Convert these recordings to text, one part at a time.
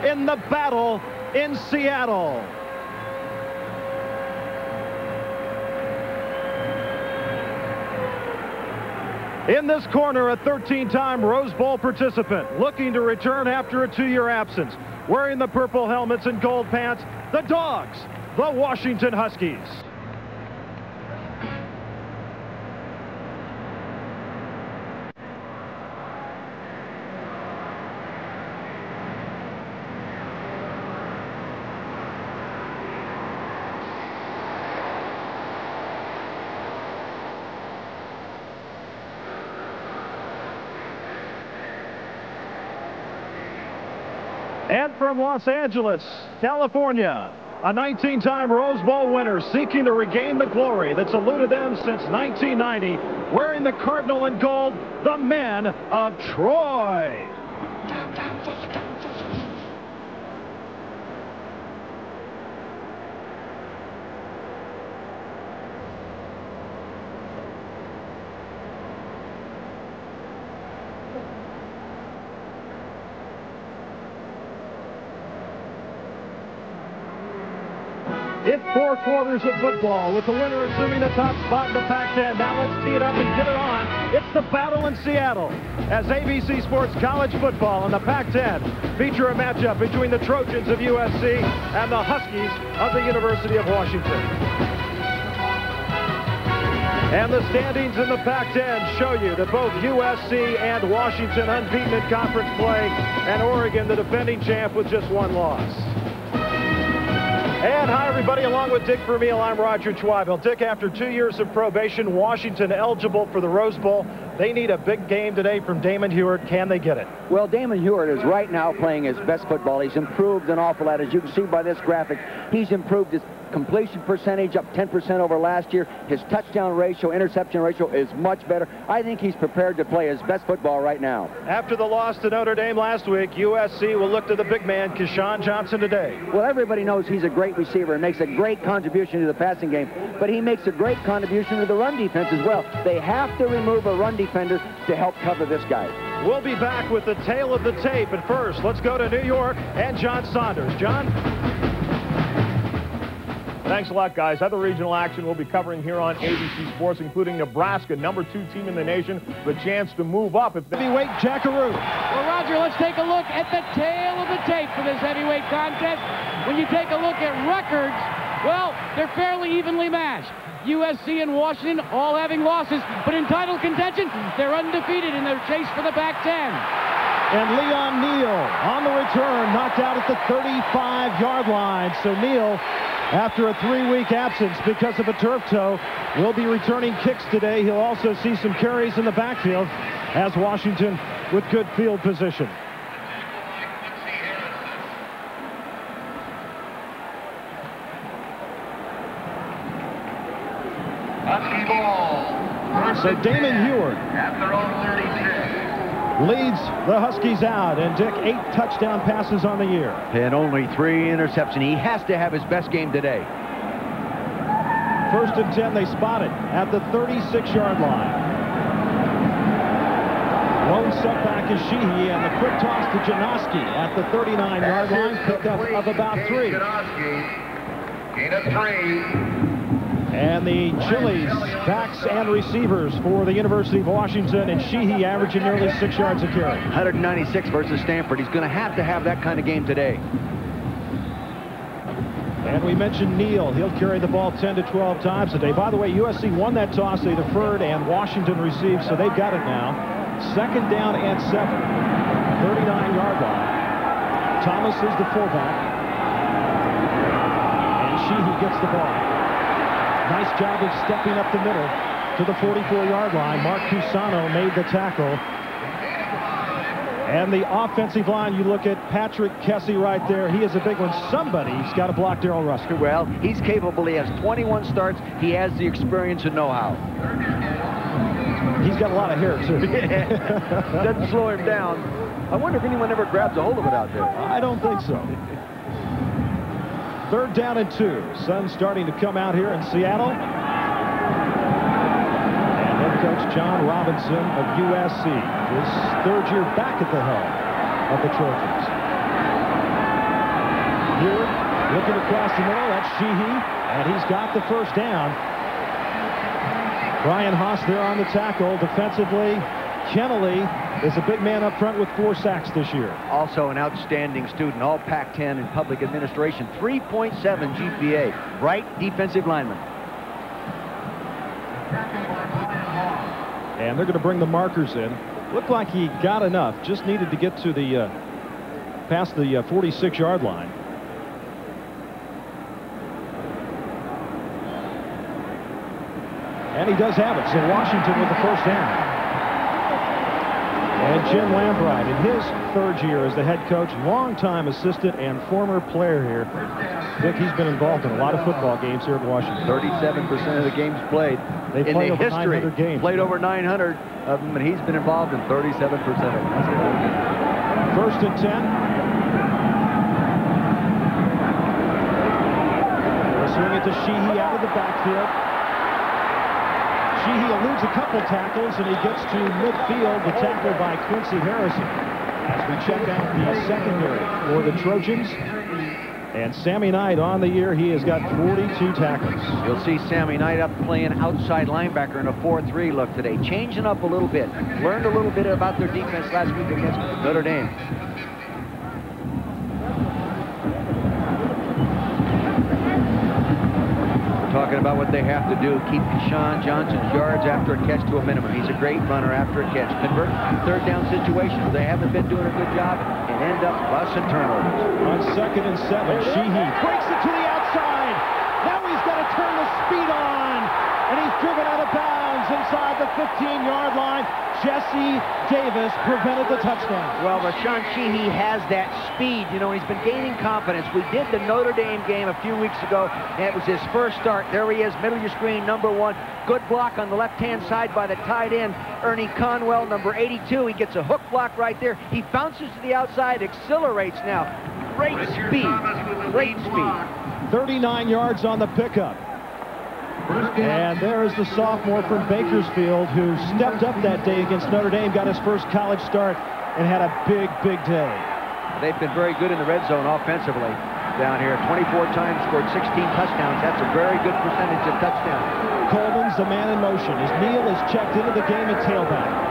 in the battle in Seattle. In this corner, a 13-time Rose Bowl participant looking to return after a 2-year absence. Wearing the purple helmets and gold pants, the Dogs, the Washington Huskies. And from Los Angeles, California, a 19-time Rose Bowl winner seeking to regain the glory that's eluded them since 1990, wearing the Cardinal and gold, the men of Troy. It's 4 quarters of football, with the winner assuming the top spot in the Pac-10. Now let's tee it up and get it on. It's the battle in Seattle, as ABC Sports College Football and the Pac-10 feature a matchup between the Trojans of USC and the Huskies of the University of Washington. And the standings in the Pac-10 show you that both USC and Washington unbeaten in conference play, and Oregon, the defending champ, with just 1 loss. And hi, everybody. Along with Dick Vermeil, I'm Roger Schweible. Dick, after 2 years of probation, Washington eligible for the Rose Bowl. They need a big game today from Damon Huard. Can they get it? Well, Damon Huard is right now playing his best football. He's improved an awful lot. As you can see by this graphic, he's improved his completion percentage up 10% over last year. His touchdown ratio, interception ratio is much better. I think he's prepared to play his best football right now. After the loss to Notre Dame last week, USC will look to the big man, Keyshawn Johnson, today. Well, everybody knows he's a great receiver and makes a great contribution to the passing game, but he makes a great contribution to the run defense as well. They have to remove a run defender to help cover this guy. We'll be back with the tail of the tape, but first, let's go to New York and John Saunders. John? Thanks a lot, guys. Other regional action we'll be covering here on ABC Sports, including Nebraska, #2 team in the nation, the chance to move up if they... Heavyweight Jackaroo. Well, Roger, let's take a look at the tail of the tape for this heavyweight contest. When you take a look at records, well, they're fairly evenly matched. USC and Washington all having losses, but in title contention, they're undefeated in their chase for the Pac-10. And Leon Neal on the return, knocked out at the 35-yard line. So Neal, after a 3-week absence because of a turf toe, will be returning kicks today. He'll also see some carries in the backfield as Washington with good field position. Husky ball. So Damon Huard at their own 36. leads the Huskies out, and Dick, 8 touchdown passes on the year. And only 3 interceptions. He has to have his best game today. 1st and 10, they spot it at the 36-yard line. Lone setback is Sheehy, and the quick toss to Janoski at the 39-yard line. Pickup of about 3. Gain of 3. And the Chili's backs and receivers for the University of Washington, and Sheehy averaging nearly 6 yards a carry. 196 versus Stanford. He's going to have that kind of game today. And we mentioned Neal. He'll carry the ball 10 to 12 times a day. By the way, USC won that toss. They deferred, and Washington received, so they've got it now. 2nd down and 7. 39-yard line. Thomas is the fullback. And Sheehy gets the ball. Nice job of stepping up the middle to the 44-yard line. Mark Cusano made the tackle. And the offensive line, you look at Patrick Kessie right there. He is a big one. Somebody's got to block Darrell Rusker. Well, he's capable. He has 21 starts. He has the experience and know-how. He's got a lot of hair, too. Doesn't slow him down. I wonder if anyone ever grabs a hold of it out there. I don't think so. 3rd down and 2. Sun starting to come out here in Seattle. And head coach John Robinson of USC, his 3rd year back at the helm of the Trojans. Looking across the middle, that's Sheehy, and he's got the first down. Brian Haas there on the tackle. Defensively, Kennelly is a big man up front with 4 sacks this year. Also an outstanding student, all Pac-10 in public administration, 3.7 GPA, right defensive lineman. And they're going to bring the markers in. Looked like he got enough, just needed to get to the past the 46-yard line. And he does have it, so Washington with the first down. And Jim Lambright in his 3rd year as the head coach, longtime assistant and former player here. Vic, he's been involved in a lot of football games here at Washington. 37% of the games played They in played the over history. 900 games. Played over 900 of them, and he's been involved in 37% of them. That's good. First and 10. They'll swing it to Sheehy out of the backfield. Sheehy eludes a couple tackles, and he gets to midfield, the tackle by Quincy Harrison. As we check out the secondary for the Trojans. And Sammy Knight on the year, he has got 42 tackles. You'll see Sammy Knight up playing outside linebacker in a 4-3 look today. Changing up a little bit. Learned a little bit about their defense last week against Notre Dame. Talking about what they have to do, keep Deshaun Johnson's yards after a catch to a minimum. He's a great runner after a catch. Convert 3rd down situations. They haven't been doing a good job and end up busting turnovers. On 2nd and 7, Sheehy breaks it to the outside. Now he's got to turn the speed on, and he's driven out of bounds inside the 15-yard line. Jesse Davis prevented the touchdown. Well, Rashawn Sheehy has that speed, you know, he's been gaining confidence. We did the Notre Dame game a few weeks ago, and it was his first start. There he is, middle of your screen, number 1. Good block on the left-hand side by the tight end, Ernie Conwell, number 82. He gets a hook block right there. He bounces to the outside, accelerates now. Great speed, great speed. 39 yards on the pickup. And there's the sophomore from Bakersfield who stepped up that day against Notre Dame, got his first college start, and had a big, big day. They've been very good in the red zone offensively down here. 24 times, scored 16 touchdowns. That's a very good percentage of touchdowns. Coleman's the man in motion as Neal is checked into the game at tailback.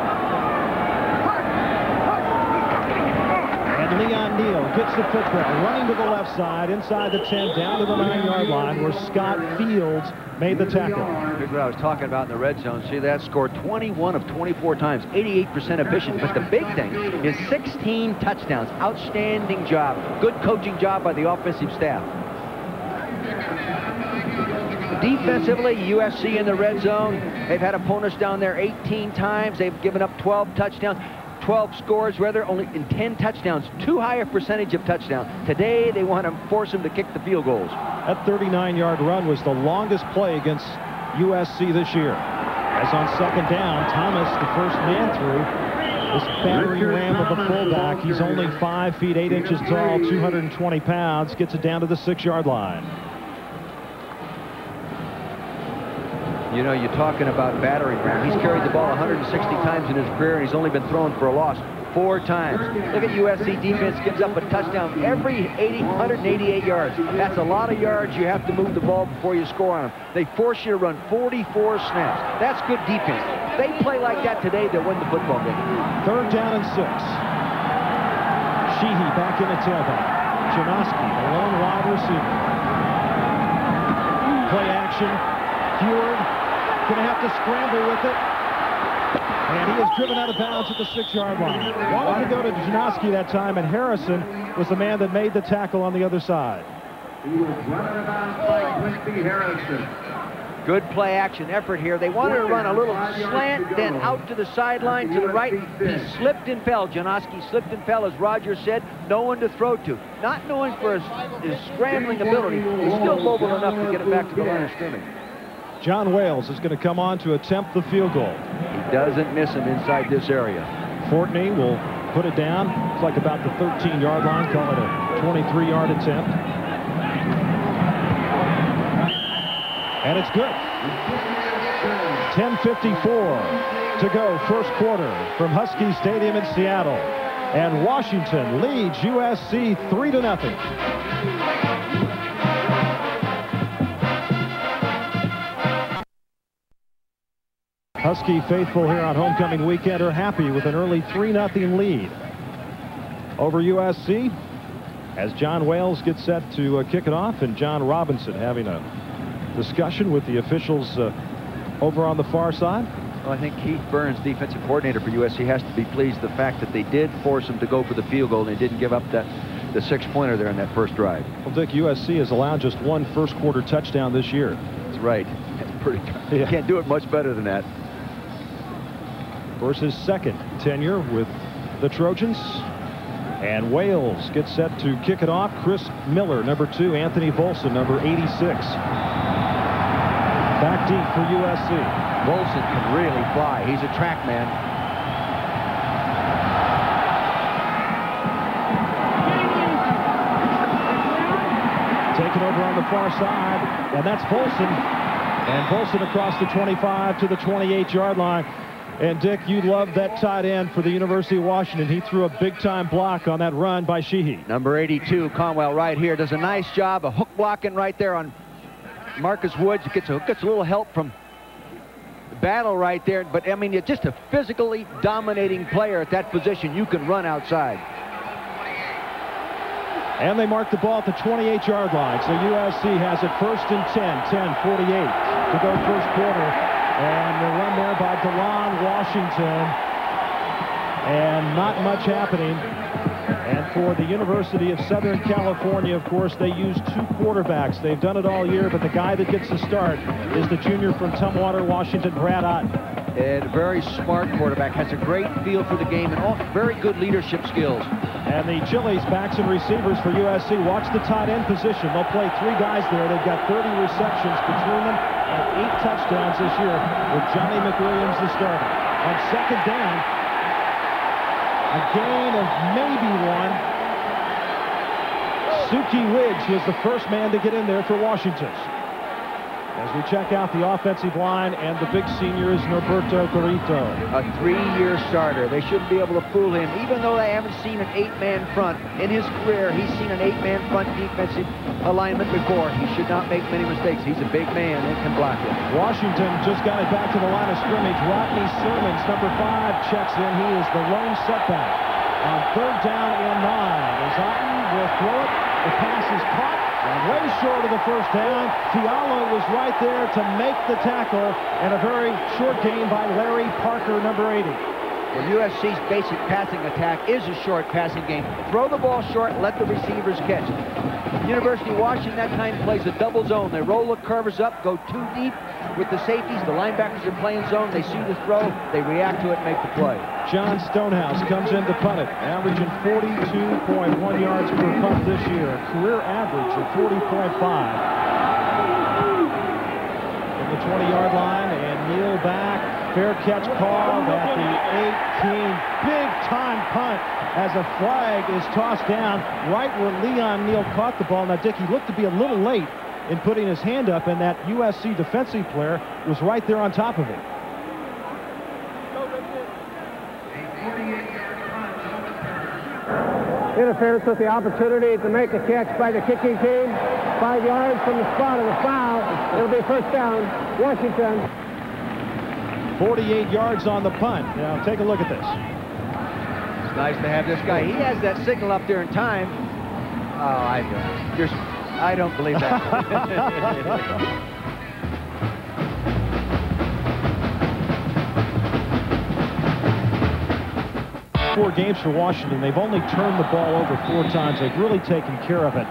Leon Neal gets the football, running to the left side, inside the 10, down to the 9-yard line, where Scott Fields made the tackle. Here's what I was talking about in the red zone. See that? Scored 21 of 24 times, 88% efficient. But the big thing is 16 touchdowns. Outstanding job. Good coaching job by the offensive staff. Defensively, USC in the red zone. They've had opponents down there 18 times. They've given up 12 touchdowns. 12 scores, rather, only in 10 touchdowns. Too high a percentage of touchdowns. Today, they want to force them to kick the field goals. That 39-yard run was the longest play against USC this year. As on 2nd down, Thomas, the first man through, this battering ram of the fullback. He's only 5 feet 8 inches tall, 220 pounds, gets it down to the 6-yard line. You know, you're talking about battering ram. He's carried the ball 160 times in his career, and he's only been thrown for a loss 4 times. Look at USC defense, gives up a touchdown every 188 yards. That's a lot of yards you have to move the ball before you score on them. They force you to run 44 snaps. That's good defense. They play like that today, they'll win the football game. 3rd down and 6. Sheehy back in the tailback. Janoski, the lone wide receiver. Play action. Feward going to have to scramble with it. And he is driven out of bounds at the 6-yard line. Wanted to go to Janoski that time, and Harrison was the man that made the tackle on the other side. He was running about by Quincy Harrison. Good play action effort here. They wanted to run a little slant, then out to the sideline to the right. He slipped and fell. Janoski slipped and fell, as Roger said. No one to throw to. Not knowing for his scrambling ability, he's still mobile enough to get it back to the line of scrimmage. John Wales is going to come on to attempt the field goal. He doesn't miss him inside this area. Fortney will put it down. It's like about the 13-yard line. Call it a 23-yard attempt. And it's good. 10:54 to go, first quarter from Husky Stadium in Seattle. And Washington leads USC 3-0. Husky faithful here on homecoming weekend are happy with an early 3-0 lead over USC as John Wales gets set to kick it off, and John Robinson having a discussion with the officials over on the far side. Well, I think Keith Burns, defensive coordinator for USC, has to be pleased with the fact that they did force him to go for the field goal and they didn't give up the 6-pointer there in that first drive. Well, Dick, USC has allowed just one first-quarter touchdown this year. That's right. That's pretty good. You can't do it much better than that. Of course, his second tenure with the Trojans. And Wales gets set to kick it off. Chris Miller, number 2. Anthony Volson, number 86. Back deep for USC. Volson can really fly. He's a track man. Taken over on the far side, and that's Volson. And Volson across the 25 to the 28-yard line. And, Dick, you love that tight end for the University of Washington. He threw a big-time block on that run by Sheehy. Number 82, Conwell, right here, does a nice job of hook blocking right there on Marcus Woods. Gets a little help from Battle right there. But, I mean, you're just a physically dominating player at that position. You can run outside. And they mark the ball at the 28-yard line. So USC has it 1st and 10, 10:48 to go first quarter. And the run there by DeLon Washington. And not much happening. And for the University of Southern California, of course, they use 2 quarterbacks. They've done it all year, but the guy that gets the start is the junior from Tumwater, Washington, Brad Otten. And a very smart quarterback, has a great feel for the game and all very good leadership skills. And the Chili's backs and receivers for USC. Watch the tight end position. They'll play 3 guys there. They've got 30 receptions between them and 8 touchdowns this year with Johnny McWilliams the starter. On second down, a gain of maybe 1. Suki Widge was the first man to get in there for Washington. As we check out the offensive line, and the big senior is Norberto Carrito. A 3-year starter. They shouldn't be able to fool him, even though they haven't seen an 8-man front. In his career, he's seen an 8-man front defensive alignment before. He should not make many mistakes. He's a big man and can block it. Washington just got it back to the line of scrimmage. Rodney Sermons, number 5, checks in. He is the lone setback. On 3rd down and 9, as Otten will throw it. The pass is caught. And way short of the first down. Fialo was right there to make the tackle, and a very short gain by Larry Parker, number 80. Well, USC's basic passing attack is a short passing game. Throw the ball short, let the receivers catch it. University of Washington that time plays a double zone. They roll the curvers up, go too deep with the safeties. The linebackers are playing zone. They see the throw, they react to it, make the play. John Stonehouse comes in to punt it, averaging 42.1 yards per punt this year. A career average of 40.5. From the 20-yard line, and Neal back. Fair catch called at the 18. Big-time punt as a flag is tossed down right where Leon Neal caught the ball. Now, Dick, he looked to be a little late in putting his hand up, and that USC defensive player was right there on top of it. Interference with the opportunity to make a catch by the kicking team. 5 yards from the spot of the foul. It'll be first down, Washington. 48 yards on the punt. Now, take a look at this. It's nice to have this guy. He has that signal up there in time. Oh, I don't believe that. 4 games for Washington. They've only turned the ball over 4 times. They've really taken care of it.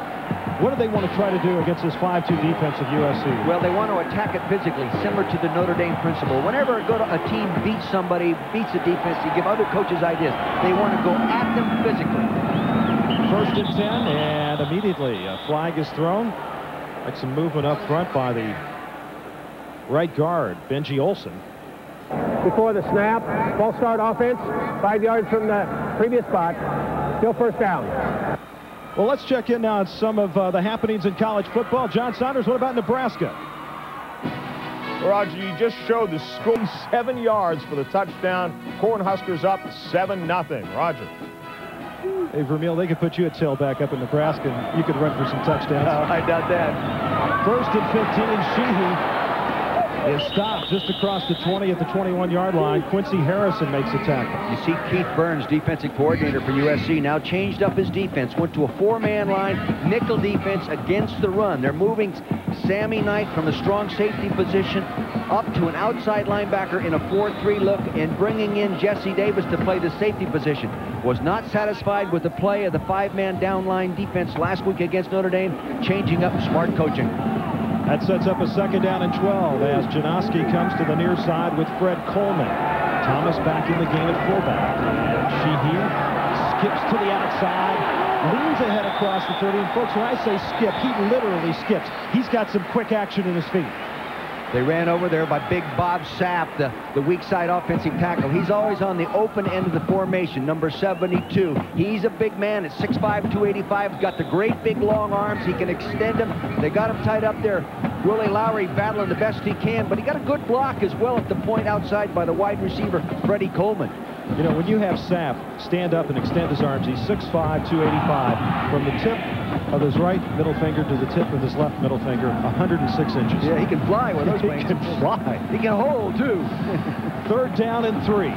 What do they want to try to do against this 5-2 defense of USC? Well, they want to attack it physically, similar to the Notre Dame principle. Whenever a team beats somebody, beats a defense, you give other coaches ideas. They want to go at them physically. 1st and 10, and immediately a flag is thrown. Like some movement up front by the right guard, Benji Olson. Before the snap, false start offense, 5 yards from the previous spot. Still first down. Well, let's check in now on some of the happenings in college football. John Saunders, what about Nebraska? Roger, you just showed the score 7 yards for the touchdown. Cornhuskers up 7-0. Roger. Hey, Vermeil, they could put you at tailback up in Nebraska, and you could run for some touchdowns. I doubt that. 1st and 15, Sheehy is stopped just across the 20 at the 21-yard line. Quincy Harrison makes the tackle. You see Keith Burns, defensive coordinator for USC, now changed up his defense. Went to a 4-man line, nickel defense against the run. They're moving Sammy Knight from a strong safety position up to an outside linebacker in a 4-3 look and bringing in Jesse Davis to play the safety position. Was not satisfied with the play of the 5-man down line defense last week against Notre Dame, changing up smart coaching. That sets up a 2nd down and 12 as Janoski comes to the near side with Fred Coleman. Thomas back in the game at fullback. And Sheehy skips to the outside, leans ahead across the 30. And folks, when I say skip, he literally skips. He's got some quick action in his feet. They ran over there by big Bob Sapp, the weak side offensive tackle. He's always on the open end of the formation, number 72. He's a big man at 6'5", 285. He's got the great big long arms. He can extend them. They got him tied up there. Willie Lowry battling the best he can, but he got a good block as well at the point outside by the wide receiver, Freddie Coleman. You know, when you have Sapp stand up and extend his arms, he's 6'5", 285. From the tip of his right middle finger to the tip of his left middle finger, 106 inches. Yeah, he can fly with those wings. He can fly. He can hold, too. 3rd down and 3.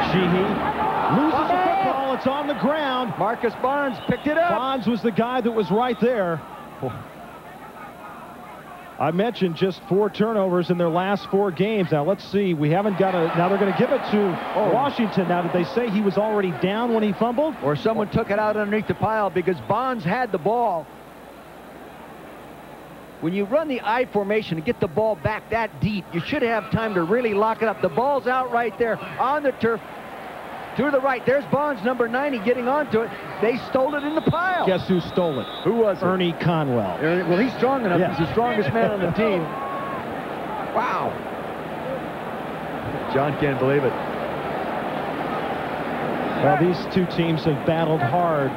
Sheehy loses the football. It's on the ground. Marcus Bonds picked it up. Bonds was the guy that was right there. I mentioned just 4 turnovers in their last 4 games. Now, let's see. We haven't got a... Now, they're going to give it to Washington. Now, did they say he was already down when he fumbled? Or someone took it out underneath the pile because Bonds had the ball. When you run the I formation and get the ball back that deep, you should have time to really lock it up. The ball's out right there on the turf. To the right, there's Bonds, number 90, getting onto it. They stole it in the pile. Guess who stole it? Who was it? Ernie Conwell. Well, he's strong enough. Yeah. He's the strongest man on the team. Wow. John can't believe it. Well, these two teams have battled hard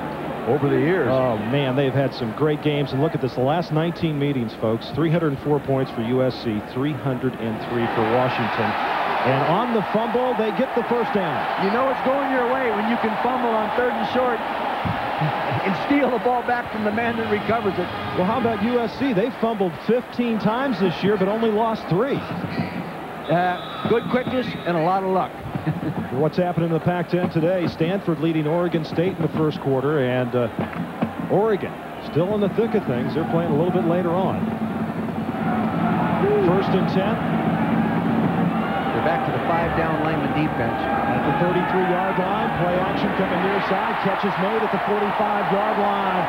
over the years. Oh, man, they've had some great games. And look at this, the last 19 meetings, folks. 304 points for USC, 303 for Washington. And on the fumble, they get the 1st down. You know it's going your way when you can fumble on 3rd and short and steal the ball back from the man that recovers it. Well, how about USC? They fumbled 15 times this year, but only lost 3. Good quickness and a lot of luck. What's happening in the Pac-10 today? Stanford leading Oregon State in the 1st quarter, and Oregon still in the thick of things. They're playing a little bit later on. 1st and 10. They're back to the 5-down lineman defense. At the 33-yard line, play action coming near side. Catch is made at the 45-yard line.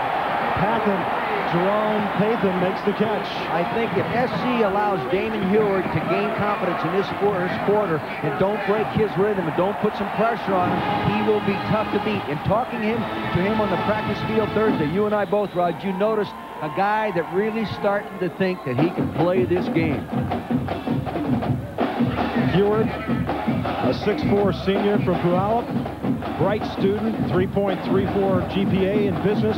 Jerome Pathan makes the catch. I think if SC allows Damon Heward to gain confidence in this first quarter and don't break his rhythm and don't put some pressure on him, he will be tough to beat. And talking to him on the practice field Thursday, you and I both, Rod, you noticed a guy that really starting to think that he can play this game. Heward, a 6'4" senior from Puyallup, bright student, 3.34 GPA in business.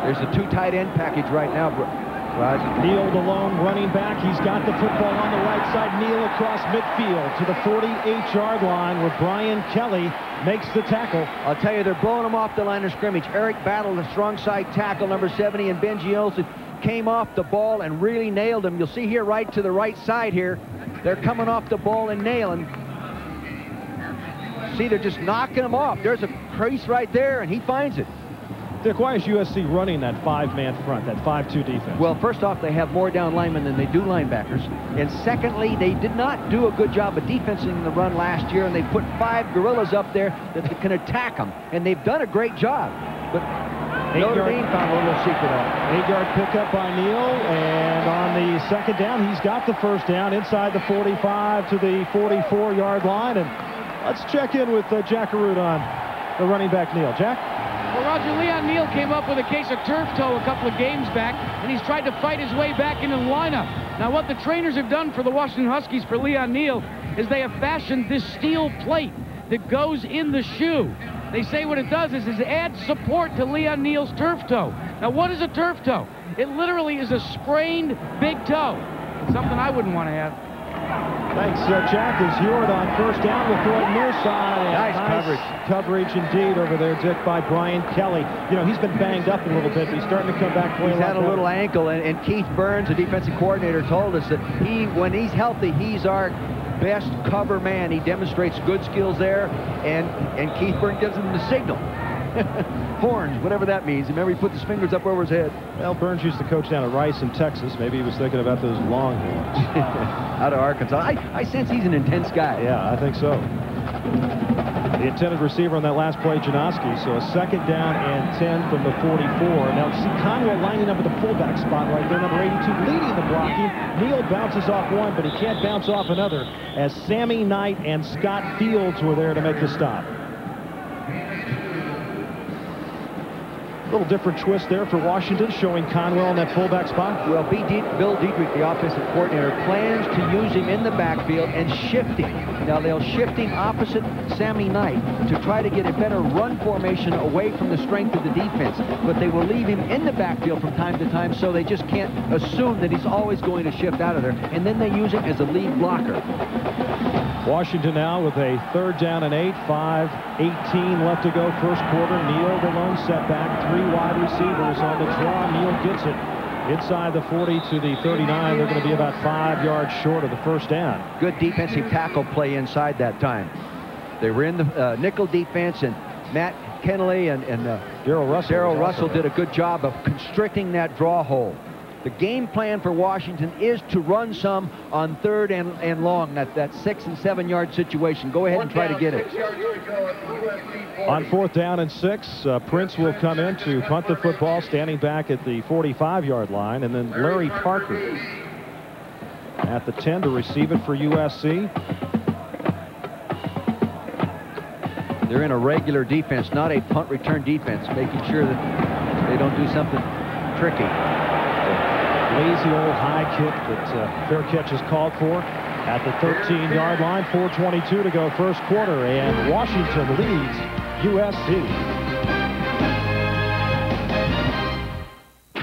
There's a 2 tight end package right now, Rod. Neal alone running back. He's got the football on the right side. Neal across midfield to the 48-yard line where Brian Kelly makes the tackle. I'll tell you, they're blowing him off the line of scrimmage. Eric battled a strong side tackle, number 70, and Benji Olsen came off the ball and really nailed him. You'll see here right to the right side here. They're coming off the ball and nailing. See, they're just knocking him off. There's a crease right there, and he finds it. Dick, why is USC running that 5-man front, that 5-2 defense? Well, first off, they have more down linemen than they do linebackers. And secondly, they did not do a good job of defensing the run last year, and they put 5 gorillas up there that can attack them. And they've done a great job. But Notre Dame found a little secret out. 8-yard pickup by Neal, and on the 2nd down, he's got the 1st down inside the 45 to the 44-yard line. And let's check in with Jack Arute on the running back, Neal. Jack? Well, Roger, Leon Neal came up with a case of turf toe a couple of games back, and he's tried to fight his way back into the lineup. Now, what the trainers have done for the Washington Huskies for Leon Neal is they have fashioned this steel plate that goes in the shoe. They say what it does is it adds support to Leon Neal's turf toe. Now, what is a turf toe? It literally is a sprained big toe. Something I wouldn't want to have. Thanks, Jack. As Heward on first down will throw it near side. Nice coverage indeed over there, Dick, by Brian Kelly. You know, he's been banged up a little bit, but he's starting to come back. He's had a little ankle, and Keith Burns, the defensive coordinator, told us that when he's healthy, he's our best cover man. He demonstrates good skills there, and Keith Burns gives him the signal. Horns, whatever that means. Remember, he put his fingers up over his head. Well, Burns used to coach down at Rice in Texas. Maybe he was thinking about those Longhorns. Out of Arkansas. I sense he's an intense guy. Yeah, I think so. The intended receiver on that last play, Janoski. So a second down and 10 from the 44. Now, see Conwell lining up at the fullback spot right there, number 82, leading the blocking. Neal bounces off one, but he can't bounce off another, as Sammy Knight and Scott Fields were there to make the stop. A little different twist there for Washington, showing Conwell in that fullback spot. Well, Bill Dietrich, the offensive coordinator, plans to use him in the backfield and shift him. Now, they'll shift him opposite Sammy Knight to try to get a better run formation away from the strength of the defense. But they will leave him in the backfield from time to time, so they just can't assume that he's always going to shift out of there. And then they use him as a lead blocker. Washington now with a third down and 8, 5:18 left to go first quarter. Neal the lone setback, 3 wide receivers on the draw. Neal gets it inside the 40 to the 39. They're going to be about 5 yards short of the first down. Good defensive tackle play inside that time. They were in the nickel defense, and Matt Kennelly and Darrell Russell did a good job of constricting that draw hole. The game plan for Washington is to run some on third and long, that 6 and 7 yard situation. Go ahead and try to get it. On fourth down and 6, Prince will come in to punt the football, standing back at the 45-yard line, and then Larry Parker at the 10 to receive it for USC. They're in a regular defense, not a punt return defense, making sure that they don't do something tricky. Lazy old high kick that fair catch is called for at the 13-yard line. 4:22 to go first quarter, and Washington leads USC.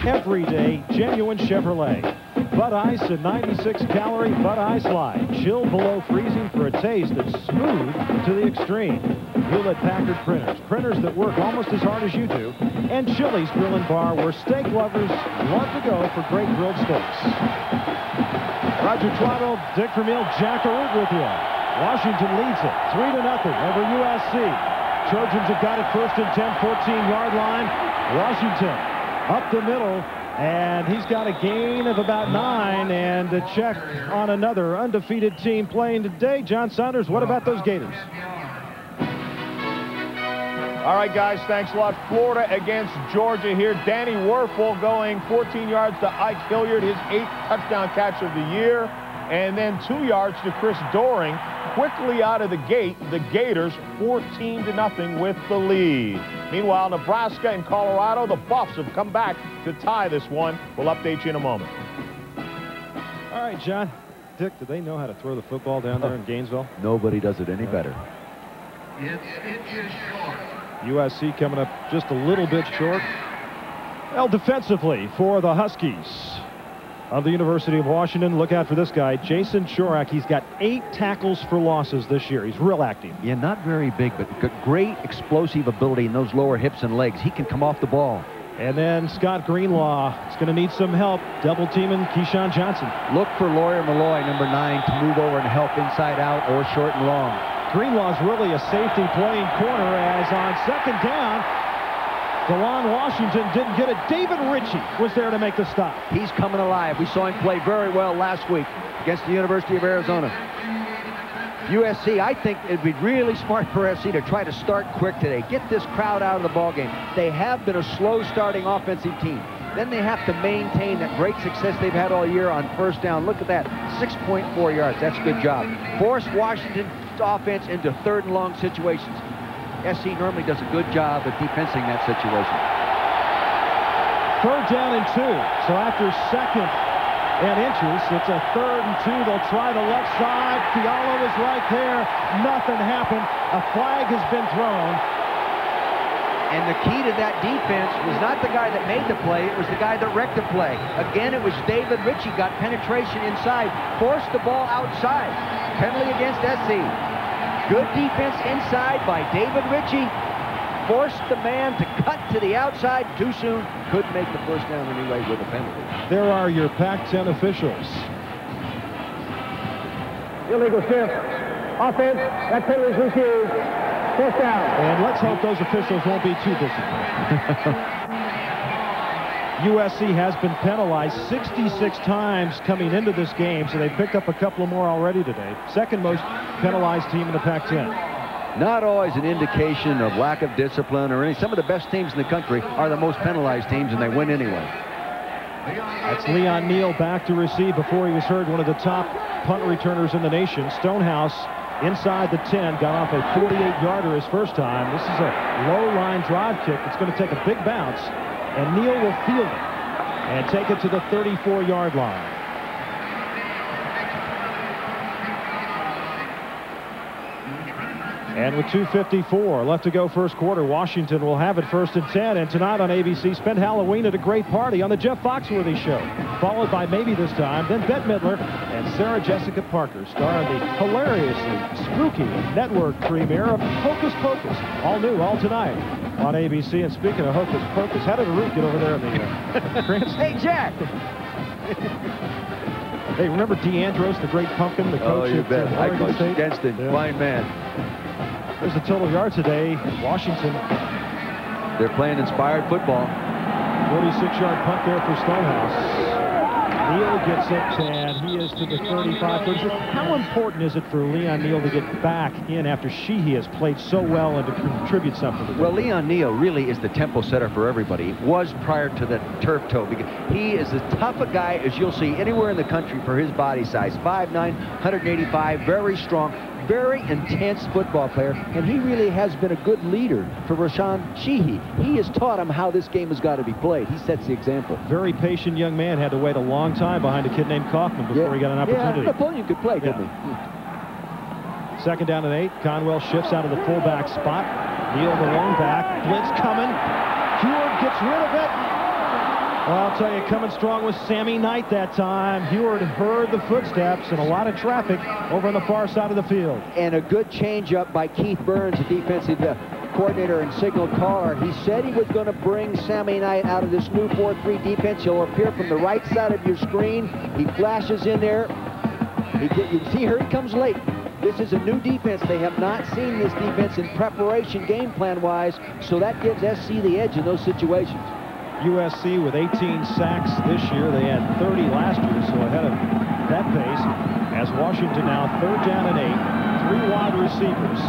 Everyday genuine Chevrolet. Bud Ice, a 96-calorie Bud Ice Light. Chilled below freezing for a taste that's smooth to the extreme. Hewlett-Packard printers. Printers that work almost as hard as you do. And Chili's Grill and Bar, where steak lovers love to go for great grilled steaks. Roger Twaddle, Dick Vermeil, Jack Arute with you. Washington leads it 3-0 over USC. Trojans have got it first and 10, 14-yard line. Washington up the middle. And he's got a gain of about 9, and a check on another undefeated team playing today. John Saunders, what about those Gators? All right, guys, thanks a lot. Florida against Georgia here. Danny Werfel going 14 yards to Ike Hilliard, his 8th touchdown catch of the year. And then 2 yards to Chris Doring. Quickly out of the gate, the Gators 14-0 with the lead. Meanwhile, Nebraska and Colorado, the Buffs have come back to tie this one. We'll update you in a moment. All right, John. Dick, do they know how to throw the football down there in Gainesville? Nobody does it any better. USC coming up just a little bit short. Well, defensively for the Huskies of the University of Washington, look out for this guy, Jason Chorak. He's got 8 tackles for losses this year. He's real active. Yeah, not very big, but great explosive ability in those lower hips and legs. He can come off the ball. And then Scott Greenlaw is going to need some help, double teaming Keyshawn Johnson. Look for Lawyer Malloy, number 9, to move over and help inside out or short and long. Greenlaw's really a safety playing corner, as on second down, DeLon Washington didn't get it. David Ritchie was there to make the stop. He's coming alive. We saw him play very well last week against the University of Arizona. USC, I think it'd be really smart for USC to try to start quick today. Get this crowd out of the ballgame. They have been a slow-starting offensive team. Then they have to maintain that great success they've had all year on first down. Look at that, 6.4 yards. That's a good job. Force Washington's offense into third and long situations. SC normally does a good job of defensing that situation. Third down and 2. So after second and inches, it's a 3rd and 2. They'll try the left side. Fiala was right there. Nothing happened. A flag has been thrown. And the key to that defense was not the guy that made the play, it was the guy that wrecked the play. Again, it was David Ritchie got penetration inside, forced the ball outside. Penalty against SC. Good defense inside by David Ritchie. Forced the man to cut to the outside too soon. Couldn't make the first down anyway with a penalty. There are your Pac-10 officials. Illegal shift. Offense. That penalty is refused. First down. And let's hope those officials won't be too disciplined. USC has been penalized 66 times coming into this game, so they picked up a couple more already today. Second most penalized team in the Pac-10. Not always an indication of lack of discipline or any. Some of the best teams in the country are the most penalized teams, and they win anyway. That's Leon Neal back to receive before he was heard, one of the top punt returners in the nation. Stonehouse inside the 10, got off a 48-yarder his first time. This is a low-line drive kick. It's going to take a big bounce, and Neal will field it and take it to the 34-yard line. And with 2:54 left to go first quarter, Washington will have it 1st and 10. And tonight on ABC, spend Halloween at a great party on the Jeff Foxworthy Show. Followed by Maybe This Time, then Bette Midler and Sarah Jessica Parker star in the hilariously spooky network premiere of Hocus Pocus. All new, all tonight on ABC. And speaking of Hocus Pocus, how did Root get over there in the Grants? Hey, Jack! Hey, remember DeAndros, the great pumpkin, the coach you bet. at Oregon State? Against him. Yeah. Fine man. There's the total yards today. Washington. They're playing inspired football. 46-yard punt there for Stonehouse. Neal gets it, and he is to the 35. How important is it for Leon Neal to get back in after he has played so well and to contribute something to Well, Leon Neal really is the tempo setter for everybody. He was prior to the turf toe. Because he is as tough a guy as you'll see anywhere in the country for his body size. 5'9", 185, very strong. Very intense football player, and he really has been a good leader for Rashawn Sheehy. He has taught him how this game has got to be played. He sets the example. Very patient young man, had to wait a long time behind a kid named Kaufman before he got an opportunity. Yeah, Napoleon could play, couldn't he? 2nd down and 8. Conwell shifts out of the fullback spot. Neal the long back. Blitz coming. Heward gets rid of it. Well, I'll tell you, coming strong was Sammy Knight that time. Heward heard the footsteps and a lot of traffic over on the far side of the field. And a good change-up by Keith Burns, the defensive coordinator and signal caller. He said he was going to bring Sammy Knight out of this new 4-3 defense. He'll appear from the right side of your screen. He flashes in there. You can see here he comes late. This is a new defense. They have not seen this defense in preparation game plan-wise, so that gives SC the edge in those situations. USC with 18 sacks this year. They had 30 last year, so ahead of that pace. As Washington now 3rd down and 8. 3 wide receivers.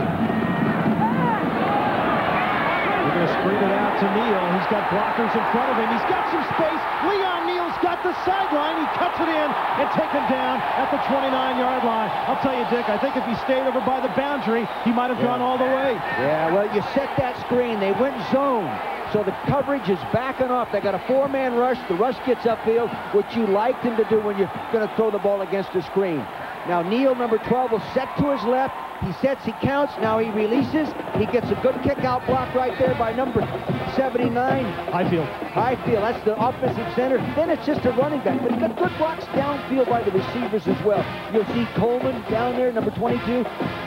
We're going to screen it out to Neal. He's got blockers in front of him. He's got some space. Leon Neal's got the sideline. He cuts it in and taken down at the 29-yard line. I'll tell you, Dick, I think if he stayed over by the boundary, he might have gone all the way. Yeah, well, you set that screen. They went zone. So the coverage is backing off. They got a 4-man rush. The rush gets upfield, which you like them to do when you're going to throw the ball against the screen. Now Neal, number 12, will set to his left. He sets, he counts. Now he releases. He gets a good kick-out block right there by number 79. Highfield. That's the offensive center. Then it's just a running back. But he got good blocks downfield by the receivers as well. You'll see Coleman down there, number 22.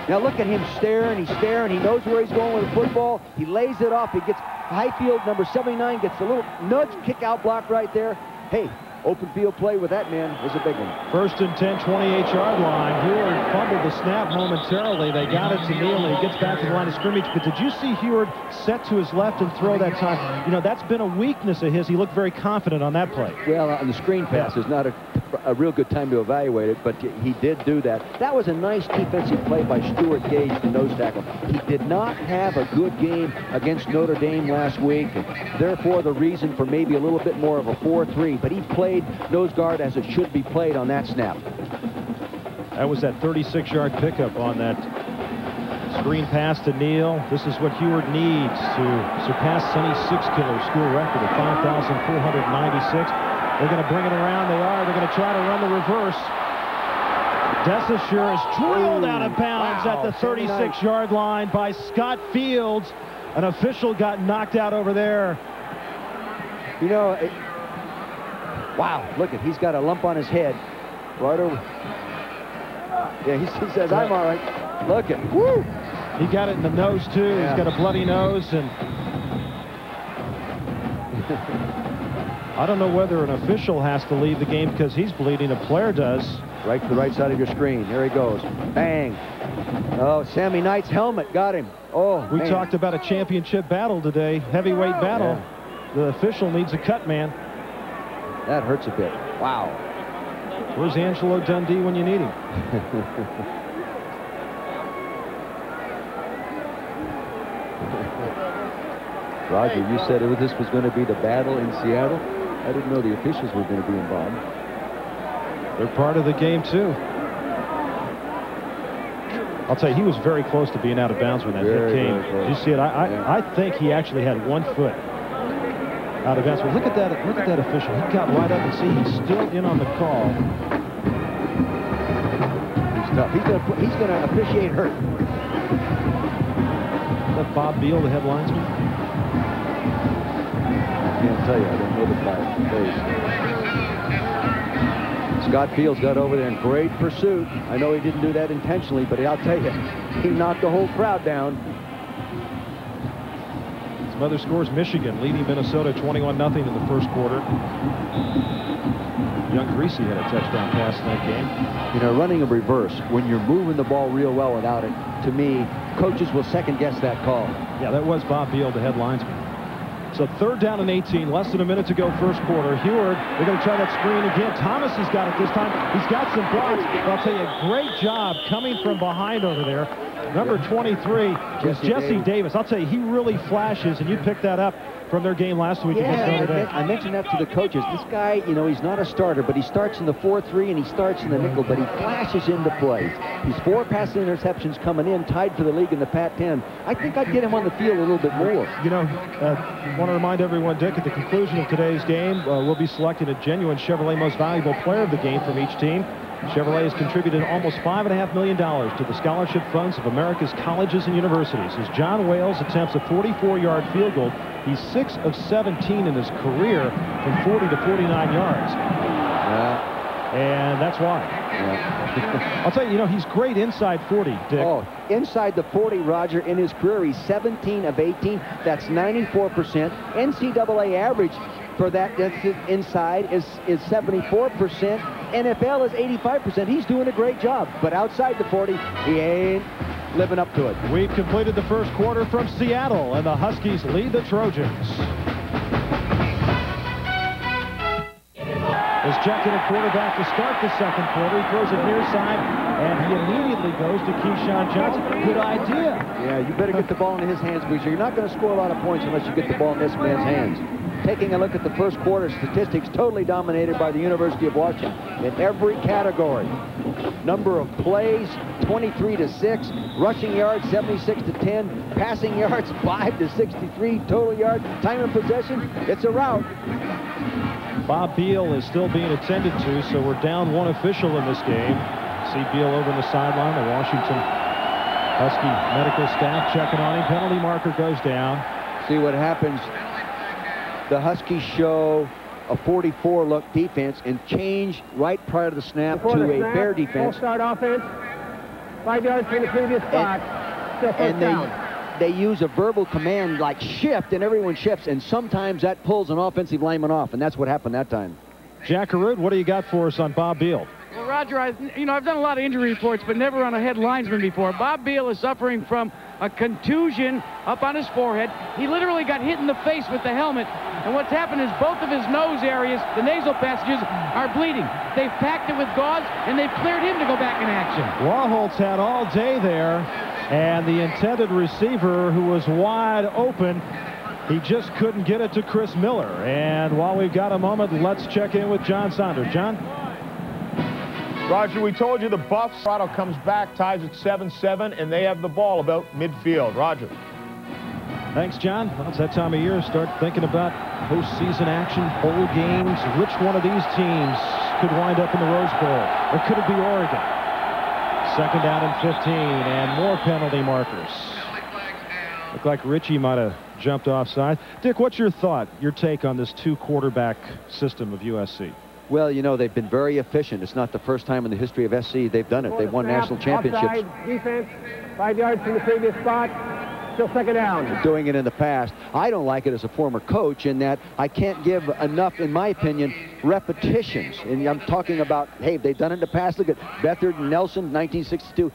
Now look at him staring. He's staring. He knows where he's going with the football. He lays it off. He gets Highfield, number 79, gets a little nudge kick-out block right there. Hey, open field play with that man is a big one. 1st and 10, 28-yard line. Heward fumbled the snap momentarily. They got it to Neal, and he gets back to the line of scrimmage. But did you see Heward set to his left and throw that time? You know, that's been a weakness of his. He looked very confident on that play. Well, on the screen pass is not a real good time to evaluate it, but he did do that. That was a nice defensive play by Stuart Gage, the nose tackle. He did not have a good game against Notre Dame last week, and therefore the reason for maybe a little bit more of a 4-3, but he played nose guard as it should be played on that snap. That was that 36-yard pickup on that screen pass to Neal. This is what Heward needs to surpass Sonny Sixkiller's school record of 5,496. They're going to bring it around. They are. They're going to try to run the reverse. Desasure is drilled out of bounds at the 36-yard line by Scott Fields. An official got knocked out over there. You know, wow, look he's got a lump on his head. Right over. Yeah, he says, I'm all right. Look woo! He got it in the nose, too. Yeah. He's got a bloody nose, and I don't know whether an official has to leave the game because he's bleeding. A player does. Right to the right side of your screen. Here he goes. Bang. Oh, Sammy Knight's helmet got him. Oh, we talked about a championship battle today, heavyweight battle. Yeah. The official needs a cut, man. That hurts a bit. Wow. Where's Angelo Dundee when you need him? Roger, you said this was going to be the battle in Seattle. I didn't know the officials were going to be involved. They're part of the game, too. I'll tell you, he was very close to being out of bounds when that hit came. Did you see it? I think he actually had 1 foot out of bounds. But look at that official. He got right up and see he's still in on the call. He's tough. He's going to officiate hurt. Is that Bob Beal, the head linesman? I can't tell you. I don't know the guy's face. Scott Fields got over there in great pursuit. I know he didn't do that intentionally, but I'll tell you, he knocked the whole crowd down. Some other scores: Michigan leading Minnesota 21-0 in the first quarter. Young Greasy had a touchdown pass in that game. You know, running a reverse, when you're moving the ball real well without it, to me, coaches will second-guess that call. Yeah, that was Bob Beal, the head linesman. So 3rd down and 18, less than a minute to go first quarter. Heward, they're going to try that screen again. Thomas has got it this time. He's got some blocks. But I'll tell you, great job coming from behind over there. Number 23 is Jesse Davis. I'll tell you, he really flashes, and you picked that up from their game last week against Notre Dame. I mentioned that to the coaches. This guy, you know, he's not a starter, but he starts in the 4-3 and he starts in the nickel, but he flashes into plays. He's 4 passing interceptions coming in, tied for the league in the Pac-10. I think I'd get him on the field a little bit more. You know, want to remind everyone, Dick, at the conclusion of today's game, we'll be selecting a genuine Chevrolet Most Valuable Player of the game from each team. Chevrolet has contributed almost $5.5 million to the scholarship funds of America's colleges and universities. As John Wales attempts a 44-yard field goal, he's 6 of 17 in his career from 40 to 49 yards. And that's why. I'll tell you, you know, he's great inside 40, Dick. Oh, inside the 40, Roger, in his career, he's 17 of 18. That's 94%. NCAA average for that inside is 74%. NFL is 85%. He's doing a great job. But outside the 40, he ain't living up to it. We've completed the first quarter from Seattle, and the Huskies lead the Trojans. Is checking at quarterback to start the second quarter. He throws it near side, and he immediately goes to Keyshawn Johnson. Good idea. Yeah, you better get the ball in his hands, because you're not going to score a lot of points unless you get the ball in this man's hands. Taking a look at the first quarter statistics, totally dominated by the University of Washington in every category. Number of plays, 23 to 6. Rushing yards, 76 to 10. Passing yards, 5 to 63. Total yards, time of possession, it's a rout. Bob Beal is still being attended to, so we're down 1 official in this game. See Beal over in the sideline. The Washington Husky medical staff checking on him. Penalty marker goes down. See what happens. The Huskies show a 44-look defense and change right prior to the snap to a bear defense. Full start offense. 5 yards from the previous spot. And they use a verbal command like shift, and everyone shifts, and sometimes that pulls an offensive lineman off, and that's what happened that time. Jack Arud, what do you got for us on Bob Beal? Well, Roger, I've done a lot of injury reports, but never on a head linesman before. Bob Beal is suffering from a contusion up on his forehead. He literally got hit in the face with the helmet, and what's happened is both of his nose areas, the nasal passages, are bleeding. They've packed it with gauze, and they've cleared him to go back in action. Warholtz had all day there, and the intended receiver, who was wide open, he just couldn't get it to Chris Miller. And while we've got a moment, let's check in with John Saunders. John? Roger, we told you the Buffs. Colorado comes back, ties at 7-7, and they have the ball about midfield. Roger. Thanks, John. Well, it's that time of year. Start thinking about postseason action, bowl games. Which one of these teams could wind up in the Rose Bowl? Or could it be Oregon? 2nd down and 15, and more penalty markers. Looked like Richie might have jumped offside. Dick, what's your thought, your take on this 2-quarterback system of USC? Well, you know, they've been very efficient. It's not the first time in the history of SC they've done it. They've won national championships. Offside, defense, 5 yards from the previous spot. Still second down. Doing it in the past. I don't like it as a former coach in that I can't give enough, in my opinion, repetitions. And I'm talking about, hey, they've done it in the past. Look at Beathard and Nelson, 1962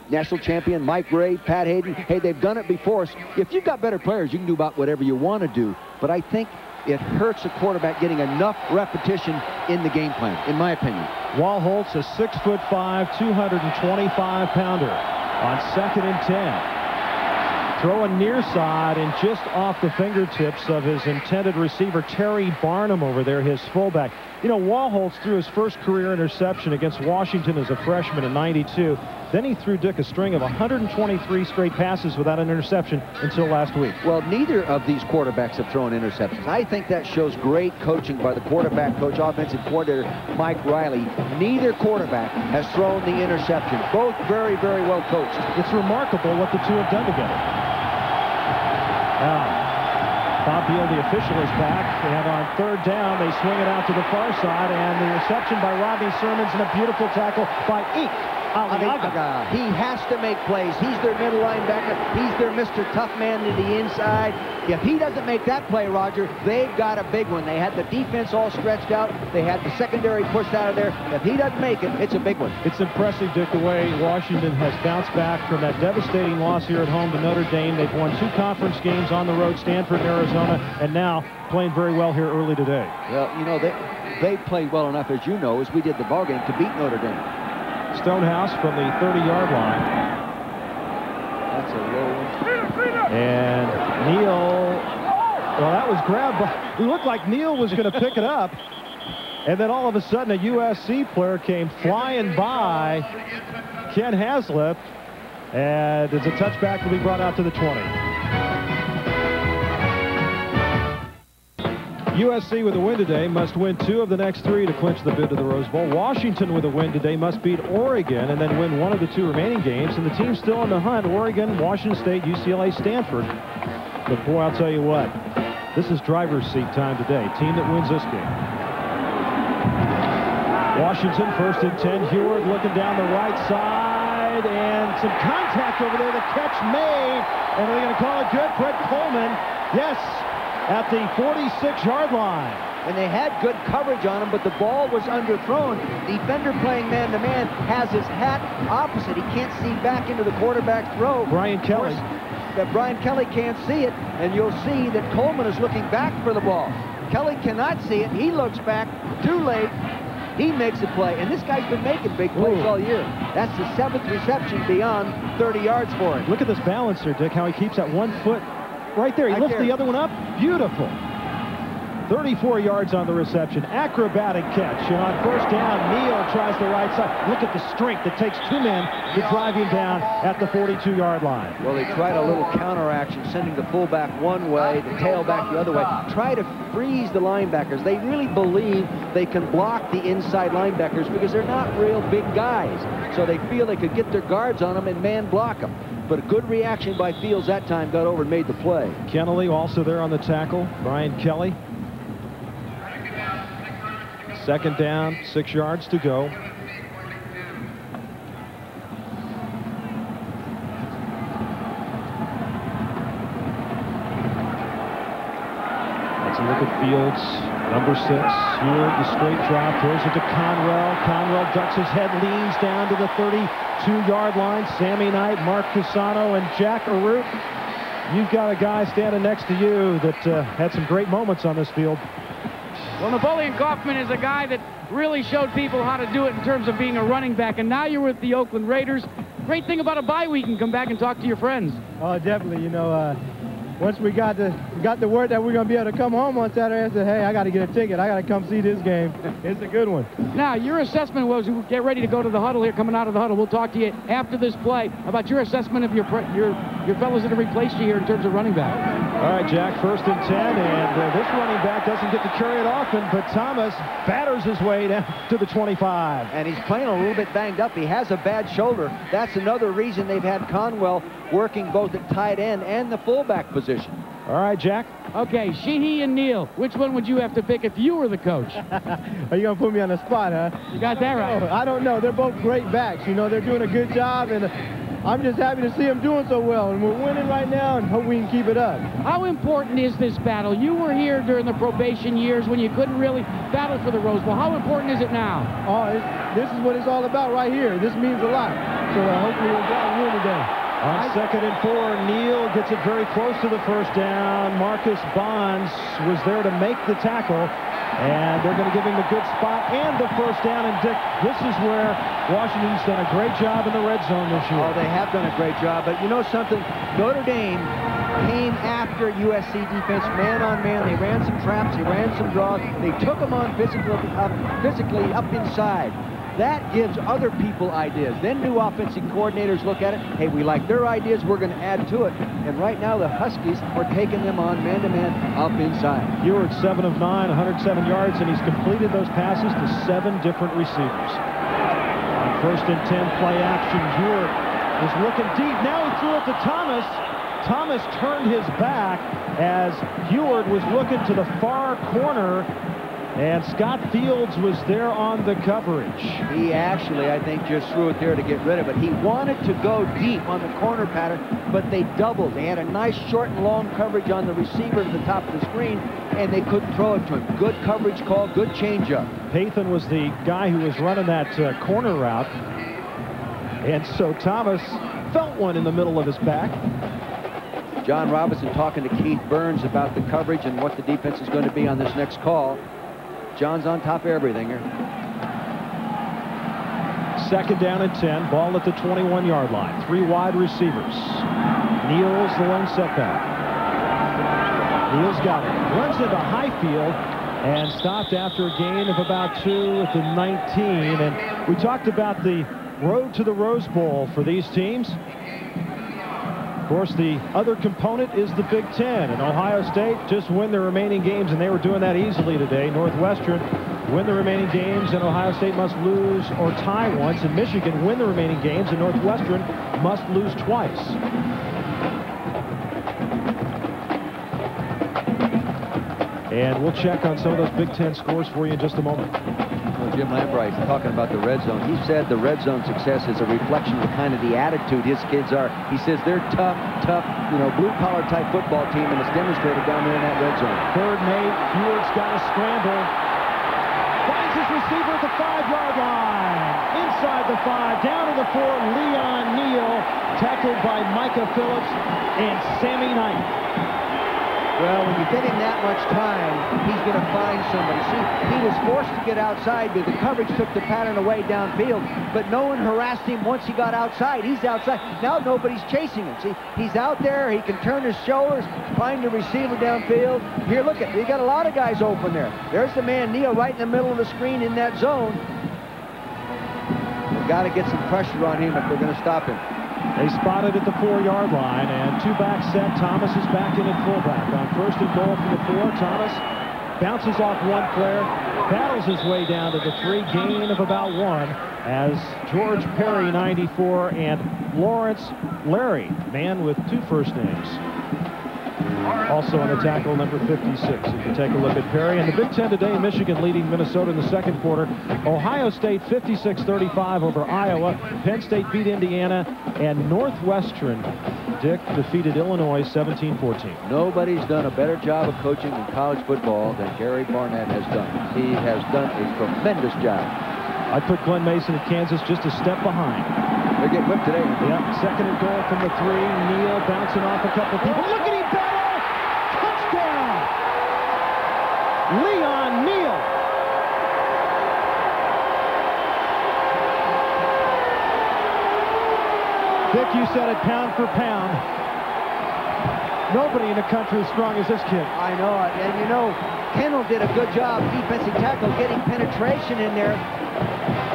national champion, Mike Gray, Pat Hayden. Hey, they've done it before. So if you've got better players, you can do about whatever you want to do. But I think it hurts a quarterback getting enough repetition in the game plan, in my opinion. Walholtz, a 6'5", 225-pounder on 2nd and 10. Throwing near side and just off the fingertips of his intended receiver, Terry Barnum over there, his fullback. You know, Walholtz threw his first career interception against Washington as a freshman in '92. Then he threw Dick a string of 123 straight passes without an interception until last week. Well, neither of these quarterbacks have thrown interceptions. I think that shows great coaching by the quarterback coach, offensive coordinator Mike Riley. Neither quarterback has thrown the interception. Both very, very well coached. It's remarkable what the two have done together. Now, Bob Beal, the official, is back, and on 3rd down, they swing it out to the far side, and the reception by Rodney Sermons and a beautiful tackle by Ike. He has to make plays. He's their middle linebacker. He's their Mr. Tough Man to the inside. If he doesn't make that play, Roger, they've got a big one. They had the defense all stretched out. They had the secondary pushed out of there. If he doesn't make it, it's a big one. It's impressive, Dick, the way Washington has bounced back from that devastating loss here at home to Notre Dame. They've won 2 conference games on the road, Stanford and Arizona, and now playing very well here early today. Well, you know, they played well enough, as you know, as we did the ballgame, to beat Notre Dame. Stonehouse from the 30-yard line. That's a low one. And Neal, well, that was grabbed by, it looked like Neal was going to pick it up. And then all of a sudden, a USC player came flying by Ken Haslip. And it's a touchback to be brought out to the 20. USC with a win today must win 2 of the next 3 to clinch the bid to the Rose Bowl. Washington with a win today must beat Oregon and then win 1 of the 2 remaining games. And the team's still in the hunt: Oregon, Washington State, UCLA, Stanford. But boy, I'll tell you what, this is driver's seat time today. Team that wins this game. Washington 1st and 10. Heward looking down the right side, and some contact over there. The catch made, and are they going to call it good? Brett Coleman, yes, at the 46-yard line. And they had good coverage on him, but the ball was underthrown. Defender playing man-to-man has his hat opposite. He can't see back into the quarterback's throw. Brian Kelly. That Brian Kelly can't see it, and you'll see that Coleman is looking back for the ball. Kelly cannot see it. He looks back. Too late. He makes a play, and this guy's been making big plays all year. That's the 7th reception beyond 30 yards for him. Look at this balance here, Dick, how he keeps that 1 foot right there. He lifts the other one up. Beautiful. 34 yards on the reception. Acrobatic catch. And on 1st down, Neal tries the right side. Look at the strength. It takes 2 men to drive him down at the 42-yard line. Well, they tried a little counteraction, sending the fullback one way, the tailback the other way. Try to freeze the linebackers. They really believe they can block the inside linebackers because they're not real big guys. So they feel they could get their guards on them and man block them. But a good reaction by Fields that time, got over and made the play. Kennelly also there on the tackle. Brian Kelly. 2nd down, 6 yards to go. Let's look at Fields. Number 6, Heward, the straight drop, throws it to Conwell. Conwell ducks his head, leans down to the 32-yard line. Sammy Knight, Mark Cusano, and Jack Arute. You've got a guy standing next to you that had some great moments on this field. Well, Napoleon Kaufman is a guy that really showed people how to do it in terms of being a running back, and now you're with the Oakland Raiders. Great thing about a bye week, you can come back and talk to your friends. Oh, definitely. You know, once we got the word that we're going to be able to come home on Saturday, I said, hey, I got to get a ticket. I got to come see this game. It's a good one. Now, your assessment was, get ready to go to the huddle here, coming out of the huddle. We'll talk to you after this play about your assessment of your fellows that have replaced you here in terms of running back. All right, Jack, 1st and 10, and this running back doesn't get to carry it often, but Thomas batters his way down to the 25. And he's playing a little bit banged up. He has a bad shoulder. That's another reason they've had Conwell working both at tight end and the fullback position. All right, Jack. Okay, Sheehy and Neal. Which one would you have to pick if you were the coach? Are you going to put me on the spot, huh? You got that right. I don't know. They're both great backs. You know, they're doing a good job, and I'm just happy to see them doing so well. And we're winning right now, and hope we can keep it up. How important is this battle? You were here during the probation years when you couldn't really battle for the Rose Bowl. How important is it now? Oh, this is what it's all about right here. This means a lot. So hopefully we'll go out and win today. On 2nd and 4, Neal gets it very close to the 1st down. Marcus Bonds was there to make the tackle, and they're going to give him a good spot and the 1st down. And Dick, this is where Washington's done a great job in the red zone this year. Oh, they have done a great job, but you know something? Notre Dame came after USC defense man on man. They ran some traps, they ran some draws, they took them on physically up inside. That gives other people ideas. Then new offensive coordinators look at it. Hey, we like their ideas. We're going to add to it. And right now, the Huskies are taking them on man-to-man up inside. Ewert, 7 of 9, 107 yards, and he's completed those passes to 7 different receivers. On 1st and 10, play action. Ewert is looking deep. Now he threw it to Thomas. Thomas turned his back as Ewert was looking to the far corner. And Scott Fields was there on the coverage. He actually, I think, just threw it there to get rid of it. He wanted to go deep on the corner pattern, but they doubled. They had a nice short and long coverage on the receiver at the top of the screen, and they couldn't throw it to him. Good coverage call, good changeup. Pathan was the guy who was running that corner route. And so Thomas felt one in the middle of his back. John Robinson talking to Keith Burns about the coverage and what the defense is going to be on this next call. John's on top of everything here. 2nd down and 10. Ball at the 21-yard line. 3 wide receivers. Neal's the lone setback. Neal's got it. Runs into Highfield and stopped after a gain of about 2 at the 19. And we talked about the road to the Rose Bowl for these teams. Of course, the other component is the Big Ten, and Ohio State just win their remaining games, and they were doing that easily today. Northwestern win the remaining games, and Ohio State must lose or tie once, and Michigan win the remaining games, and Northwestern must lose twice. And we'll check on some of those Big Ten scores for you in just a moment. Well, Jim Lambright talking about the red zone. He said the red zone success is a reflection of kind of the attitude his kids are. He says they're tough, you know, blue-collar type football team, and it's demonstrated down there in that red zone. 3rd and 8. Hewart's got a scramble. Finds his receiver at the 5-yard line. Inside the 5, down to the 4. Leon Neal, tackled by Micah Phillips and Sammy Knight. Well, when you get him that much time, he's going to find somebody. See, he was forced to get outside, but the coverage took the pattern away downfield, but no one harassed him once he got outside. He's outside. Now nobody's chasing him. See, he's out there. He can turn his shoulders, find the receiver downfield. Here, look at, we got a lot of guys open there. There's the man, Neal, right in the middle of the screen in that zone. We've got to get some pressure on him if we're going to stop him. They spotted at the 4-yard line, and 2-back set. Thomas is back in at fullback. On 1st and goal from the 4, Thomas bounces off one player, battles his way down to the 3, gain of about 1, as George Perry, 94, and Lawrence Larry, man with 2 first names. Also on the tackle, number 56. If you take a look at Perry. And the Big Ten today, Michigan leading Minnesota in the 2nd quarter. Ohio State 56-35 over Iowa. Penn State beat Indiana. And Northwestern, Dick, defeated Illinois 17-14. Nobody's done a better job of coaching in college football than Gary Barnett has done. He has done a tremendous job. I'd put Glenn Mason at Kansas just a step behind. They're getting whipped today. Yep, 2nd and goal from the 3. Neal bouncing off a couple people. Look at him battle! Touchdown! Leon Neal. Dick, you said it, pound for pound. Nobody in the country as strong as this kid. I know it. And you know, Kendall did a good job, defensive tackle, getting penetration in there.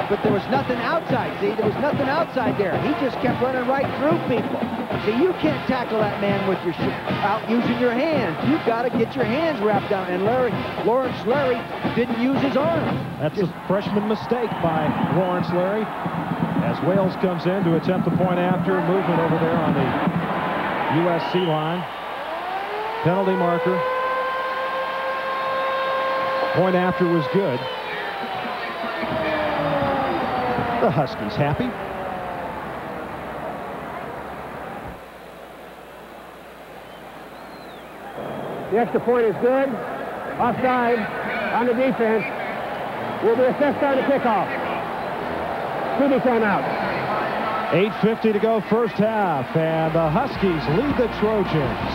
But there was nothing outside, see? There was nothing outside there. He just kept running right through people. See, you can't tackle that man with your out using your hands. You've got to get your hands wrapped down. And Lawrence Larry didn't use his arms. That's a freshman mistake by Lawrence Larry. As Wales comes in to attempt the point after, movement over there on the USC line. Penalty marker. Point after was good. The Huskies happy. The extra point is good. Offside on the defense. Will be assessed on the kickoff. 2D timeout. 8:50 to go first half, and the Huskies lead the Trojans.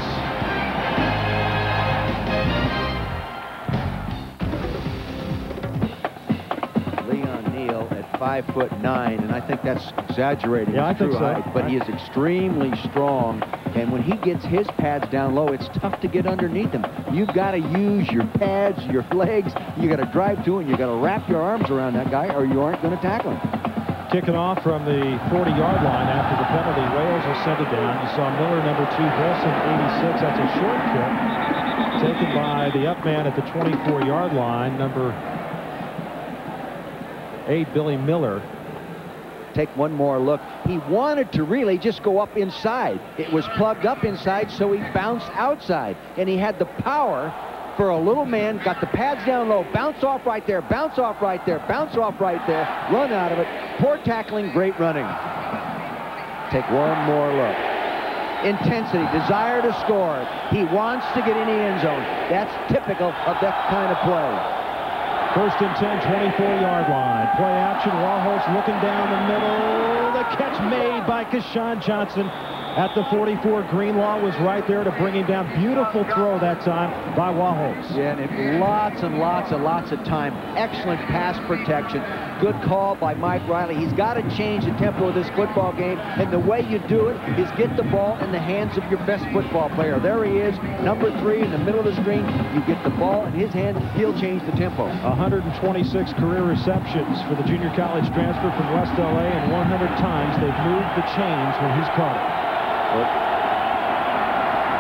Leon Neal at 5'9", and I think that's exaggerating. Yeah, I think so. Height, but he is extremely strong, and when he gets his pads down low, it's tough to get underneath him. You've got to use your pads, your legs. You got to drive to him. You got to wrap your arms around that guy, or you aren't going to tackle him. Kicking off from the 40-yard line after the penalty. Wales will send it down. You saw Miller, number 2, Wilson, 86. That's a short kick taken by the up man at the 24-yard line, number 8, Billy Miller. Take one more look. He wanted to really just go up inside. It was plugged up inside, so he bounced outside. And he had the power for a little man, got the pads down low, bounce off right there, bounce off right there, bounce off right there, run out of it. Poor tackling, great running. Take one more look. Intensity, desire to score. He wants to get in the end zone. That's typical of that kind of play. First and 10, 24-yard line. Play action, Warholtz looking down the middle. The catch made by Keshawn Johnson at the 44. Greenlaw was right there to bring him down. Beautiful throw that time by Warholtz. Yeah, and lots and lots and lots of time. Excellent pass protection. Good call by Mike Riley. He's got to change the tempo of this football game, and the way you do it is get the ball in the hands of your best football player. There he is, number 3 in the middle of the screen. You get the ball in his hands, he'll change the tempo. 126 career receptions for the junior college transfer from West LA, and 100 times they've moved the chains when he's caught it.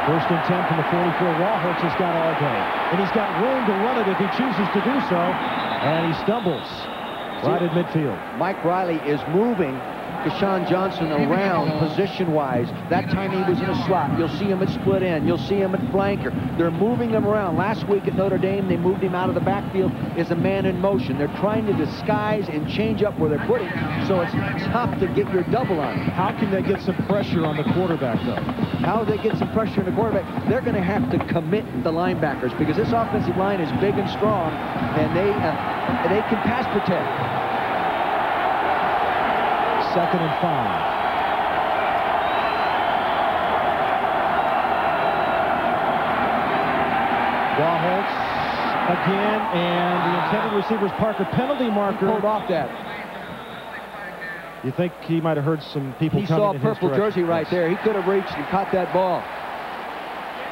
First and 10 from the 44. Warholtz has got all day, and he's got room to run it if he chooses to do so, and he stumbles right at midfield. Mike Riley is moving Keshawn Johnson around position-wise. That time he was in a slot. You'll see him at split end. You'll see him at flanker. They're moving him around. Last week at Notre Dame, they moved him out of the backfield as a man in motion. They're trying to disguise and change up where they're putting, so it's tough to get your double on him. How can they get some pressure on the quarterback, though? How they get some pressure on the quarterback? They're going to have to commit the linebackers, because this offensive line is big and strong, and they can pass protect. Second and 5. Warholtz again, and the intended receiver's Parker. Penalty marker. Pulled off that. You think he might have heard some people coming in his direction? He saw purple jersey right there. He could have reached and caught that ball.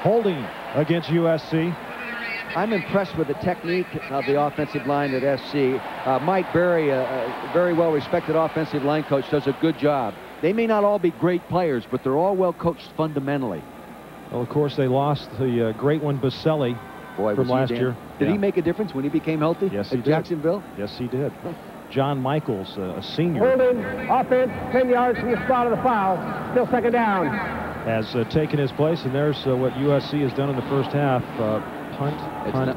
Holding against USC. I'm impressed with the technique of the offensive line at SC. Mike Berry, a very well-respected offensive line coach, does a good job. They may not all be great players, but they're all well coached fundamentally. Well, of course, they lost the great one, Baselli, from last year. Did he make a difference when he became healthy? Yes, he at did. Jacksonville? Yes, he did. John Michaels, a senior. Holding, offense, 10 yards from the spot of the foul. Still second down. Has taken his place, and there's what USC has done in the first half. Punt,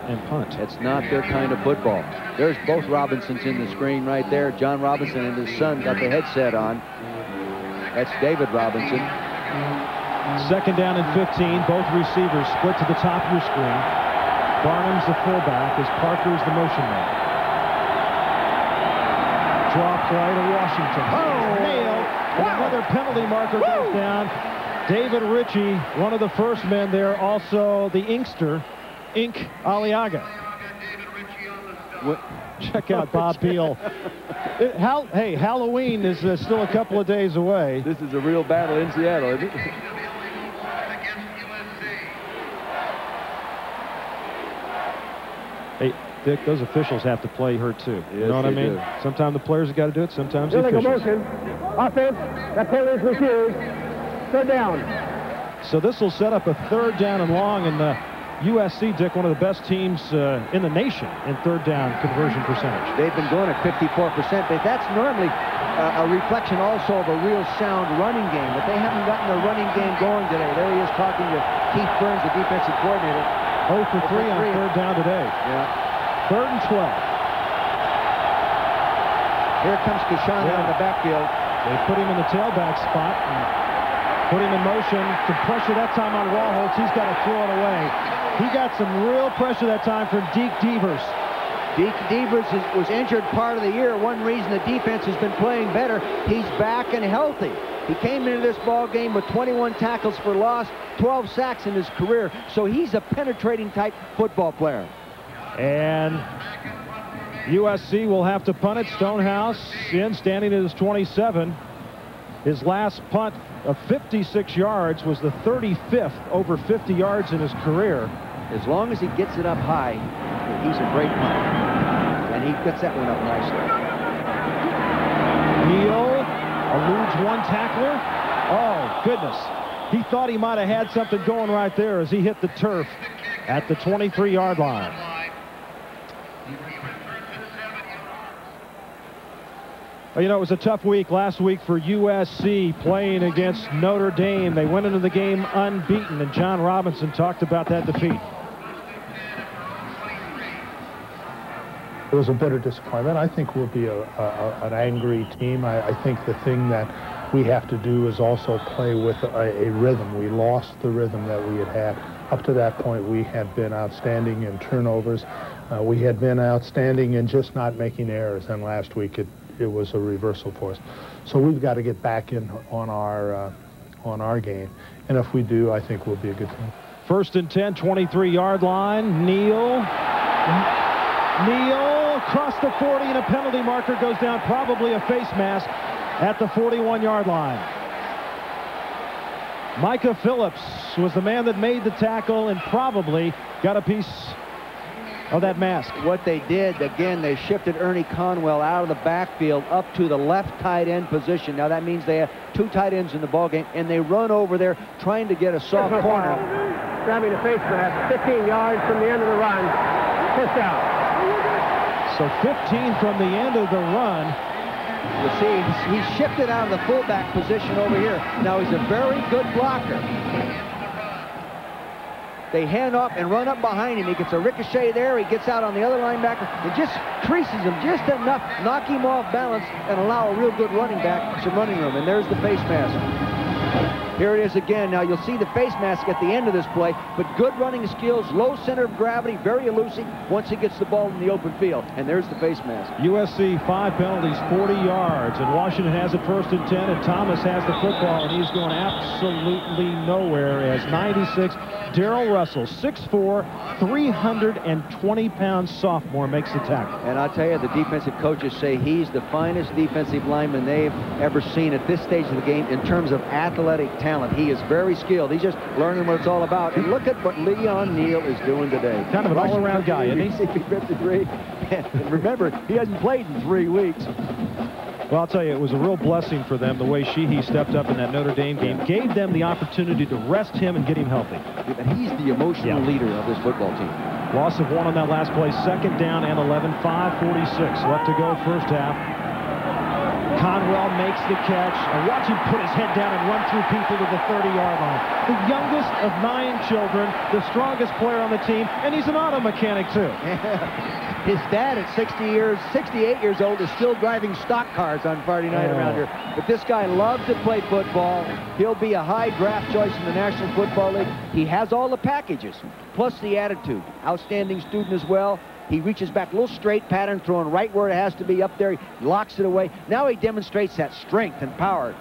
and punt. It's not their kind of football. There's both Robinsons in the screen right there. John Robinson and his son got the headset on. That's David Robinson. Second down and 15. Both receivers split to the top of your screen. Barnum's the fullback as Parker's the motion man. Draw play to Washington. Oh, nailed. Another penalty marker goes down. David Ritchie, one of the first men there, also the inkster, Ink Aliaga. Check out Bob Peel. Hey, Halloween is still a couple of days away. This is a real battle in Seattle, isn't it? Hey, Dick, those officials have to play her too. Yes, you know what I mean? do. Sometimes the players have got to do it, sometimes the Illegal officials. motion. Offense. That penalty is refused. Third down. So this will set up a 3rd down and long, and USC, Dick, one of the best teams in the nation in 3rd down conversion percentage. They've been going at 54%, but that's normally a reflection also of a real sound running game, but they haven't gotten their running game going today. There he is talking to Keith Burns, the defensive coordinator. 0 for 3 on 3rd down today. Yeah. 3rd and 12. Here comes Kashan out of the backfield. They put him in the tailback spot and put him in motion to pressure that time on Wallholtz. He's got to throw it away. He got some real pressure that time from Deke Devers. Deke Devers was injured part of the year. One reason the defense has been playing better, he's back and healthy. He came into this ball game with 21 tackles for loss, 12 sacks in his career, so he's a penetrating type football player. And USC will have to punt it. Stonehouse in, standing at his 27. His last punt of 56 yards was the 35th over 50 yards in his career. As long as he gets it up high, he's a great punter. And he gets that one up nicely. Neal eludes one tackler. Oh, goodness. He thought he might have had something going right there as he hit the turf at the 23-yard line. Well, you know, it was a tough week last week for USC playing against Notre Dame. They went into the game unbeaten, and John Robinson talked about that defeat. It was a bitter disappointment. I think we'll be an angry team. I think the thing that we have to do is also play with a rhythm. We lost the rhythm that we had. Up to that point, we had been outstanding in turnovers. We had been outstanding in just not making errors, and last week it was a reversal for us. So we've got to get back in on our game, and if we do, I think we'll be a good team. 1st and 10, 23-yard line. Neal across the 40, and a penalty marker goes down, probably a face mask at the 41-yard line. Micah Phillips was the man that made the tackle and probably got a piece of that mask. What they did, again, they shifted Ernie Conwell out of the backfield up to the left tight end position. Now that means they have 2 tight ends in the ballgame, and they run over there trying to get a soft corner. Grabbing a face mask, 15 yards from the end of the run. First down. So 15 from the end of the run. You see, he's shifted out of the fullback position over here. Now he's a very good blocker. They hand off and run up behind him. He gets a ricochet there. He gets out on the other linebacker. It just creases him just enough, knock him off balance, and allow a real good running back some running room. And there's the face mask. Here it is again. Now you'll see the face mask at the end of this play, but good running skills, low center of gravity, very elusive once he gets the ball in the open field. And there's the face mask. USC 5 penalties, 40 yards, and Washington has it 1st and 10, and Thomas has the football, and he's going absolutely nowhere as 96. Darrell Russell, 6'4", 320-pound sophomore, makes the tackle. And I'll tell you, the defensive coaches say he's the finest defensive lineman they've ever seen at this stage of the game in terms of athletic talent. He is very skilled. He's just learning what it's all about. And look at what Leon Neal is doing today. Kind of an all-around guy, isn't he? 53. And remember, he hasn't played in 3 weeks. Well, I'll tell you, it was a real blessing for them the way Sheehy stepped up in that Notre Dame game, gave them the opportunity to rest him and get him healthy. And he's the emotional leader of this football team. Loss of 1 on that last play, 2nd down and 11, 5:46 left to go, first half. Conwell makes the catch, and watch him put his head down and run through people to the 30-yard line. The youngest of 9 children, the strongest player on the team, and he's an auto mechanic too. His dad at 68 years old is still driving stock cars on Friday night around here. But this guy loves to play football. He'll be a high draft choice in the National Football League. He has all the packages, plus the attitude. Outstanding student as well. He reaches back, a little straight pattern, throwing right where it has to be up there. He locks it away. Now he demonstrates that strength and power.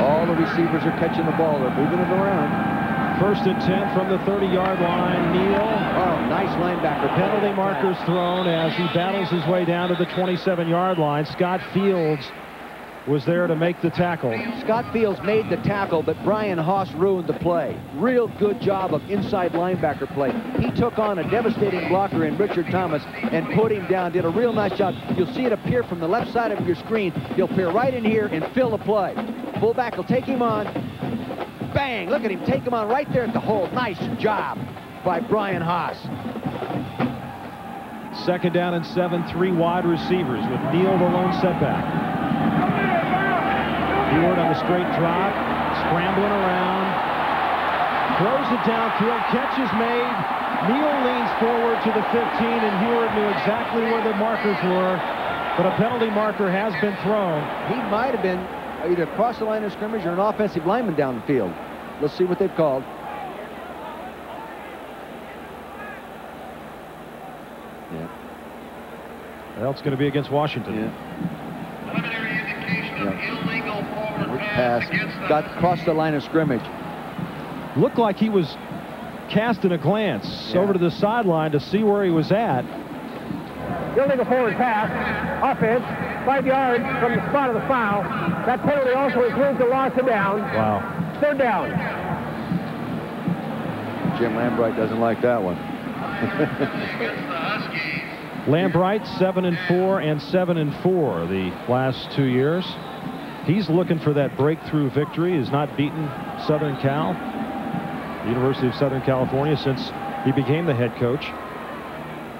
All the receivers are catching the ball. They're moving it around. 1st and 10 from the 30-yard line. Neal. Oh, nice linebacker. Penalty markers thrown as he battles his way down to the 27-yard line. Scott Fields was there to make the tackle. Scott Fields made the tackle, but Brian Haas ruined the play. Real good job of inside linebacker play. He took on a devastating blocker in Richard Thomas and put him down. Did a real nice job. You'll see it appear from the left side of your screen. He'll appear right in here and fill the play. Fullback will take him on. Bang! Look at him take him on right there at the hole. Nice job by Brian Haas. 2nd down and 7, 3 wide receivers with Neal the lone setback. Heward on the straight drop, scrambling around, throws it downfield, catch is made. Neal leans forward to the 15, and Heward knew exactly where the markers were, but a penalty marker has been thrown. He might have been either across the line of scrimmage or an offensive lineman down the field. Let's see what they've called. Yeah. Well, it's going to be against Washington. Yeah. Pass. Got across the line of scrimmage. Looked like he was casting a glance over to the sideline to see where he was at. Illegal forward pass. Offense. 5 yards from the spot of the foul. That penalty also includes the loss of down. Wow. 3rd down. Jim Lambright doesn't like that one. Lambright 7-4 and 7-4 the last 2 years. He's looking for that breakthrough victory. He's not beaten Southern Cal, the University of Southern California, since he became the head coach.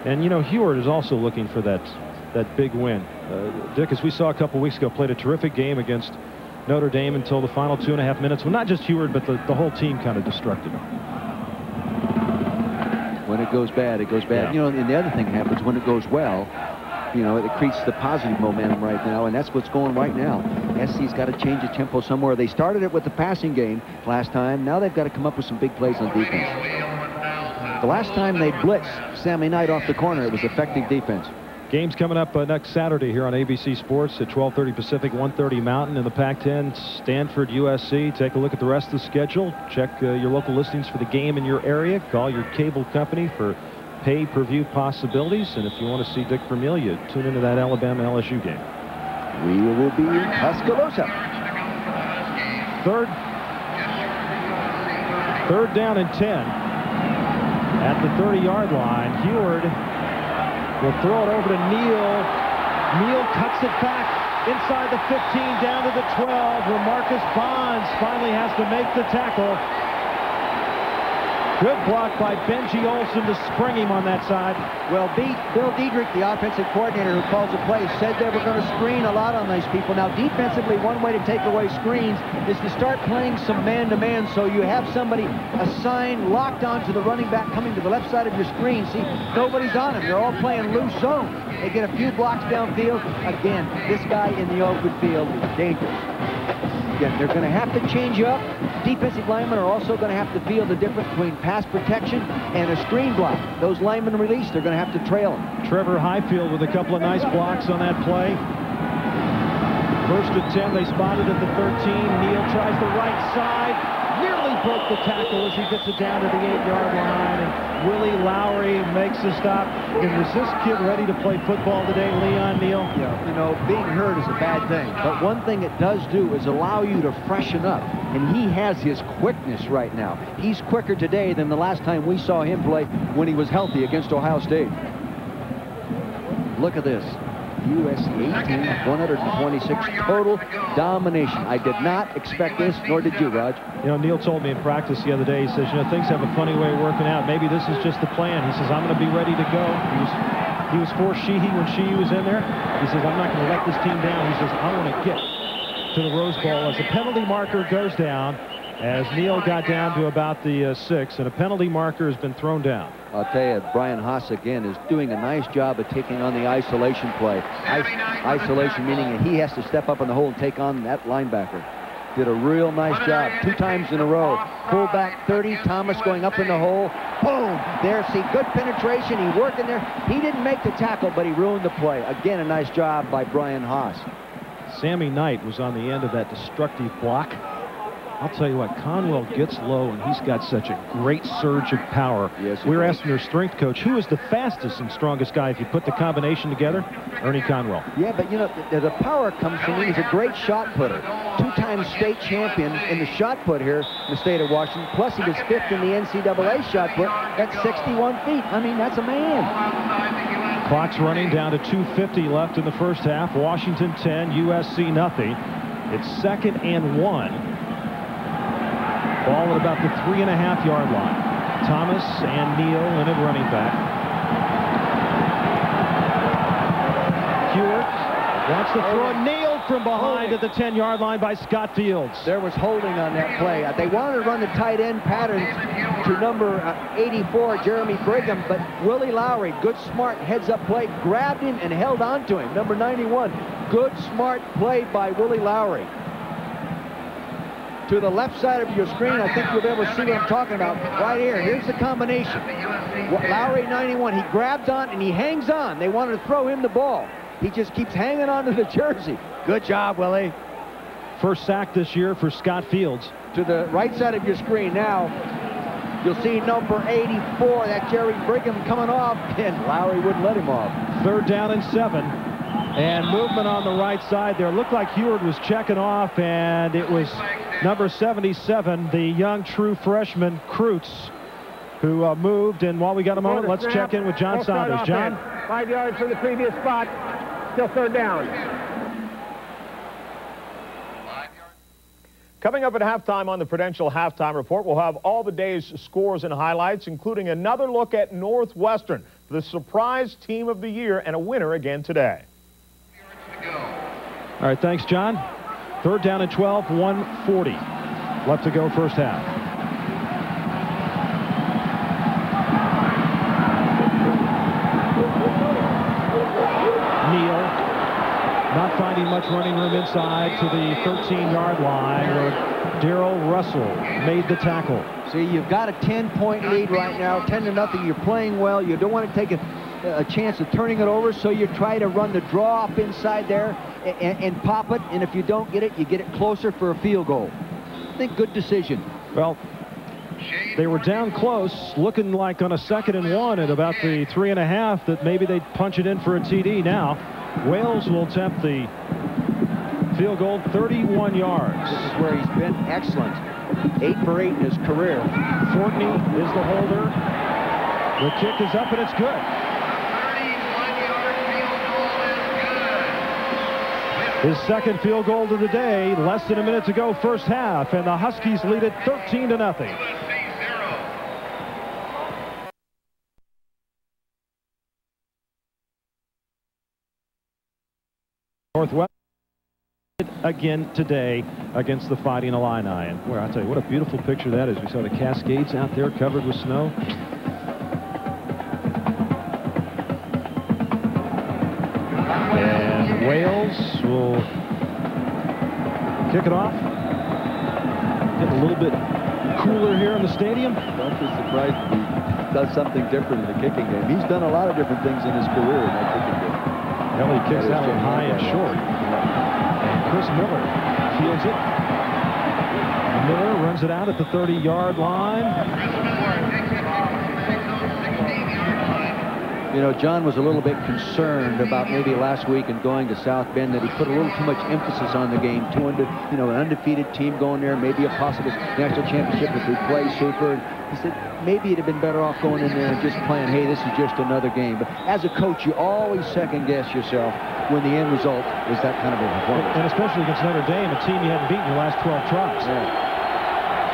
And, you know, Heward is also looking for that big win. Dick, as we saw a couple weeks ago, played a terrific game against Notre Dame until the final 2.5 minutes. Well, not just Heward, but the whole team kind of destructed him. When it goes bad, it goes bad. Yeah. You know, and the other thing happens when it goes well, you know, it creates the positive momentum right now, and that's what's going right now. SC's got to change the tempo somewhere. They started it with the passing game last time. Now they've got to come up with some big plays on defense. The last time they blitzed Sammy Knight off the corner, it was effective defense. Game's coming up next Saturday here on ABC Sports at 12:30 Pacific, 1:30 Mountain in the Pac-10. Stanford, USC. Take a look at the rest of the schedule. Check your local listings for the game in your area. Call your cable company for pay-per-view possibilities. And if you want to see Dick Vermeil, you tune into that Alabama-LSU game. We will be in Tuscaloosa. Third down and 10 at the 30-yard line. Heward will throw it over to Neal. Neal cuts it back inside the 15 down to the 12, where Marcus Bonds finally has to make the tackle. Good block by Benji Olsen to spring him on that side. Well, Bill Diedrich, the offensive coordinator who calls the play, said they were going to screen a lot on these people. Now, defensively, one way to take away screens is to start playing some man-to-man, so you have somebody assigned, locked onto the running back coming to the left side of your screen. See, nobody's on him. They're all playing loose zone. They get a few blocks downfield. Again, this guy in the open field is dangerous. Again, they're going to have to change you up. Defensive linemen are also going to have to feel the difference between pass protection and a screen block. Those linemen release, they're going to have to trail them. Trevor Highfield with a couple of nice blocks on that play. 1st and 10, they spotted at the 13. Neal tries the right side. Nearly broke the tackle as he gets it down to the 8-yard line. And Willie Lowry makes the stop. And is this kid ready to play football today, Leon Neal? Yeah, you know, being hurt is a bad thing. But one thing it does do is allow you to freshen up. And he has his quickness right now. He's quicker today than the last time we saw him play when he was healthy against Ohio State. Look at this. USC 18, 126 total domination. I did not expect this, nor did you, Raj. You know, Neal told me in practice the other day, he says, you know, things have a funny way of working out. Maybe this is just the plan. He says, I'm going to be ready to go. He was for Sheehy when Sheehy was in there. He says, I'm not going to let this team down. He says, I want to get to the Rose Bowl as a penalty marker goes down, as Neal got down to about the 6, and a penalty marker has been thrown down. I'll tell you, Brian Haas again is doing a nice job of taking on the isolation play. Isolation meaning he has to step up in the hole and take on that linebacker. Did a real nice job 2 times in a row. Fullback 30, Thomas going up in the hole. Boom! There, see, good penetration. He worked in there. He didn't make the tackle, but he ruined the play. Again, a nice job by Brian Haas. Sammy Knight was on the end of that destructive block. I'll tell you what, Conwell gets low, and he's got such a great surge of power. Yes, we were asking their strength coach, who is the fastest and strongest guy if you put the combination together? Ernie Conwell. Yeah, but, you know, the power comes from him. He's a great shot putter. Two-time state champion in the shot put here in the state of Washington. Plus, he was 5th in the NCAA shot put at 61 feet. I mean, that's a man. Clock's running down to 2:50 left in the first half. Washington 10, USC nothing. It's 2nd and 1. Ball at about the 3.5-yard line. Thomas and Neal in at running back. Hewitt wants to throw a nail from behind at the 10-yard line by Scott Fields. There was holding on that play. They wanted to run the tight end pattern to number 84, Jeremy Brigham, but Willie Lowry, good, smart heads-up play, grabbed him and held on to him. Number 91, good, smart play by Willie Lowry. To the left side of your screen, I think you'll be able to see what I'm talking about. Right here, here's the combination. Lowry, 91, he grabs on and he hangs on. They wanted to throw him the ball. He just keeps hanging on to the jersey. Good job, Willie. First sack this year for Scott Fields. To the right side of your screen now, you'll see number 84, that Jerry Brigham coming off, and Lowry wouldn't let him off. 3rd down and 7. And movement on the right side there. Looked like Heward was checking off, and it was number 77, the young true freshman, Kreutz, who moved. And while we got a moment, let's check in with John Saunders. John? 5 yards from the previous spot. Still 3rd down. Coming up at halftime on the Prudential Halftime Report, we'll have all the day's scores and highlights, including another look at Northwestern, the surprise team of the year, and a winner again today. All right, thanks, John. 3rd down and 12, 1:40 left to go first half. Neal not finding much running room inside to the 13-yard line where Darrell Russell made the tackle. See, you've got a 10-point lead right now, 10-0. You're playing well. You don't want to take a chance of turning it over, so you try to run the draw up inside there and pop it, and if you don't get it, you get it closer for a field goal. I think good decision. Well, they were down close, looking like on a 2nd and 1 at about the 3.5 that maybe they'd punch it in for a TD. Now, Wales will attempt the field goal, 31 yards. This is where he's been excellent. 8 for 8 in his career. Fortney is the holder. The kick is up, and it's good. His 2nd field goal of the day, less than a minute to go first half, and the Huskies lead it 13-0. Northwest again today against the Fighting Illini. And where I tell you, what a beautiful picture that is. We saw the Cascades out there covered with snow. And Wales will kick it off. Getting a little bit cooler here in the stadium. Don't be surprised if he does something different in the kicking game. He's done a lot of different things in his career in that kicking game. Well, he kicks that one high and short. And Chris Miller fields it. Miller runs it out at the 30-yard line. You know, John was a little bit concerned about maybe last week and going to South Bend that he put a little too much emphasis on the game. An undefeated team going there, maybe a possible national championship if we play super. He said maybe it'd have been better off going in there and just playing, hey, this is just another game. But as a coach, you always second-guess yourself when the end result is that kind of a performance. And especially against Notre Dame, a team you hadn't beaten your last 12 tries. Yeah.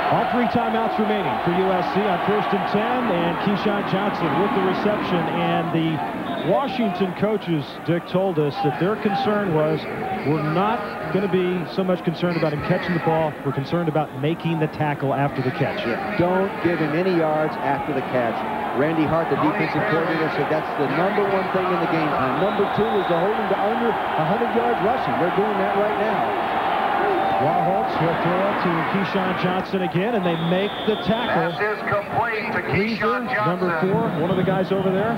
All 3 timeouts remaining for USC on 1st and 10, and Keyshawn Johnson with the reception. And the Washington coaches, Dick, told us that their concern was, we're not going to be so much concerned about him catching the ball. We're concerned about making the tackle after the catch. Yeah. Don't give him any yards after the catch. Randy Hart, the defensive coordinator, said that's the #1 thing in the game time. #2 is to hold him to under 100 yards rushing. They're doing that right now. Warholtz will throw it to Keyshawn Johnson again, and they make the tackle. Pass is complete to Keyshawn Johnson. Number 4, one of the guys over there.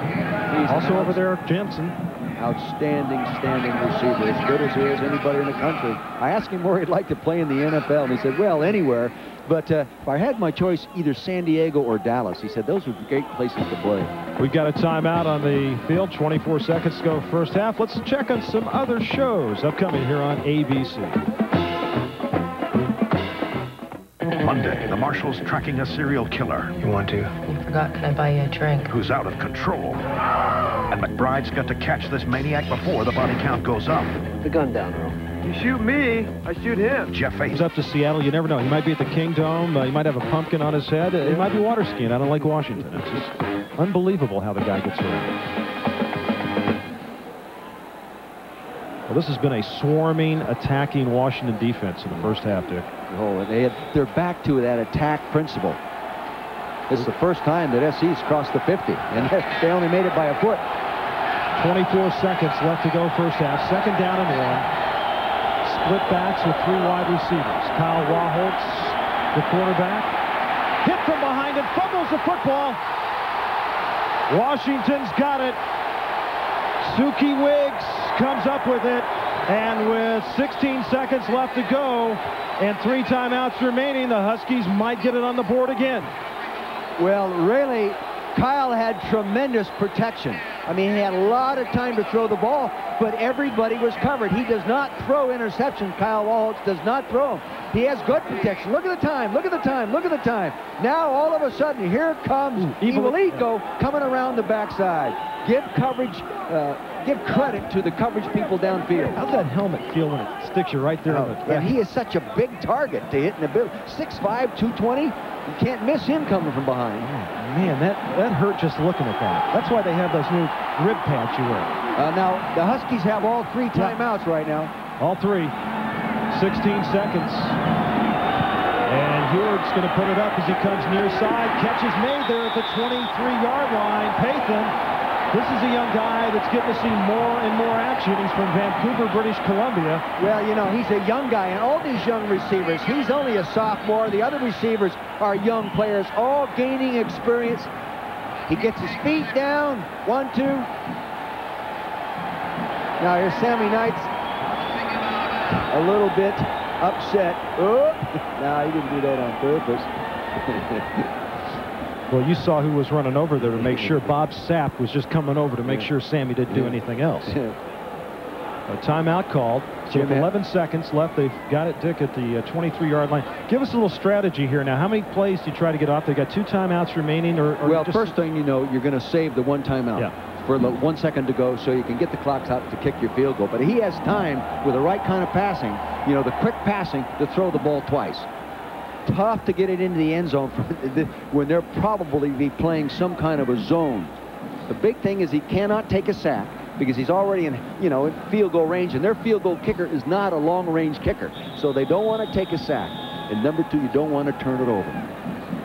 Also over there, Jensen. outstanding receiver, as good as he is anybody in the country. I asked him where he'd like to play in the NFL, and he said, well, anywhere. But if I had my choice, either San Diego or Dallas, he said those would be great places to play. We've got a timeout on the field. 24 seconds to go first half. Let's check on some other shows upcoming here on ABC. Monday, the Marshals tracking a serial killer. You want to? You forgot, can I buy you a drink? Who's out of control. And McBride's got to catch this maniac before the body count goes up. The gun down, Earl. You shoot me, I shoot him. Jeff He's Hayes. up to Seattle. You never know. He might be at the Kingdome. He might have a pumpkin on his head. He might be water skiing out on Lake Washington. It's just unbelievable how the guy gets around. Well, this has been a swarming, attacking Washington defense in the first half, Dick. Oh, and they're back to that attack principle. This is the first time that SC's crossed the 50, and they only made it by a foot. 24 seconds left to go first half. Second down and 1. Split backs with 3 wide receivers. Kyle Waholtz, the quarterback, hit from behind and fumbles the football. Washington's got it. Suki Wiggs comes up with it, and with 16 seconds left to go and 3 timeouts remaining, the Huskies might get it on the board again. Well, really, Kyle had tremendous protection. I mean, he had a lot of time to throw the ball, but everybody was covered. He does not throw interceptions. Kyle Waholtz does not throw them. He has good protection. Look at the time. Look at the time. Look at the time. Now, all of a sudden, here comes Evilito coming around the backside. Give coverage, give credit to the coverage people downfield. How's that helmet feel when it sticks you right there? And he is such a big target to hit in the bill. 6'5", 220. You can't miss him coming from behind. Oh, man, that hurt just looking at that. That's why they have those new rib pads you wear. Now, the Huskies have all 3 timeouts right now. All 3. 16 seconds. And Heward's going to put it up as he comes near side. Catch is made there at the 23-yard line. Pathan. This is a young guy that's getting to see more and more action. He's from Vancouver, British Columbia. Well, you know, he's a young guy, and all these young receivers, he's only a sophomore. The other receivers are young players, all gaining experience. He gets his feet down. 1, 2. Now here's Sammy Knights. A little bit upset. Oh, no, he didn't do that on purpose. Well, you saw who was running over there to make sure. Bob Sapp was just coming over to make sure Sammy didn't do anything else. A timeout called. So with 11 seconds left, they've got it, Dick, at the 23-yard line. Give us a little strategy here now. How many plays do you try to get off? They got 2 timeouts remaining, or well, first thing you know, you're going to save the 1 timeout for the 1 second to go, so you can get the clock out to kick your field goal. But he has time with the right kind of passing, you know, the quick passing, to throw the ball twice. Tough to get it into the end zone when they're probably be playing some kind of a zone. The big thing is he cannot take a sack because he's already in, you know, in field goal range, and their field goal kicker is not a long-range kicker, so they don't want to take a sack. And number 2, you don't want to turn it over.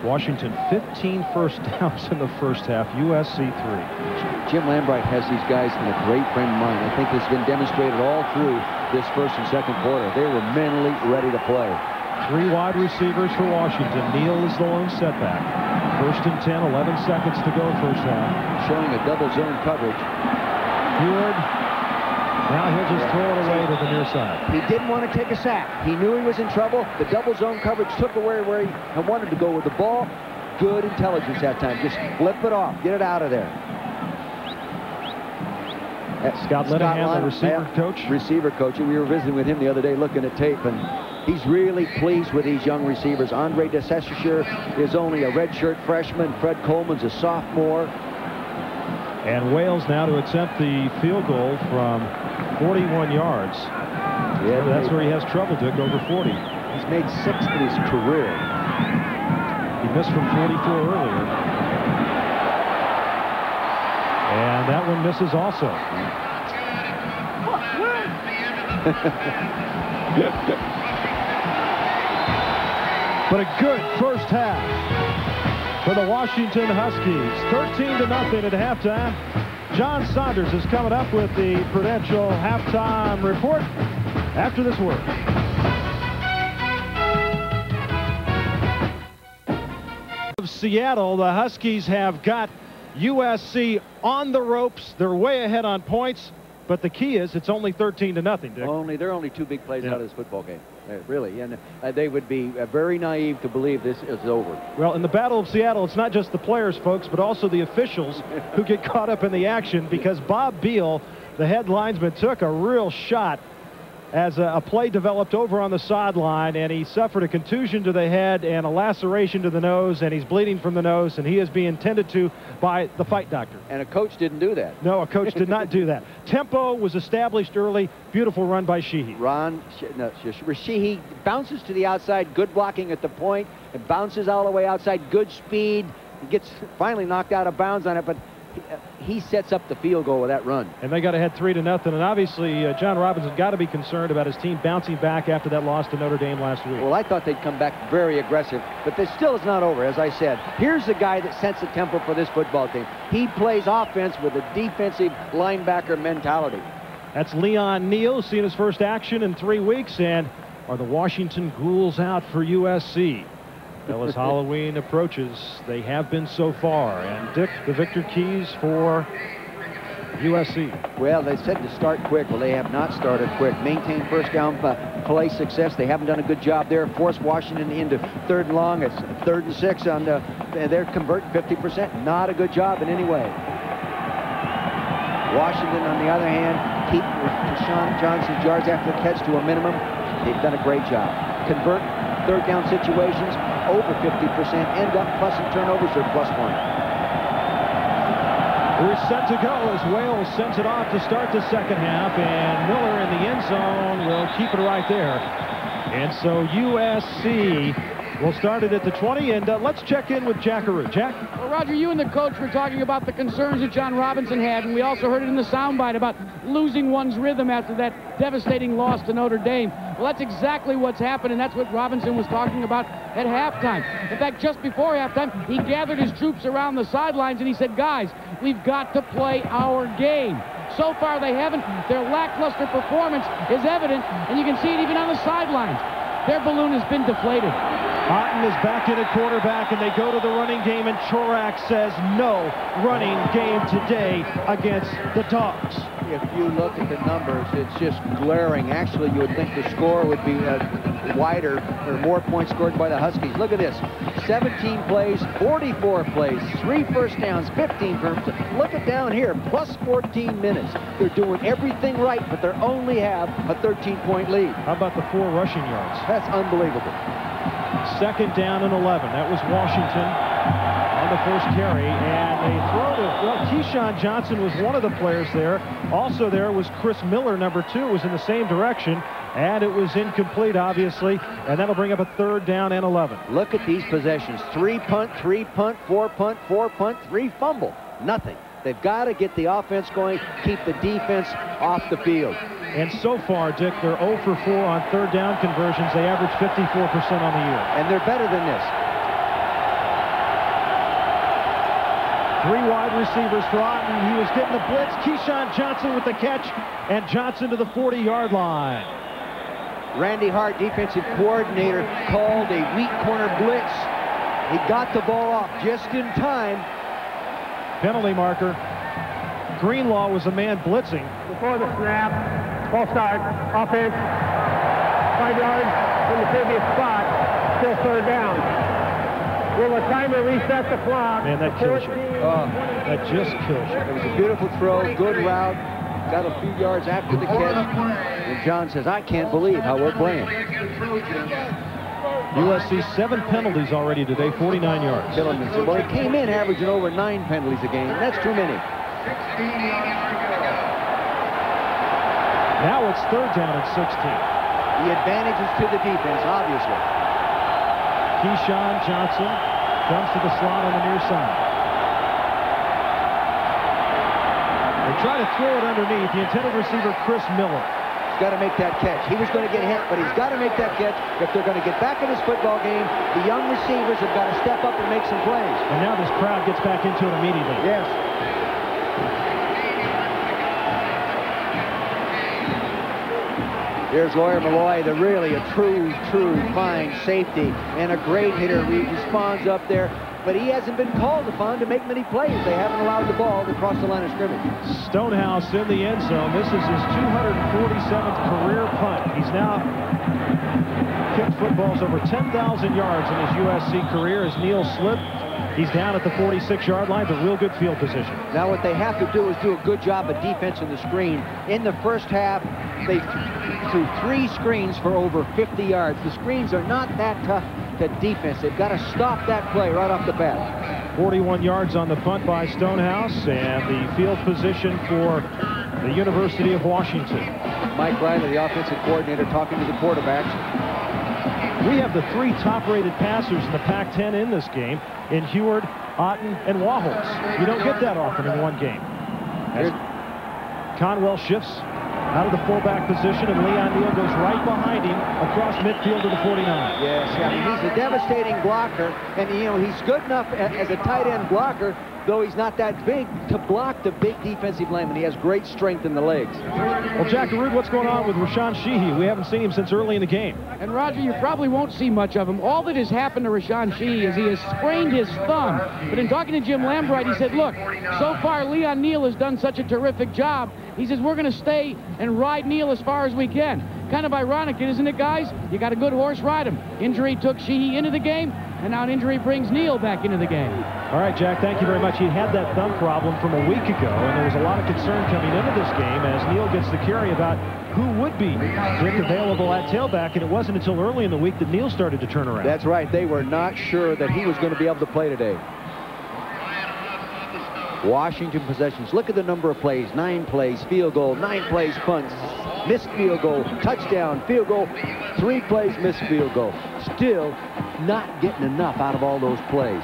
Washington 15 first downs in the first half. USC 3. Jim Lambright has these guys in a great frame of mind. I think this has been demonstrated all through this first and second quarter. They were mentally ready to play. 3 wide receivers for Washington. Neal is the lone setback. First and 10, 11 seconds to go first half. Showing a double zone coverage. Heward. Now he'll just throw it away to the near side. He didn't want to take a sack. He knew he was in trouble. The double zone coverage took away where he wanted to go with the ball. Good intelligence that time. Just flip it off. Get it out of there. Scott Linehan, the receiver coach. We were visiting with him the other day looking at tape, and he's really pleased with these young receivers. Andre DeSessure is only a redshirt freshman. Fred Coleman's a sophomore. And Wales now to attempt the field goal from 41 yards. Yeah, that's where he has trouble, Dick, over 40. He's made 6 in his career. He missed from 44 earlier. And that one misses also. But a good first half for the Washington Huskies. 13-0 at halftime. John Saunders is coming up with the Prudential halftime report after this word. Of Seattle, the Huskies have got USC on the ropes. They're way ahead on points. But the key is it's only 13-0, Dick. They're only 2 big plays out of this football game, really. And they would be very naive to believe this is over. Well, in the Battle of Seattle, it's not just the players, folks, but also the officials who get caught up in the action, because Bob Beal, the head linesman, took a real shot as a play developed over on the sideline, and he suffered a contusion to the head and a laceration to the nose, and he's bleeding from the nose, and he is being tended to by the fight doctor. And a coach didn't do that. No, a coach did not do that. Tempo was established early. Beautiful run by Sheehy. Sheehy bounces to the outside, good blocking at the point, and bounces all the way outside, good speed. He gets finally knocked out of bounds on it, but he sets up the field goal with that run. And they got ahead 3-0, and obviously John Robinson got to be concerned about his team bouncing back after that loss to Notre Dame last week. Well, I thought they'd come back very aggressive, but this still is not over, as I said. Here's the guy that sets the tempo for this football team. He plays offense with a defensive linebacker mentality. That's Leon Neal, seeing his first action in 3 weeks, and are the Washington Ghouls out for USC? Well, as Halloween approaches, they have been so far. And Dick, the Victor Keys for USC. Well, they said to start quick. Well, they have not started quick. Maintain first down play success. They haven't done a good job there. Force Washington into 3rd and long. It's 3rd and 6 on they're converting 50%. Not a good job in any way. Washington, on the other hand, keep Keyshawn Johnson's yards after the catch to a minimum. They've done a great job. Convert 3rd down situations over 50%, end up plus in turnovers or +1. We're set to go as Wales sends it off to start the second half, and Miller in the end zone will keep it right there. And so USC will start it at the 20, and let's check in with Jackaroo. Jack? Well, Roger, you and the coach were talking about the concerns that John Robinson had, and we also heard it in the soundbite about losing one's rhythm after that devastating loss to Notre Dame. Well, that's exactly what's happened, and that's what Robinson was talking about at halftime. In fact, just before halftime, he gathered his troops around the sidelines, and he said, guys, we've got to play our game. So far, they haven't. Their lackluster performance is evident, and you can see it even on the sidelines. Their balloon has been deflated. Otten is back in at quarterback, and they go to the running game, and Chorak says no running game today against the Dogs. If you look at the numbers, it's just glaring. Actually, you would think the score would be wider or more points scored by the Huskies. Look at this. 17 plays, 44 plays, 3 first downs, 15 first. Look at down here, plus 14 minutes. They're doing everything right, but they only have a 13-point lead. How about the 4 rushing yards? That's unbelievable. 2nd down and 11. That was Washington on the first carry, and they throw to, well, Keyshawn Johnson was one of the players there. Also there was Chris Miller, number 2, was in the same direction, and it was incomplete, obviously, and that'll bring up a 3rd down and 11. Look at these possessions. 3 punt, 3 punt, 4 punt, 4 punt, 3 fumble. Nothing. They've got to get the offense going, keep the defense off the field. And so far, Dick, they're 0 for 4 on 3rd down conversions. They average 54% on the year. And they're better than this. 3 wide receivers for Otten. He was getting the blitz. Keyshawn Johnson with the catch, and Johnson to the 40-yard line. Randy Hart, defensive coordinator, called a weak corner blitz. He got the ball off just in time. Penalty marker. Greenlaw was a man blitzing. Before the snap, ball start, offense, 5 yards from the previous spot, still 3rd down. Will the timer reset the clock? Man, that kills you. That just kills you. It was a beautiful throw, good route, got a few yards after the catch. And John says, I can't believe how we're playing. USC 7 penalties already today, 49 yards. Killian said, well, he came in averaging over 9 penalties a game. That's too many. Now it's 3rd down and 16. The advantage is to the defense, obviously. Keyshawn Johnson comes to the slot on the near side. They try to throw it underneath. The intended receiver, Chris Miller. He's got to make that catch. He was going to get hit, but he's got to make that catch. If they're going to get back in this football game, the young receivers have got to step up and make some plays. And now this crowd gets back into it immediately. Yes. Here's Lawyer Malloy, really a true fine safety and a great hitter. He responds up there. but he hasn't been called upon to make many plays. They haven't allowed the ball to cross the line of scrimmage. Stonehouse in the end zone. This is his 247th career punt. He's now kicked footballs over 10,000 yards in his USC career. As Neal slipped, he's down at the 46-yard line, but real good field position. Now what they have to do is do a good job of defense in the screen. In the first half, they threw 3 screens for over 50 yards. The screens are not that tough to defense. They've got to stop that play right off the bat. 41 yards on the punt by Stonehouse, and the field position for the University of Washington. Mike Riley, the offensive coordinator, talking to the quarterbacks. We have the 3 top-rated passers in the Pac-10 in this game, in Heward, Otten, and Waholes. You don't get that often in one game. As Conwell shifts out of the fullback position, and Leon Neal goes right behind him across midfield to the 49. Yes, I mean, he's a devastating blocker, and you know he's good enough as a tight end blocker, though he's not that big, to block the big defensive lineman. He has great strength in the legs. Well, Jack Arud, what's going on with Rashawn Sheehy? We haven't seen him since early in the game. And Roger, you probably won't see much of him. All that has happened to Rashawn Sheehy is he has sprained his thumb. But in talking to Jim Lambright, he said, look, so far Leon Neal has done such a terrific job. He says, we're going to stay and ride Neal as far as we can. Kind of ironic, isn't it, guys? You got a good horse, ride him. Injury took Sheehy into the game, and now an injury brings Neal back into the game. All right, Jack, thank you very much. He had that thumb problem from a week ago, and there was a lot of concern coming into this game as Neal gets the carry about who would be available at tailback, and it wasn't until early in the week that Neal started to turn around. That's right. They were not sure that he was going to be able to play today. Washington possessions. Look at the number of plays. 9 plays, field goal, 9 plays, punts, missed field goal, touchdown, field goal, 3 plays, missed field goal. Still not getting enough out of all those plays.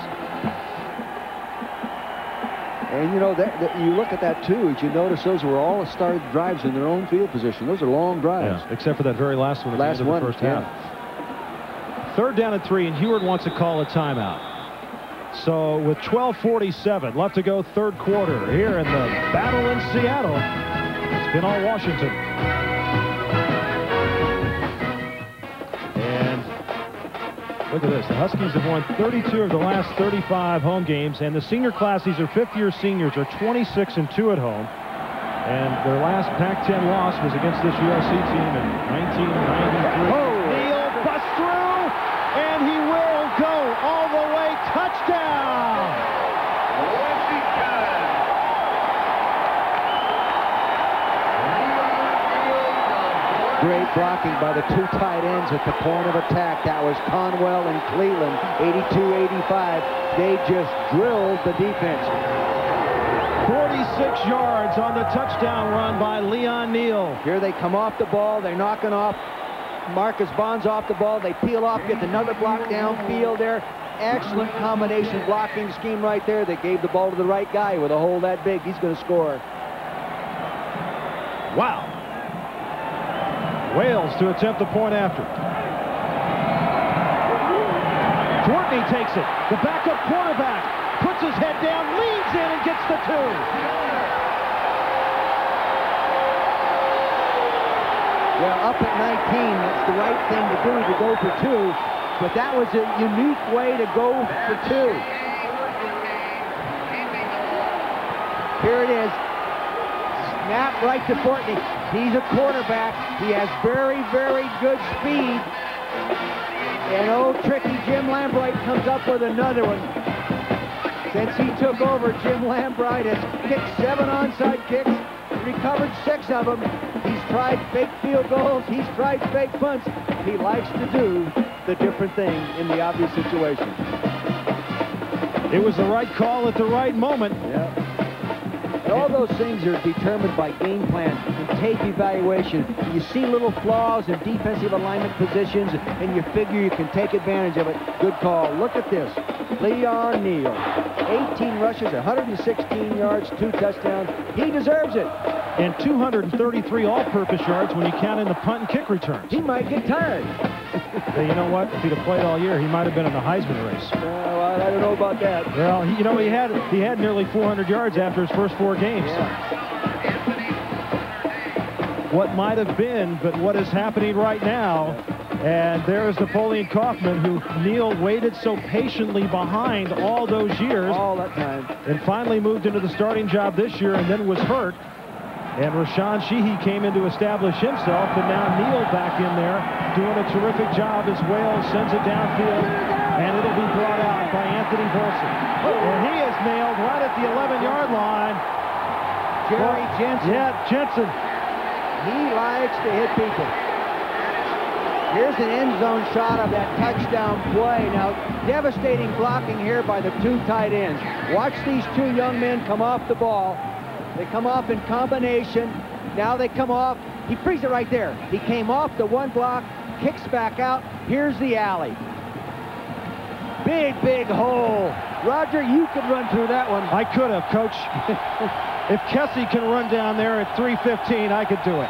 And you know, you look at that too, as you notice those were all started drives in their own field position. Those are long drives. Yeah, except for that very last one at the end of the first half. 3rd down and 3, and Heward wants to call a timeout. So with 12:47 left to go, 3rd quarter here in the battle in Seattle, it's been all Washington. And look at this. The Huskies have won 32 of the last 35 home games, and the senior class, these are 5th-year seniors, are 26-2 at home. And their last Pac-10 loss was against this USC team in 1993. Neal busts through, and he will go all the way. Touchdown! Great blocking by the 2 tight ends at the point of attack. That was Conwell and Cleveland, 82-85. They just drilled the defense. 46 yards on the touchdown run by Leon Neal. Here they come off the ball. They're knocking off Marcus Bonds off the ball. They peel off, get another block downfield there. Excellent combination blocking scheme right there. They gave the ball to the right guy with a hole that big. He's going to score. Wow. Wales to attempt the point after. Courtney takes it. The backup quarterback puts his head down, leans in, and gets the 2. Well, up at 19, that's the right thing to do, to go for 2. But that was a unique way to go for 2. Here it is. Snap right to Courtney. He's a quarterback. He has very, very good speed. And old tricky Jim Lambright comes up with another one. Since he took over, Jim Lambright has kicked 7 onside kicks, recovered 6 of them. He's tried fake field goals. He's tried fake punts. He likes to do the different thing in the obvious situation. It was the right call at the right moment. Yeah. And all those things are determined by game plan and tape evaluation. You see little flaws in defensive alignment positions, and you figure you can take advantage of it. Good call. Look at this. Leon Neal, 18 rushes, 116 yards, 2 touchdowns. He deserves it. And 233 all-purpose yards when you count in the punt and kick returns. He might get tired. Hey, you know what? If he'd have played all year, he might have been in the Heisman race. Well, I don't know about that. Well, you know, he had nearly 400 yards after his first 4 games. Yeah. What might have been, but what is happening right now And there's Napoleon Kaufman, who Neil waited so patiently behind all those years. All that time. And finally moved into the starting job this year and then was hurt. And Rashawn Sheehy came in to establish himself, and now Neil back in there doing a terrific job as Wales sends it downfield, and it'll be brought out by Anthony Volson. And he is nailed right at the 11-yard line. Jerry Jensen. Yeah, Jensen. He likes to hit people. Here's an end zone shot of that touchdown play. Now, devastating blocking here by the two tight ends. Watch these two young men come off the ball. They come off in combination. Now they come off. He frees it right there. He came off the one block, kicks back out. Here's the alley. Big hole. Roger, you could run through that one. I could have, Coach. If Kessie can run down there at 3:15, I could do it.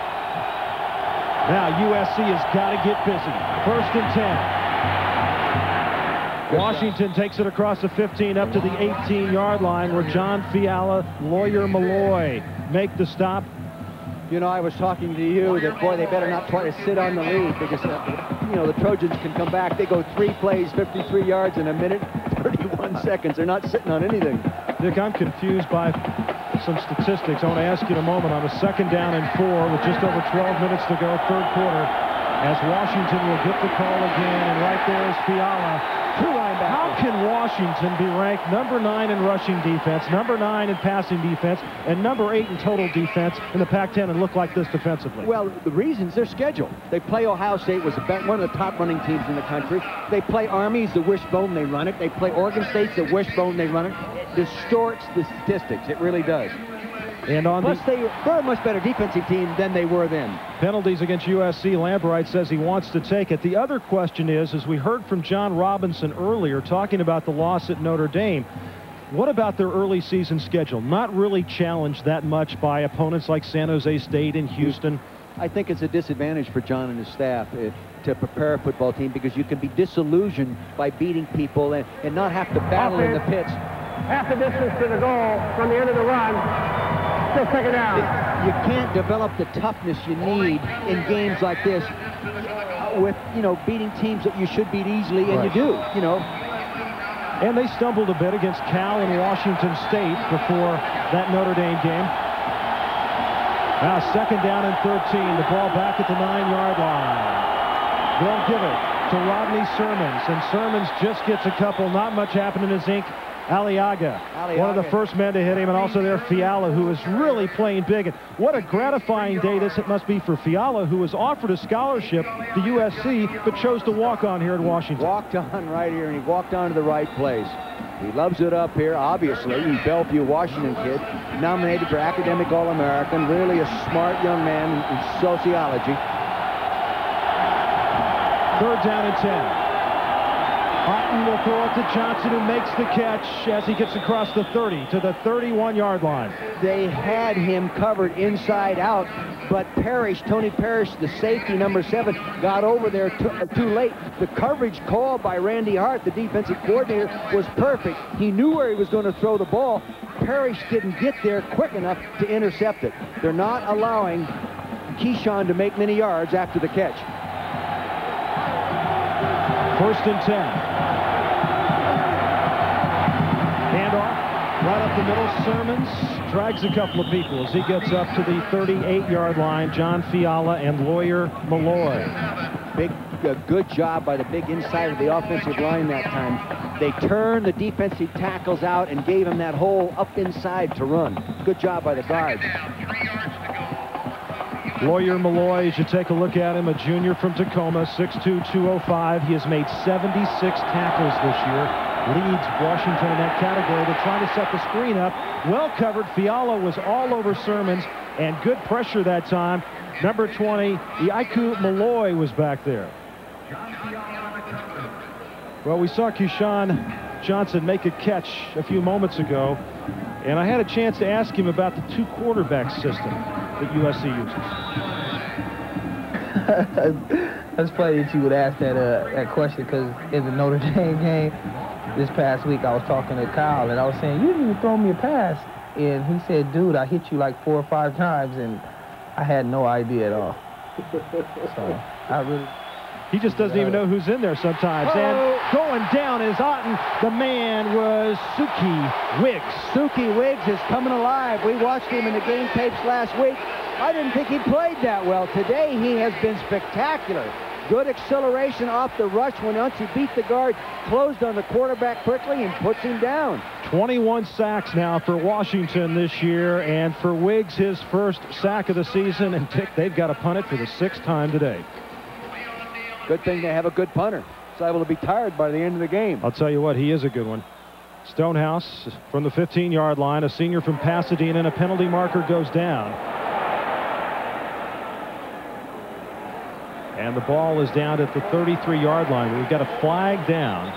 Now USC has got to get busy. 1st and 10. Washington takes it across the 15 up to the 18-yard line, where John Fiala, Lawyer Malloy make the stop. You know, I was talking to you that, boy, they better not try to sit on the lead, because, you know, the Trojans can come back. They go 3 plays, 53 yards in a minute, 31 seconds. They're not sitting on anything. Dick, I'm confused by some statistics. I want to ask you in a moment on a 2nd down and 4 with just over 12 minutes to go, 3rd quarter, as Washington will get the call again, and right there is Fiala. How can Washington be ranked number 9 in rushing defense, number 9 in passing defense, and number 8 in total defense in the Pac-10 and look like this defensively? Well, the reason's their schedule. They play Ohio State, was one of the top running teams in the country. They play Army, it's the wishbone, they run it. They play Oregon State's the wishbone, they run it. Distorts the statistics. It really does. And on Plus, they were a much better defensive team than they were then. Penalties against USC, Lambright says he wants to take it. The other question is, as we heard from John Robinson earlier, talking about the loss at Notre Dame, what about their early season schedule? Not really challenged that much by opponents like San Jose State and Houston. I think it's a disadvantage for John and his staff to prepare a football team, because you can be disillusioned by beating people and not have to battle in the pits. Half the distance to the goal from the end of the run. Still 2nd down. You can't develop the toughness you need in games like this with, you know, beating teams that you should beat easily, and you do, you know. And they stumbled a bit against Cal and Washington State before that Notre Dame game. Now 2nd down and 13. The ball back at the 9-yard line. They'll give it to Rodney Sermons, and Sermons just gets a couple. Not much happening in Zinc. Aliaga, one of the first men to hit him, and also there Fiala, who is really playing big. And what a gratifying day this must be for Fiala, who was offered a scholarship to USC, but chose to walk on here at Washington. Walked on right here, and he walked on to the right place. He loves it up here, obviously. He's Bellevue, Washington kid, nominated for Academic All-American, really a smart young man in sociology. 3rd down and 10. Houghton will throw it to Johnson, who makes the catch as he gets across the 30 to the 31-yard line. They had him covered inside out, but Tony Parrish, the safety, number 7, got over there too late. The coverage called by Randy Hart, the defensive coordinator, was perfect. He knew where he was going to throw the ball. Parrish didn't get there quick enough to intercept it. They're not allowing Keyshawn to make many yards after the catch. 1st and 10. Handoff right up the middle. Sermons drags a couple of people as he gets up to the 38-yard line. John Fiala and Lawyer Malloy. Good job by the big inside of the offensive line that time. They turned the defensive tackles out and gave him that hole up inside to run. Good job by the guards. Lawyer Malloy, as you take a look at him, a junior from Tacoma, 6'2", 205. He has made 76 tackles this year. Leads Washington in that category. They're trying to set the screen up. Well covered. Fiala was all over Sermons, and good pressure that time. Number 20, Iaiku Malloy was back there. Well, we saw Keyshawn Johnson make a catch a few moments ago, and I had a chance to ask him about the 2 quarterback system that USC uses. That's funny that you would ask that question, because in the Notre Dame game this past week, I was talking to Kyle, and I was saying, you didn't even throw me a pass. And he said, dude, I hit you like 4 or 5 times, and I had no idea at all. So, I really... He just doesn't even know who's in there sometimes. And going down is Otten. The man was Suki Wiggs. Suki Wiggs is coming alive. We watched him in the game tapes last week. I didn't think he played that well. Today he has been spectacular. Good acceleration off the rush when once he beat the guard, closed on the quarterback quickly and puts him down. 21 sacks now for Washington this year, and for Wiggs, his first sack of the season. And Dick, they've got to punt it for the 6th time today. Good thing they have a good punter. He's able to be tired by the end of the game. I'll tell you what, he is a good one. Stonehouse from the 15-yard line, a senior from Pasadena, and a penalty marker goes down. And the ball is down at the 33-yard line. We've got a flag down.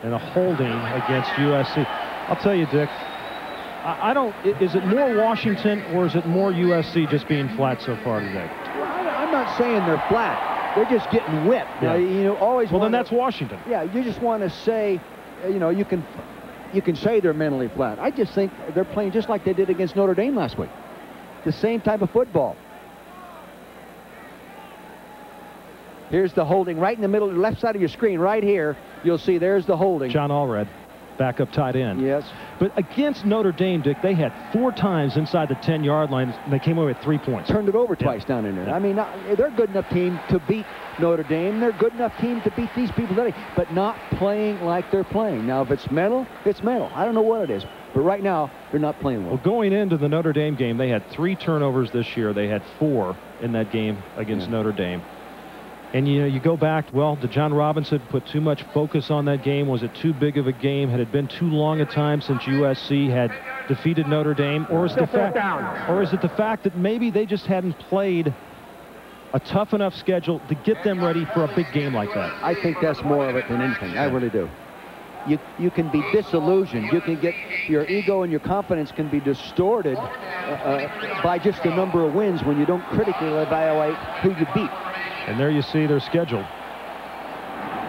And a holding against USC. I'll tell you, Dick, I don't, is it more Washington or is it more USC just being flat so far today? Well, I'm not saying they're flat. They're just getting whipped. Yeah. Now, you know, always. Well, then that's Washington. Yeah, you just want to say, you know, you can say they're mentally flat. I just think they're playing just like they did against Notre Dame last week. The same type of football. Here's the holding right in the middle, left side of your screen, right here. You'll see there's the holding. John Allred, backup tight end. Yes. But against Notre Dame, Dick, they had 4 times inside the 10-yard line, and they came away with 3 points. Turned it over twice down in there. I mean, they're a good enough team to beat Notre Dame. They're a good enough team to beat these people today, but not playing like they're playing. Now, if it's mental, it's mental. I don't know what it is. But right now, they're not playing well. Well, going into the Notre Dame game, they had 3 turnovers this year. They had 4 in that game against Notre Dame. And, you know, you go back, well, did John Robinson put too much focus on that game? Was it too big of a game? Had it been too long a time since USC had defeated Notre Dame? Or is it the fact that maybe they just hadn't played a tough enough schedule to get them ready for a big game like that? I think that's more of it than anything. I really do. You can be disillusioned. You can get your ego and your confidence can be distorted by just the number of wins when you don't critically evaluate who you beat. And there you see their schedule.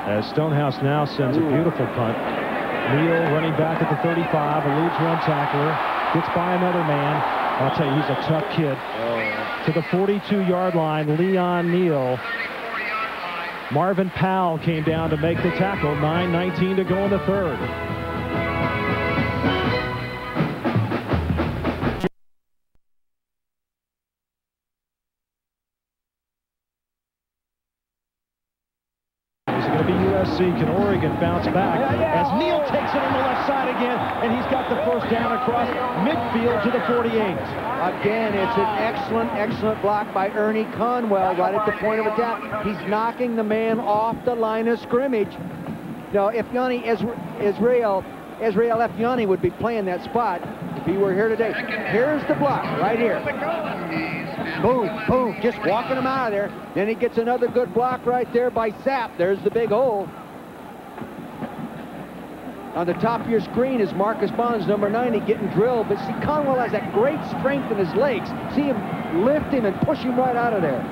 As Stonehouse now sends a beautiful punt. Neal running back at the 35, eludes one tackler, gets by another man. I'll tell you, he's a tough kid. To the 42-yard line, Leon Neal. Marvin Powell came down to make the tackle. 9:19 to go in the 3rd. Is it going to be USC? Can Oregon bounce back? As Neal takes it on the left side again, and he's got the first down across midfield to the 48. Again, it's an excellent block by Ernie Conwell right at the point of attack. He's knocking the man off the line of scrimmage. Now, if Israel Efyani would be playing that spot if he were here today. Here's the block right here. Boom, boom, just walking him out of there. Then he gets another good block right there by Sapp. There's the big hole. On the top of your screen is Marcus Bonds, number 90, getting drilled. But see, Conwell has that great strength in his legs. See him lift him and push him right out of there.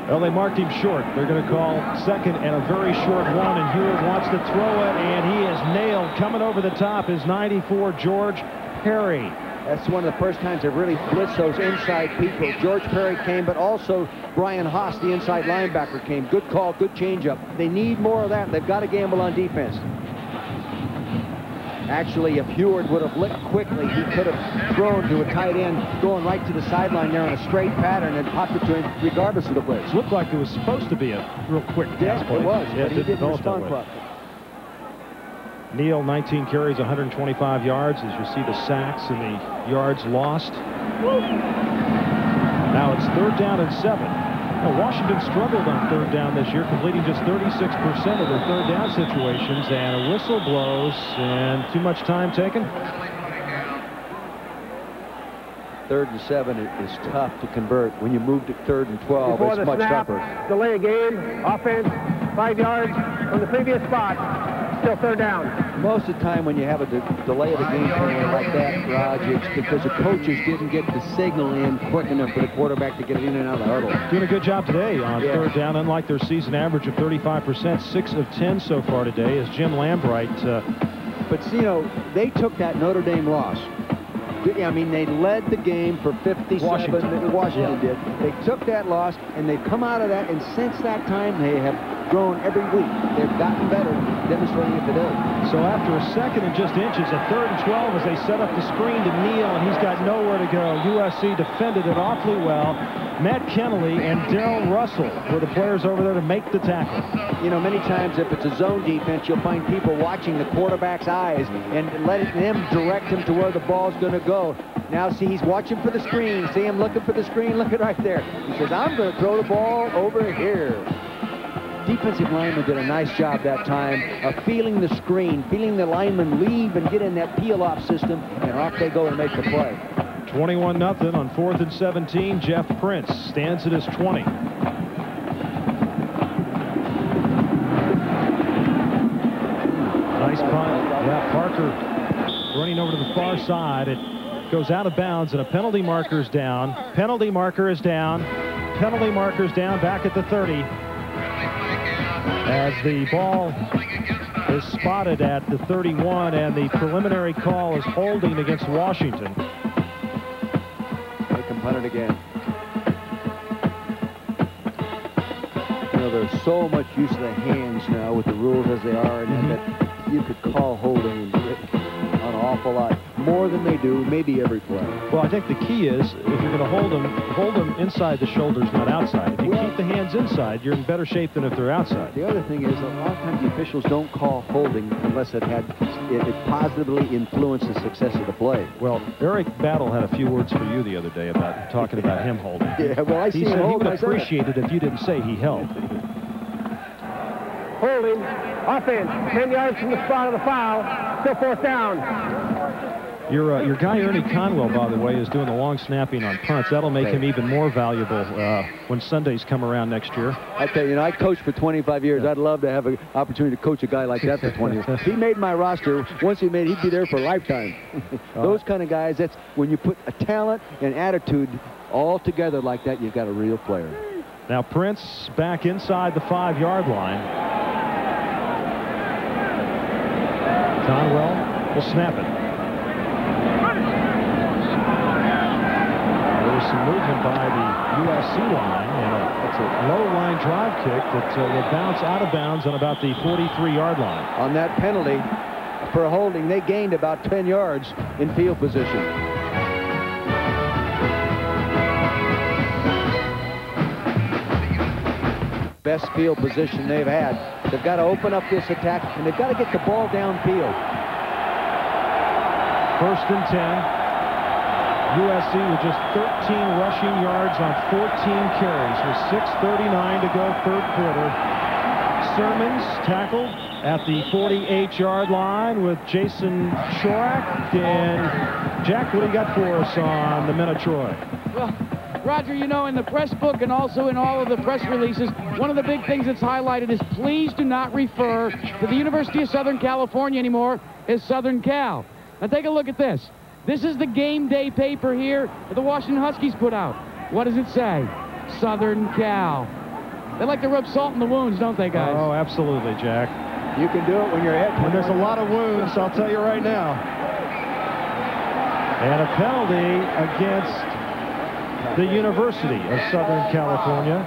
Well, they marked him short. They're going to call second and a very short one, and Hewitt wants to throw it, and he is nailed. Coming over the top is 94, George Perry. That's one of the first times they've really blitzed those inside people. George Perry came, but also Brian Haas, the inside linebacker, came. Good call, good changeup. They need more of that. They've got to gamble on defense. Actually, if Heward would have lit quickly, he could have thrown to a tight end, going right to the sideline there on a straight pattern and popped it to him regardless of the blitz. It looked like it was supposed to be a real quick pass play. It was, yeah, but he didn't respond properly. Neal, 19 carries, 125 yards. As you see the sacks and the yards lost. Now it's 3rd down and 7. Now, Washington struggled on 3rd down this year, completing just 36% of their 3rd down situations, and a whistle blows, and too much time taken. 3rd and 7 is tough to convert. When you move to 3rd and 12, Before it's much tougher. Delay a game, offense, 5 yards from the previous spot. Still 3rd down. Most of the time when you have a delay of the game plan like that, Raj, it's because the coaches didn't get the signal in quick enough for the quarterback to get it in and out of the huddle. Doing a good job today on 3rd down, unlike their season average of 35%, 6 of 10 so far today, as Jim Lambright. But, you know, they took that Notre Dame loss I mean, they led the game for 57. Washington did. They took that loss, and they've come out of that, and since that time, they have grown every week. They've gotten better, demonstrating it today. So after a second and just inches, a 3rd and 12 as they set up the screen to Neal, and he's got nowhere to go. USC defended it awfully well. Matt Kennelly and Darrell Russell were the players over there to make the tackle. You know, many times if it's a zone defense, you'll find people watching the quarterback's eyes and letting them direct him to where the ball's going to go. Now, see, he's watching for the screen. See him looking for the screen. Look at right there. He says, I'm going to throw the ball over here. Defensive lineman did a nice job that time of feeling the screen, feeling the lineman leave and get in that peel-off system, and off they go and make the play. 21-0 on 4th and 17. Jeff Prince stands at his 20. Nice punt. Yeah, Parker running over to the far side. It goes out of bounds, and a penalty marker's down. Penalty marker is down. Penalty marker's down back at the 30. As the ball is spotted at the 31, and the preliminary call is holding against Washington. They can punt it again. You know, there's so much use of the hands now with the rules as they are, and that you could call holding an awful lot more than they do, maybe every play. Well, I think the key is if you're going to hold them inside the shoulders, not outside. If you keep the hands inside, you're in better shape than if they're outside. The other thing is a lot of times the officials don't call holding unless it positively influenced the success of the play. Well, Eric Battle had a few words for you the other day about talking about him holding. Yeah, well, he said he would appreciate it if you didn't say he held. Holding, offense, 10 yards from the spot of the foul, still 4th down. Your guy Ernie Conwell, by the way, is doing the long snapping on punts. That'll make him even more valuable when Sundays come around next year. I tell you, I coached for 25 years. I'd love to have an opportunity to coach a guy like that for 20 years. He made my roster. Once he made it, he'd be there for a lifetime. Those kind of guys, that's when you put a talent and attitude all together like that, you've got a real player. Now Prince back inside the 5-yard line. Conwell will snap it. Some movement by the USC line, and it's a low line drive kick that will bounce out of bounds on about the 43-yard line. On that penalty for holding, they gained about 10 yards in field position. Best field position they've had. They've got to open up this attack, and they've got to get the ball downfield. 1st and 10. USC with just 13 rushing yards on 14 carries with 6:39 to go, 3rd quarter. Sermons tackled at the 48-yard line with Jason Shorak. And Jack, what do you got for us on the men of Troy? Well, Roger, you know, in the press book and also in all of the press releases, one of the big things that's highlighted is please do not refer to the University of Southern California anymore as Southern Cal. Now take a look at this. This is the game day paper here that the Washington Huskies put out. What does it say? Southern Cal. They like to rub salt in the wounds, don't they, guys? Oh, absolutely, Jack. You can do it when you're ahead. When there's a lot of wounds, I'll tell you right now. And a penalty against the University of Southern California.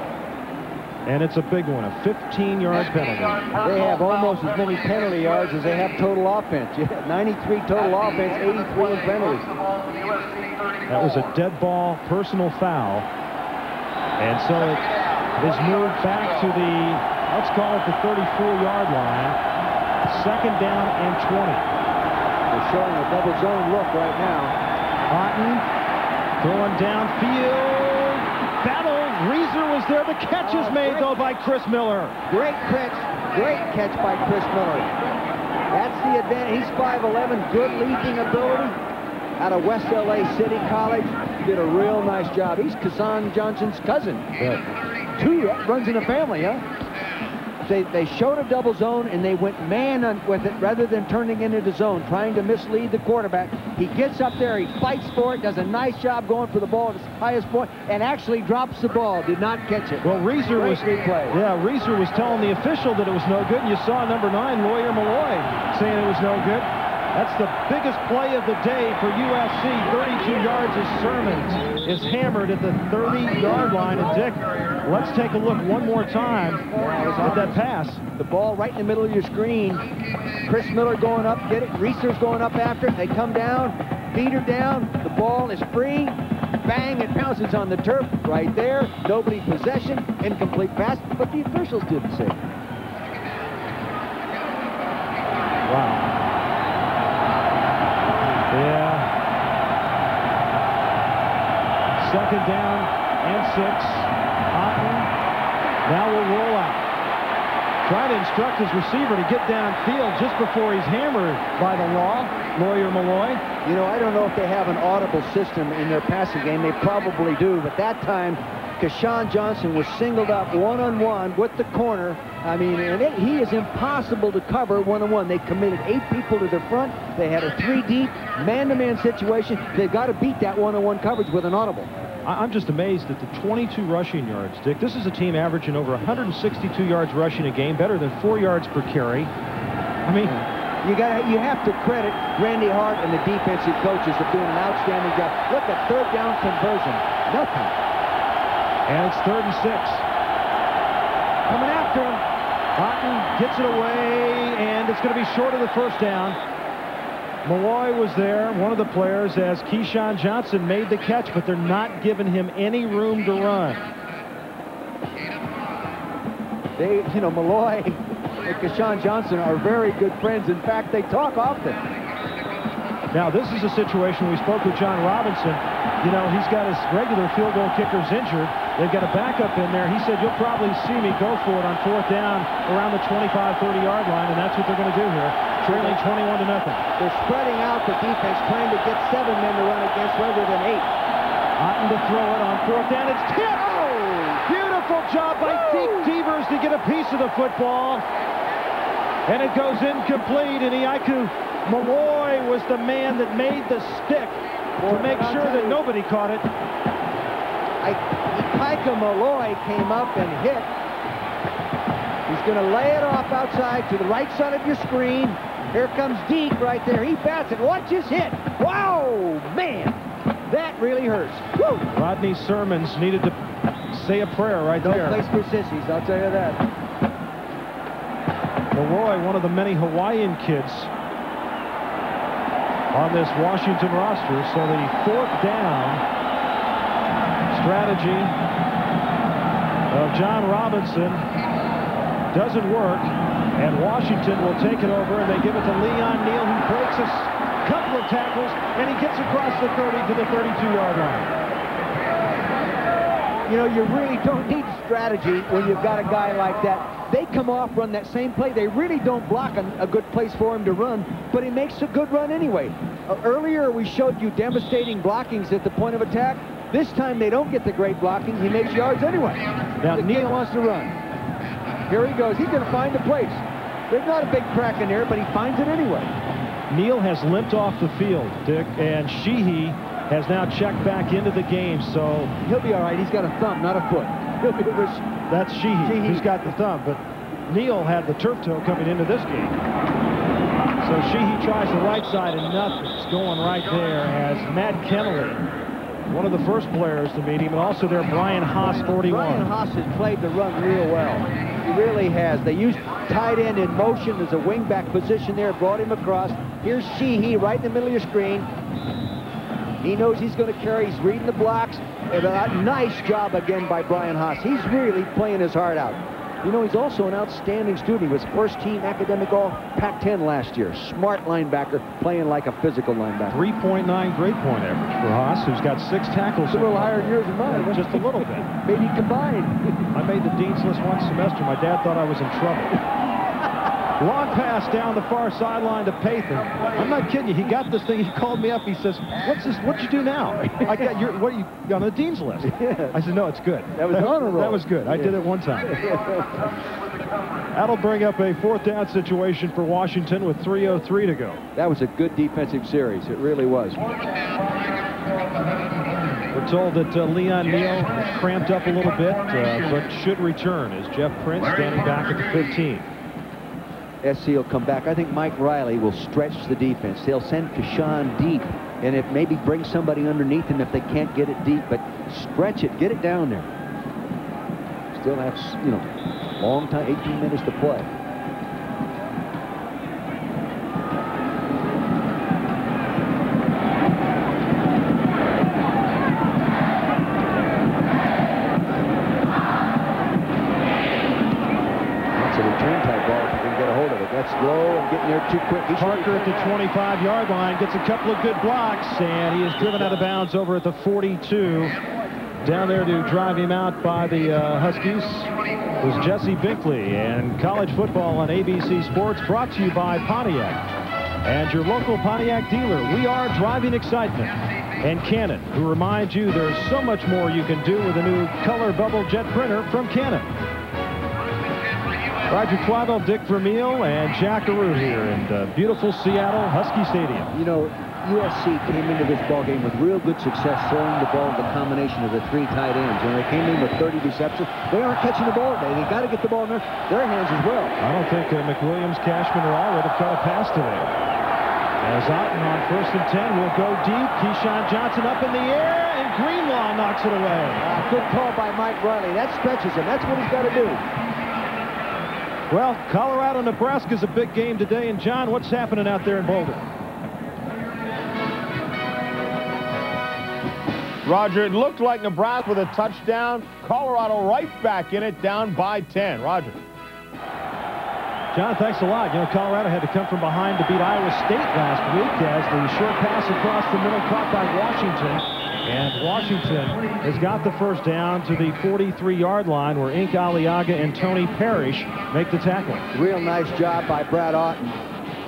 And it's a big one, a 15-yard penalty. They have almost as many penalty yards as they have total offense. 93 total offense, 83 in penalties. That was a dead ball personal foul. And so it is moved back to the, let's call it the 34-yard line. 2nd down and 20. They're showing a double zone look right now. Otten going downfield. Battle. Reeser was there. The catch is made, though, by Chris Miller. Great catch by Chris Miller. That's the advantage. He's 5'11", good leaping ability. Out of West LA City College, did a real nice job. He's Kazan Johnson's cousin. Good. 2 runs in a family, huh? They showed a double zone, and they went man with it rather than turning into the zone, trying to mislead the quarterback. He gets up there, he fights for it, does a nice job going for the ball at his highest point, and actually drops the ball, did not catch it. Well, Reeser was telling the official that it was no good, and you saw number 9, Lawyer Malloy, saying it was no good. That's the biggest play of the day for USC. 32 yards as Sermons is hammered at the 30-yard line. And Dick, let's take a look one more time at that pass. The ball right in the middle of your screen. Chris Miller going up, get it. Reeser's going up after it. They come down, feed her down. The ball is free. Bang, it bounces on the turf right there. Nobody possession, incomplete pass, but the officials didn't say it. Wow. Yeah. Second down and 6. Otten now will roll out. Trying to instruct his receiver to get downfield just before he's hammered by the lawyer Malloy. You know, I don't know if they have an audible system in their passing game. They probably do, but that time, Keyshawn Johnson was singled up one-on-one with the corner. I mean, and he is impossible to cover one-on-one. They committed 8 people to their front. They had a 3-deep, man-to-man situation. They've got to beat that one-on-one coverage with an audible. I'm just amazed at the 22 rushing yards, Dick. This is a team averaging over 162 yards rushing a game, better than 4 yards per carry. I mean, you have to credit Randy Hart and the defensive coaches for doing an outstanding job. Look at third down conversion. Nothing. And it's 3rd and 6. Coming after him. Otten gets it away, and it's going to be short of the first down. Malloy was there, one of the players, as Keyshawn Johnson made the catch, but they're not giving him any room to run. Malloy and Keyshawn Johnson are very good friends. In fact, they talk often. Now, this is a situation, we spoke with John Robinson. You know, he's got his regular field goal kickers injured. They've got a backup in there. He said, you'll probably see me go for it on 4th down around the 25, 30-yard line, and that's what they're going to do here. Trailing 21-0. They're spreading out the defense, trying to get 7 men to run against rather than 8. Otten to throw it on 4th down. It's tipped. Oh! Beautiful job by Deke Devers to get a piece of the football. And it goes incomplete, and Iaku Malloy was the man that made the stick to make sure that nobody caught it. Iaku Malloy came up and hit. He's going to lay it off outside to the right side of your screen. Here comes Deke right there. He bats it. Watch his hit. Wow, man. That really hurts. Woo. Rodney Sermons needed to say a prayer right there. No place for sissies, I'll tell you that. Malloy, one of the many Hawaiian kids on this Washington roster. So the 4th down strategy of John Robinson doesn't work, and Washington will take it over, and they give it to Leon Neal, who breaks a couple of tackles, and he gets across the 30 to the 32-yard line. You know, you really don't need strategy when you've got a guy like that. They come off, run that same play. They really don't block a good place for him to run, but he makes a good run anyway. Earlier, we showed you devastating blockings at the point of attack. This time, they don't get the great blocking. He makes yards anyway. Now, Neal wants to run. Here he goes. He's going to find a place. There's not a big crack in there, but he finds it anyway. Neal has limped off the field, Dick, and Sheehy has now checked back into the game, so he'll be all right. He's got a thumb, not a foot. That's Sheehy who's got the thumb, but Neal had the turf toe coming into this game. So Sheehy tries the right side, and nothing's going right there as Matt Kennelly, one of the first players to meet him, and also there Brian Haas, 41. Brian Haas has played the run real well. He really has. They used tight end in motion as a wingback position there, brought him across. Here's Sheehy right in the middle of your screen. He knows he's going to carry. He's reading the blocks. And a nice job again by Brian Haas. He's really playing his heart out. You know, he's also an outstanding student. He was first-team academic All-Pac-10 last year. Smart linebacker, playing like a physical linebacker. 3.9 grade point average for Haas, who's got 6 tackles. It's a little higher than yours and mine. Just a little bit. Maybe combined. I made the dean's list one semester. My dad thought I was in trouble. Long pass down the far sideline to Pathan. I'm not kidding you. He got this thing. He called me up. He says, "What's this? What'd you do now?" I got your. What are you on the dean's list? Yeah. I said, "No, it's good. That was honor roll. That was good. I did it one time." That'll bring up a 4th down situation for Washington with 3:03 to go. That was a good defensive series. It really was. We're told that Leon Neal is cramped up a little bit, but should return as Jeff Prince standing back at the 15. SC will come back. I think Mike Riley will stretch the defense. They'll send Kashawn deep, and it maybe bring somebody underneath him if they can't get it deep, but stretch it, get it down there. Still have, you know, long time, 18 minutes to play. That's low and getting there too quick. Parker at the 25-yard line gets a couple of good blocks, and he is driven out of bounds over at the 42. Down there to drive him out by the Huskies was Jesse Binkley. And college football on ABC Sports brought to you by Pontiac and your local Pontiac dealer. We are driving excitement. And Canon, who reminds you there's so much more you can do with a new color bubble jet printer from Canon. Roger Twibell, Dick Vermeil, and Jack Arute here in beautiful Seattle Husky Stadium. You know, USC came into this ballgame with real good success throwing the ball, the combination of the 3 tight ends. When they came in with 30 receptions, they aren't catching the ball today. They got to get the ball in their hands as well. I don't think McWilliams, Cashman, or Allred have caught a pass today. As Otten on 1st and 10 will go deep. Keyshawn Johnson up in the air, and Greenlaw knocks it away. Good call by Mike Riley. That stretches him. That's what he's got to do. Well, Colorado-Nebraska is a big game today. And, John, what's happening out there in Boulder? Roger, it looked like Nebraska with a touchdown. Colorado right back in it, down by 10. Roger. John, thanks a lot. You know, Colorado had to come from behind to beat Iowa State last week as the short pass across the middle caught by Washington. And Washington has got the first down to the 43-yard line where Ink Aliaga and Tony Parrish make the tackle. Real nice job by Brad Otten.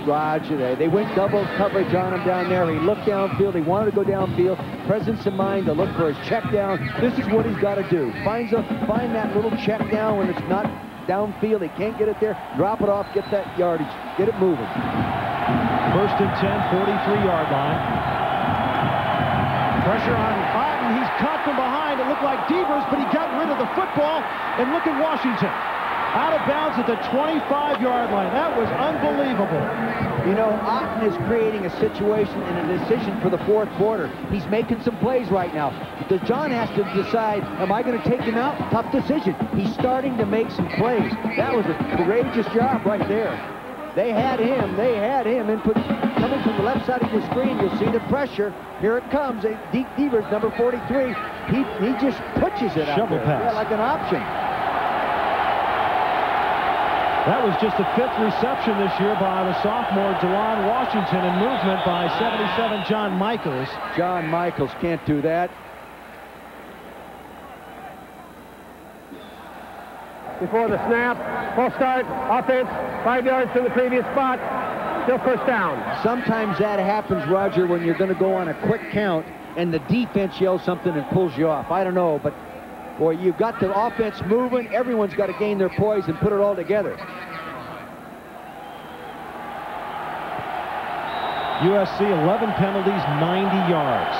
Roger, they went double coverage on him down there. He looked downfield. He wanted to go downfield. Presence of mind to look for his check down. This is what he's got to do. Find that little check down when it's not downfield. He can't get it there. Drop it off. Get that yardage. Get it moving. 1st and 10, 43-yard line. Pressure on Otten. He's caught from behind. It looked like Devers, but he got rid of the football. And look at Washington. Out of bounds at the 25-yard line. That was unbelievable. You know, Otten is creating a situation and a decision for the 4th quarter. He's making some plays right now. Because John has to decide, am I going to take him out? Tough decision. He's starting to make some plays. That was a courageous job right there. They had him. Coming from the left side of your screen, you'll see the pressure. Here it comes. Devers, number 43. He just pushes it out Shovel there. pass. Yeah, like an option. That was just the 5th reception this year by the sophomore DeLon Washington, and movement by 77 John Michaels. John Michaels can't do that. Before the snap, full start, offense, 5 yards from the previous spot, still first down. Sometimes that happens, Roger, when you're going to go on a quick count and the defense yells something and pulls you off. I don't know, but boy, you've got the offense moving. Everyone's got to gain their poise and put it all together. USC 11 penalties, 90 yards.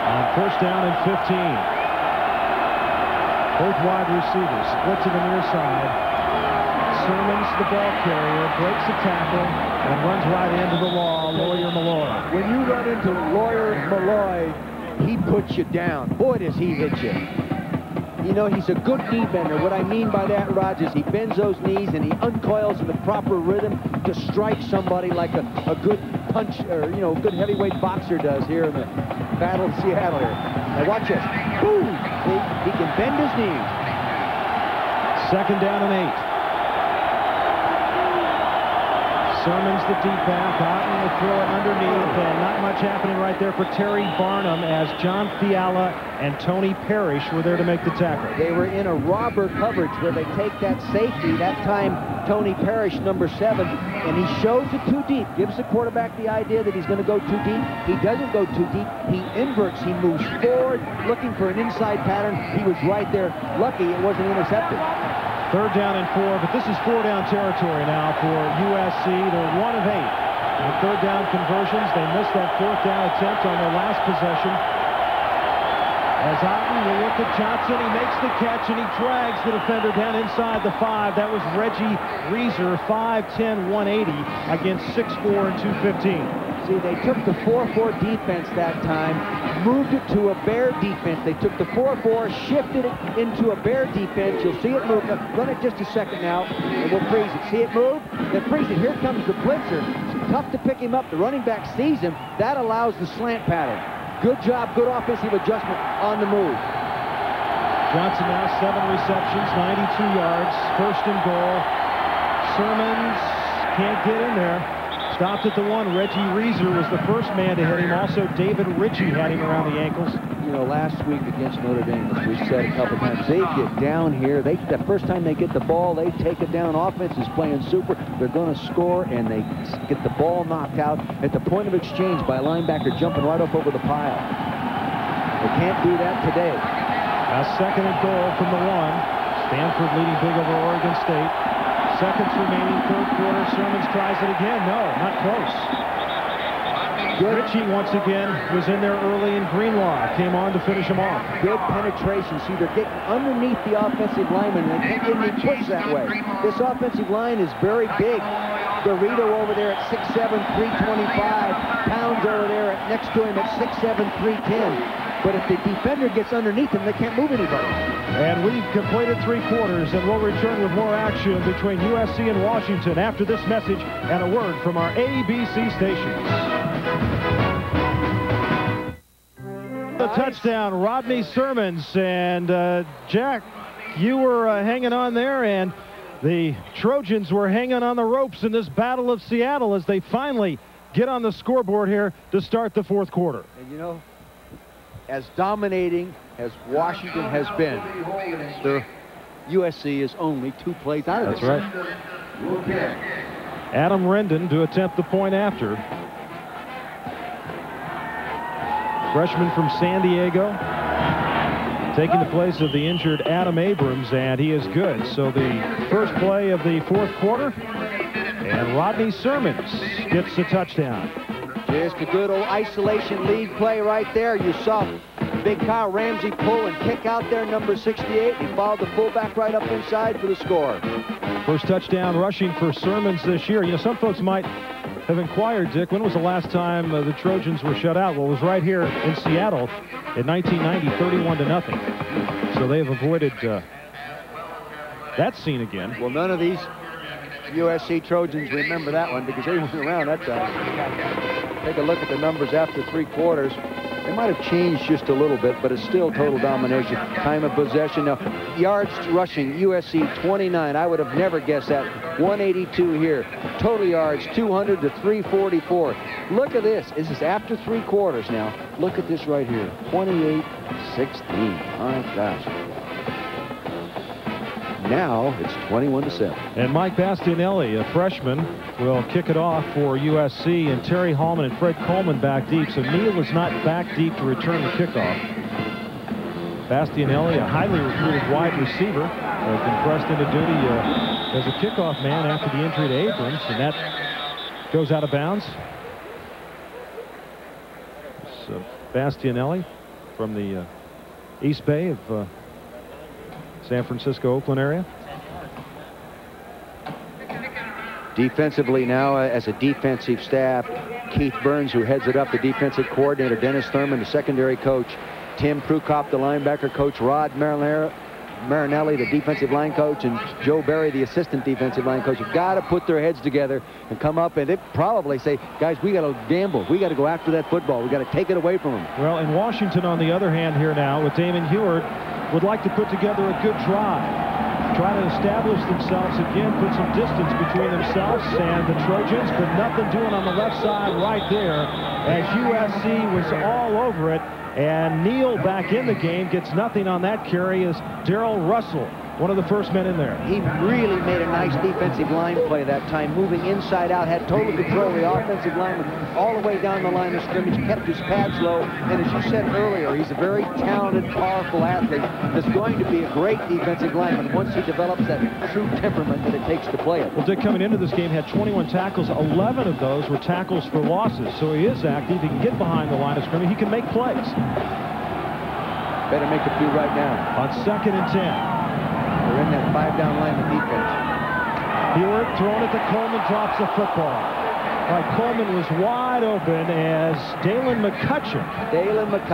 On 1st down and 15. Both wide receivers split to the near side. Sermons, the ball carrier, breaks a tackle and runs right into the wall. Lawyer Malloy. When you run into Lawyer Malloy, he puts you down. Boy, does he hit you. You know, he's a good knee bender. What I mean by that, Rod, is he bends those knees and he uncoils in the proper rhythm to strike somebody like a good punch, or, you know, good heavyweight boxer does here in the Battle of Seattle here. Now watch this. Boom! He can bend his knees. 2nd down and 8. Sermons the deep back. Otten will throw it underneath, and not much happening right there for Terry Barnum as John Fiala and Tony Parrish were there to make the tackle. They were in a robber coverage where they take that safety, that time Tony Parrish, number 7, and he shows it too deep. Gives the quarterback the idea that he's going to go too deep. He doesn't go too deep. He inverts. He moves forward, looking for an inside pattern. He was right there. Lucky it wasn't intercepted. 3rd down and 4, but this is 4-down territory now for USC. They're 1 of 8. The 3rd down conversions. They missed that 4th down attempt on their last possession. As Otten will look at Johnson, he makes the catch, and he drags the defender down inside the 5. That was Reggie Reeser, 5'10", 180, against 6'4", and 215. See, they took the 4-4 defense that time, moved it to a bear defense. They took the 4-4, shifted it into a bear defense. You'll see it move. Run it just a second now, and we'll freeze it. See it move? Then freeze it. Here comes the blitzer. It's tough to pick him up. The running back sees him. That allows the slant pattern. Good job, good offensive adjustment on the move. Johnson now 7 receptions, 92 yards, first and goal. Sermons can't get in there. Stopped at the 1. Reggie Reeser was the first man to hit him. Also, David Ritchie had him around the ankles. You know, last week against Notre Dame, as we said a couple times, they get down here. The first time they get the ball, they take it down. Offense is playing super. They're going to score, and they get the ball knocked out at the point of exchange by a linebacker jumping right up over the pile. They can't do that today. A second and goal from the 1. Stanford leading big over Oregon State. Seconds remaining, third quarter. Sermons tries it again. No, not close. Ritchie, once again, was in there early, and Greenlaw came on to finish him off. Good penetration. See, they're getting underneath the offensive lineman, and they can't get any push that way. This offensive line is very big. Dorito over there at 6'7", 325. Pounds over there next to him at 6'7", 310. But if the defender gets underneath him, they can't move anybody. And we've completed 3 quarters, and we'll return with more action between USC and Washington after this message and a word from our ABC stations. The touchdown, Rodney Sermons. And Jack, you were hanging on there, and the Trojans were hanging on the ropes in this Battle of Seattle as they finally get on the scoreboard here to start the 4th quarter. And you know, as dominating as Washington has been, the USC is only 2 plays out of it. That's right. Adam Rendon to attempt the point after. Freshman from San Diego, taking the place of the injured Adam Abrams, and he is good. So the first play of the 4th quarter, and Rodney Sermons gets the touchdown. Just a good old isolation lead play right there. You saw big Kyle Ramsey pull and kick out there, number 68. He followed the fullback right up inside for the score. First touchdown rushing for Sermons this year. You know, some folks might have inquired, Dick, when was the last time the Trojans were shut out? Well, it was right here in Seattle in 1990, 31-0. So they have avoided that scene again. Well, none of these USC Trojans remember that one because they weren't around that time. Take a look at the numbers after 3 quarters. They might have changed just a little bit, but it's still total domination. Time of possession. Now, yards rushing, USC 29. I would have never guessed that. 182 here. Total yards, 200 to 344. Look at this. This is after 3 quarters now. Look at this right here. 28-16. My gosh. Now it's 21-7. And Mike Bastianelli, a freshman, will kick it off for USC, and Terry Hallman and Fred Coleman back deep. So Neal is not back deep to return the kickoff. Bastianelli, a highly recruited wide receiver, has been pressed into duty as a kickoff man after the injury to Abrams, and that goes out of bounds. So Bastianelli from the East Bay of San Francisco, Oakland area. Defensively now, as a defensive staff, Keith Burns, who heads it up, the defensive coordinator, Dennis Thurman, the secondary coach, Tim Prukop, the linebacker coach, Rod Marinelli, the defensive line coach, and Joe Barry, the assistant defensive line coach. You've got to put their heads together and come up, and they probably say, guys, we got to gamble. We got to go after that football. We got to take it away from them. Well, in Washington, on the other hand here now, with Damon Heward, would like to put together a good drive. Try to establish themselves again, put some distance between themselves and the Trojans, but nothing doing on the left side right there as USC was all over it. And Neal back in the game gets nothing on that carry as Darrell Russell, one of the first men in there. He really made a nice defensive line play that time, moving inside out, had total control of the offensive lineman all the way down the line of scrimmage, kept his pads low, and as you said earlier, he's a very talented, powerful athlete that's going to be a great defensive lineman once he develops that true temperament that it takes to play it. Well, Dick, coming into this game, had 21 tackles. 11 of those were tackles for losses, so he is active. He can get behind the line of scrimmage. He can make plays. Better make a few right now. On 2nd and 10. They're in that 5-down lineman defense. Hewitt throwing it to Coleman, drops the football. All right, Coleman was wide open as Dalen McCutcheon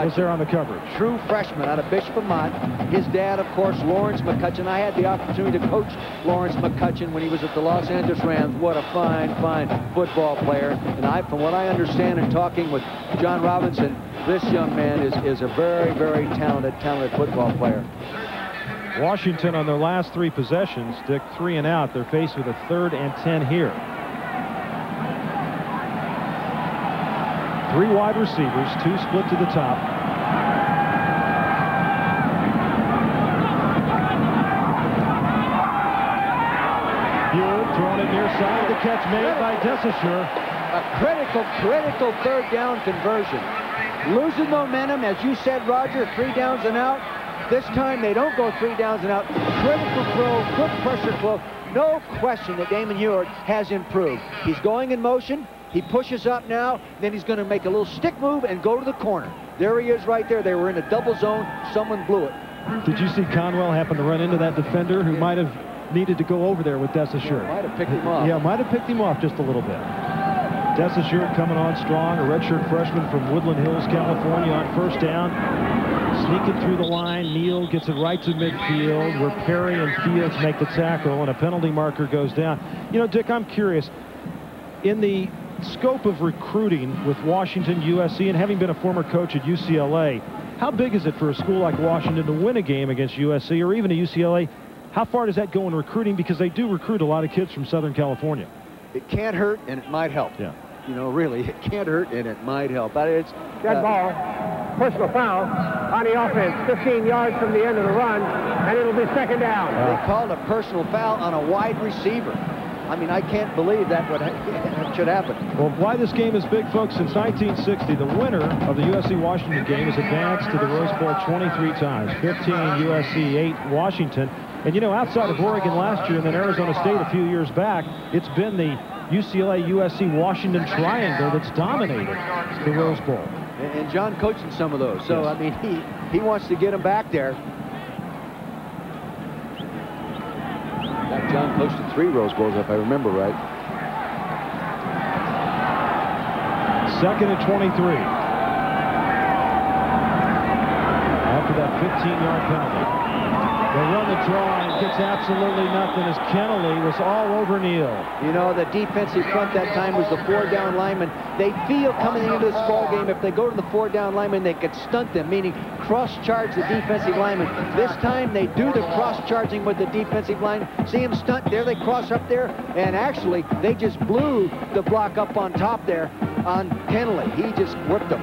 was there on the coverage. True freshman out of Bishop Vermont. His dad, of course, Lawrence McCutcheon. I had the opportunity to coach Lawrence McCutcheon when he was at the Los Angeles Rams. What a fine football player. And from what I understand in talking with John Robinson, this young man is a very, very talented football player. Washington on their last 3 possessions, Dick, 3 and out. They're faced with a 3rd and 10 here. 3 wide receivers, 2 split to the top. Hewitt throwing it near side. The catch made by Desaussure. A critical 3rd down conversion. Losing momentum, as you said, Roger, 3 downs and out. This time they don't go 3 downs and out. Critical throw, good pressure throw. No question that Damon Hewitt has improved. He's going in motion. He pushes up now, then he's going to make a little stick move and go to the corner. There he is right there. They were in a double zone. Someone blew it. Did you see Conwell happen to run into that defender who might have needed to go over there with Desaussure? Might have picked him off. Yeah, might have picked him off just a little bit. Desaussure coming on strong, a redshirt freshman from Woodland Hills, California, on 1st down. Sneaking through the line. Neal gets it right to midfield where Perry and Fields make the tackle, and a penalty marker goes down. You know, Dick, I'm curious. In the scope of recruiting with Washington, USC, and having been a former coach at UCLA, how big is it for a school like Washington to win a game against USC or even a UCLA? How far does that go in recruiting? Because they do recruit a lot of kids from Southern California. It can't hurt, and it might help. Yeah. You know, really, it can't hurt, and it might help. But it's dead ball. Personal foul on the offense, 15 yards from the end of the run, and it'll be 2nd down. They called a personal foul on a wide receiver. I mean, I can't believe that should happen. Well, why this game is big, folks, since 1960, the winner of the USC-Washington game has advanced to the Rose Bowl 23 times. 15 USC, 8 Washington. And, you know, outside of Oregon last year and then Arizona State a few years back, it's been the UCLA-USC-Washington triangle that's dominated the Rose Bowl. And John coaching some of those. So, yes. I mean, he wants to get them back there. John coached in 3 Rose Bowls, if I remember right. 2nd and 23. After that 15-yard penalty. They run the draw and gets absolutely nothing as Kennelly was all over Neal. You know, the defensive front that time was the 4-down lineman. They feel coming into this ball game, if they go to the 4-down lineman, they could stunt them, meaning cross-charge the defensive lineman. This time, they do the cross-charging with the defensive line. See him stunt there, they cross up there, and actually, they just blew the block up on top there on Kennelly. He just whipped them.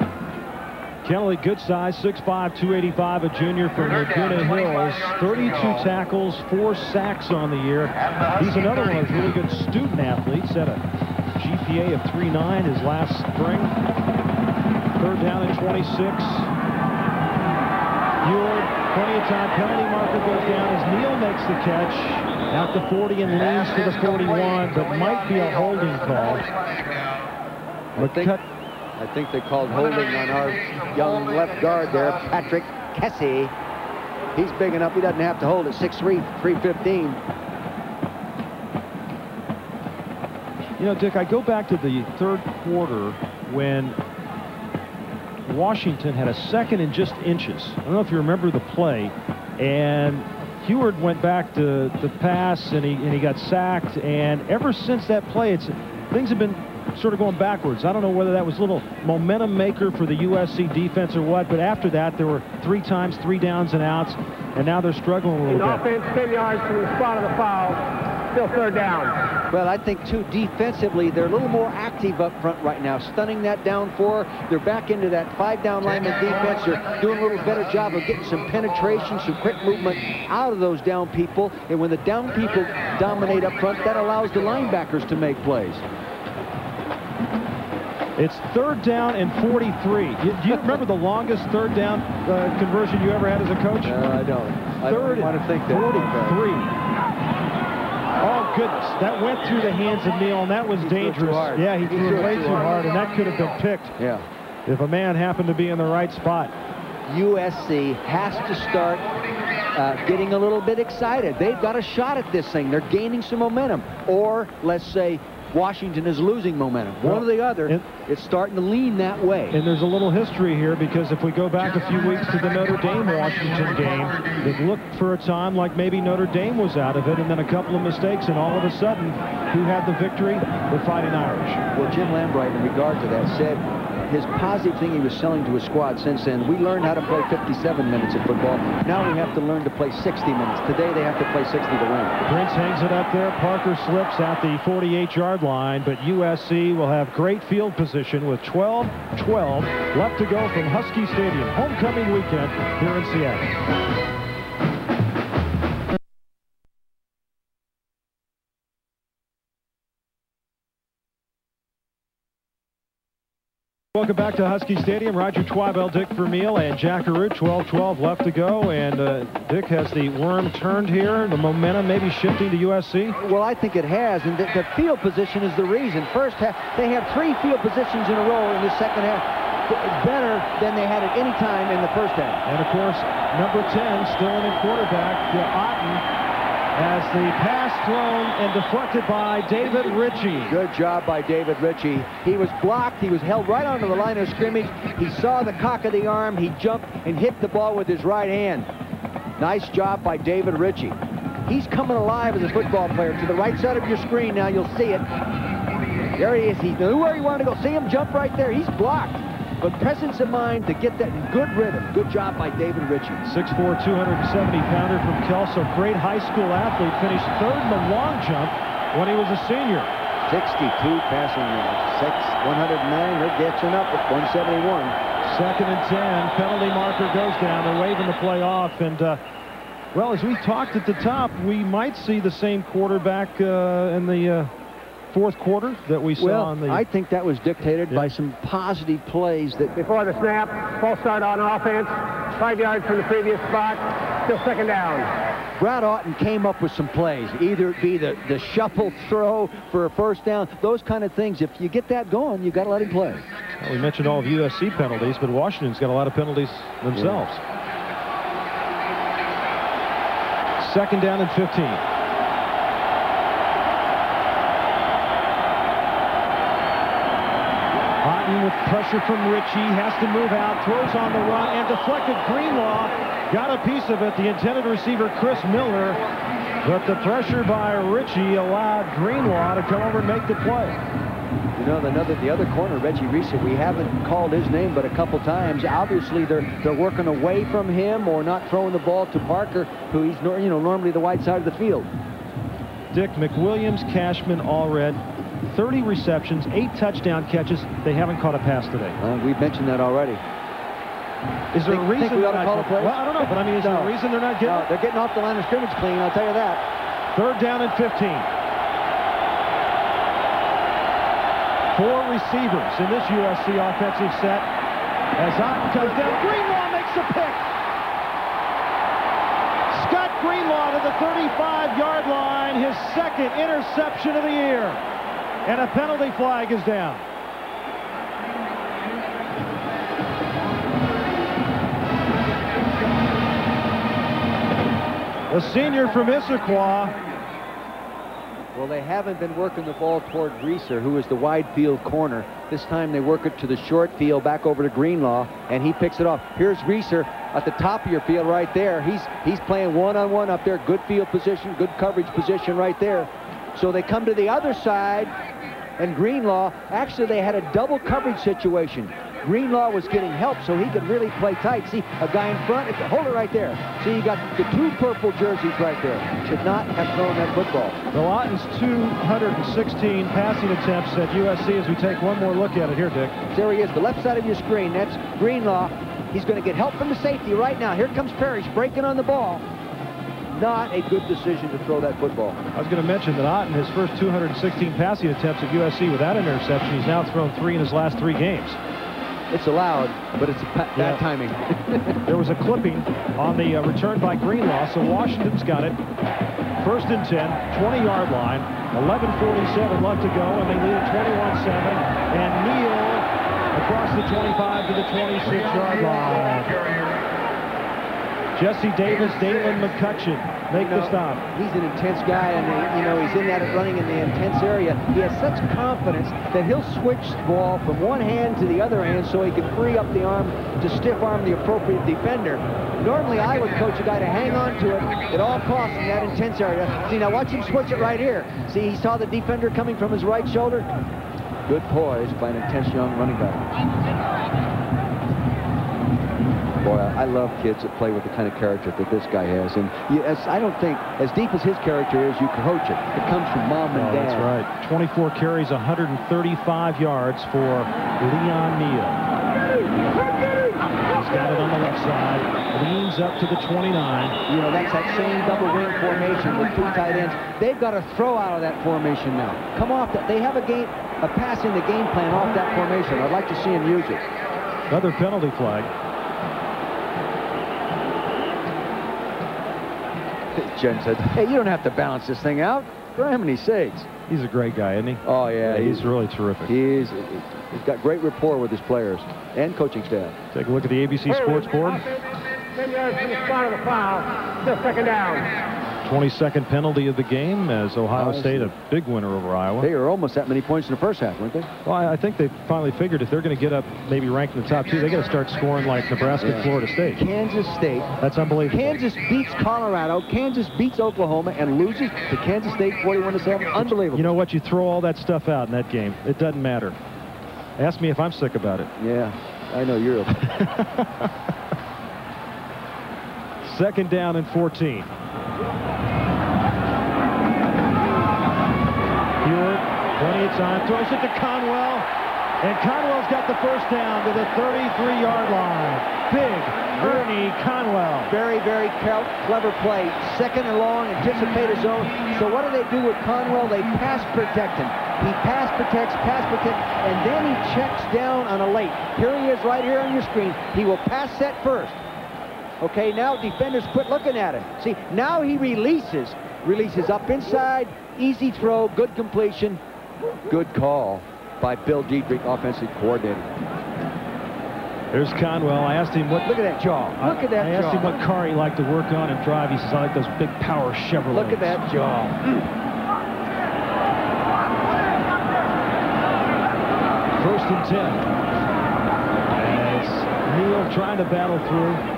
Kennelly, good size, 6'5", 285, a junior from Laguna Hills. 32 tackles, 4 sacks on the year. He's another one of those really good student athletes. Had a GPA of 3.9 his last spring. 3rd down and 26. Hewitt, plenty of time. Penalty marker goes down as Neal makes the catch. Out to 40 and leans to the 41, but might be a holding call. I think they called holding on our young left guard there, Patrick Kessie. He's big enough, he doesn't have to hold it. 6'3", 315. You know, Dick, I go back to the 3rd quarter when Washington had a 2nd and just inches. I don't know if you remember the play. And Hewitt went back to the pass, and he got sacked. And ever since that play, things have been sort of going backwards. I don't know whether that was a little momentum maker for the USC defense or what, but after that, there were 3 times 3 downs and outs, and now they're struggling a little bit. Offense 10 yards from the spot of the foul, still 3rd down. Well, I think, too, defensively, they're a little more active up front right now, stunning that down 4. They're back into that 5-down lineman defense. They're doing a little better job of getting some penetration, some quick movement out of those down people, and when the down people dominate up front, that allows the linebackers to make plays. It's 3rd down and 43. Do you remember the longest 3rd down conversion you ever had as a coach? I don't. I don't want to think that. 43. Oh, goodness. That went through the hands of Neal, and that was dangerous. Yeah, he threw it way too hard, and that could have been picked. Yeah. If a man happened to be in the right spot. USC has to start getting a little bit excited. They've got a shot at this thing. They're gaining some momentum. Or, let's say, Washington is losing momentum. One or the other. It's starting to lean that way. And there's a little history here, because if we go back a few weeks to the Notre Dame-Washington game, it looked for a time like maybe Notre Dame was out of it, and then a couple of mistakes, and all of a sudden, who had the victory? The Fighting Irish. Well, Jim Lambright, in regard to that, said his positive thing he was selling to his squad since then, we learned how to play 57 minutes of football. Now we have to learn to play 60 minutes. Today they have to play 60 to win. Prince hangs it up there. Parker slips at the 48-yard line, but USC will have great field position with 12-12 left to go from Husky Stadium. Homecoming weekend here in Seattle. Welcome back to Husky Stadium. Roger Twibell, Dick Vermeil, and Jack Arute. 12-12 left to go, and Dick, has the worm turned here? The momentum maybe shifting to USC? Well, I think it has, and the field position is the reason. First half, they have 3 field positions in a row in the second half. Better than they had at any time in the first half. And, of course, number 10 still in at quarterback, Otten, as the pass thrown and deflected by David Ritchie. Good job by David Ritchie. He was blocked. He was held right onto the line of scrimmage. He saw the cock of the arm. He jumped and hit the ball with his right hand. Nice job by David Ritchie. He's coming alive as a football player. To the right side of your screen now, you'll see it. There he is. He knew where he wanted to go. See him jump right there. He's blocked. But presence of mind to get that in good rhythm. Good job by David Ritchie. 6'4", 270-pounder from Kelso. Great high school athlete. Finished 3rd in the long jump when he was a senior. 62 passing yards. 109. They're catching up at 171. 2nd and 10. Penalty marker goes down. They're waving the play off. And, well, as we talked at the top, we might see the same quarterback in the 4th quarter that we saw on the... I think that was dictated by some positive plays that... Before the snap, false start on offense, 5 yards from the previous spot, still 2nd down. Brad Otten came up with some plays. Either it be the shuffle throw for a 1st down, those kind of things. If you get that going, you got to let him play. Well, we mentioned all of USC penalties, but Washington's got a lot of penalties themselves. 2nd down and 15. With pressure from Ritchie, has to move out, throws on the run, and deflected. Greenlaw got a piece of it, the intended receiver, Chris Miller, but the pressure by Ritchie allowed Greenlaw to come over and make the play. You know, the other corner, Reggie Reese, we haven't called his name but a couple times. Obviously, they're working away from him or not throwing the ball to Parker, who he's normally the wide side of the field. Dick, McWilliams, Cashman, Allred, 30 receptions, 8 touchdown catches. They haven't caught a pass today. We've mentioned that already. Is there a reason we ought to call a play? Well, I don't know, but I mean, is there a reason they're not getting it? They're getting off the line of scrimmage clean, I'll tell you that. 3rd down and 15. 4 receivers in this USC offensive set. As Otten comes down, Greenlaw makes a pick. Scott Greenlaw to the 35-yard line, his 2nd interception of the year. And a penalty flag is down. The senior from Issaquah. Well, they haven't been working the ball toward Reeser, who is the wide field corner. This time they work it to the short field back over to Greenlaw, and he picks it off. Here's Reeser at the top of your field right there. He's playing one-on-one up there. Good field position, good coverage position right there. So they come to the other side, and Greenlaw, actually they had a double coverage situation. Greenlaw was getting help so he could really play tight. See, a guy in front, hold it right there. See, you got the 2 purple jerseys right there. Should not have thrown that football. The Lawton's 216 passing attempts at USC as we take one more look at it here, Dick. There he is, the left side of your screen. That's Greenlaw. He's going to get help from the safety right now. Here comes Parrish breaking on the ball. Not a good decision to throw that football. I was going to mention that Otten, his first 216 passing attempts at USC without an interception. He's now thrown 3 in his last 3 games. It's allowed, but it's bad timing. There was a clipping on the return by Greenlaw, so Washington's got it. 1st and 10, 20-yard line, 11:47 left to go, and they lead at 21-7. And Neal across the 25 to the 26-yard line. Jesse Davis, Dalen McCutcheon make the stop. He's an intense guy, and he's in that running in the intense area. He has such confidence that he'll switch the ball from one hand to the other hand so he can free up the arm to stiff arm the appropriate defender. Normally, I would coach a guy to hang on to it at all costs in that intense area. See, now watch him switch it right here. See, he saw the defender coming from his right shoulder. Good poise by an intense young running back. Boy, I love kids that play with the kind of character that this guy has. And I don't think, as deep as his character is, you can coach it. It comes from mom and dad. That's right. 24 carries, 135 yards for Leon Neal. He's got it on the left side. Leans up to the 29. That's that same double wing formation with two tight ends. They've got to throw out of that formation now. Come off that. They have a pass in the game plan off that formation. I'd like to see him use it. Another penalty flag. Jen said, hey, you don't have to balance this thing out. For how many sakes? He's a great guy, isn't he? Oh, yeah. He's really terrific. He's got great rapport with his players and coaching staff. Take a look at the ABC Sports Board. 10 yards from the spot of the foul. Still second down. 22nd penalty of the game as Ohio State, a big winner over Iowa. They were almost that many points in the first half, weren't they? Well, I think they finally figured if they're going to get up, maybe ranked in the top 2, they got to start scoring like Nebraska and Florida State. Kansas State. That's unbelievable. Kansas beats Colorado. Kansas beats Oklahoma and loses to Kansas State 41-7. Unbelievable. You know what? You throw all that stuff out in that game. It doesn't matter. Ask me if I'm sick about it. Yeah, I know you're. Second down and 14. Hewitt, plenty of time, throws it to Conwell, and Conwell's got the first down to the 33-yard line. Big Ernie Conwell. Very, very clever play. Second and long, anticipate his own. So what do they do with Conwell? They pass protect him. He pass protects, and then he checks down on a late. Here he is right here on your screen. He will pass set first. Okay, now defenders quit looking at him. See, now he releases up inside, easy throw, good completion, good call by Bill Diedrich, offensive coordinator. There's Conwell. I asked him what... Look at that jaw. Look at that jaw. I asked him what car he liked to work on and drive. He says, I like those big power Chevrolets. Look at that jaw. First and 10. As Neal trying to battle through.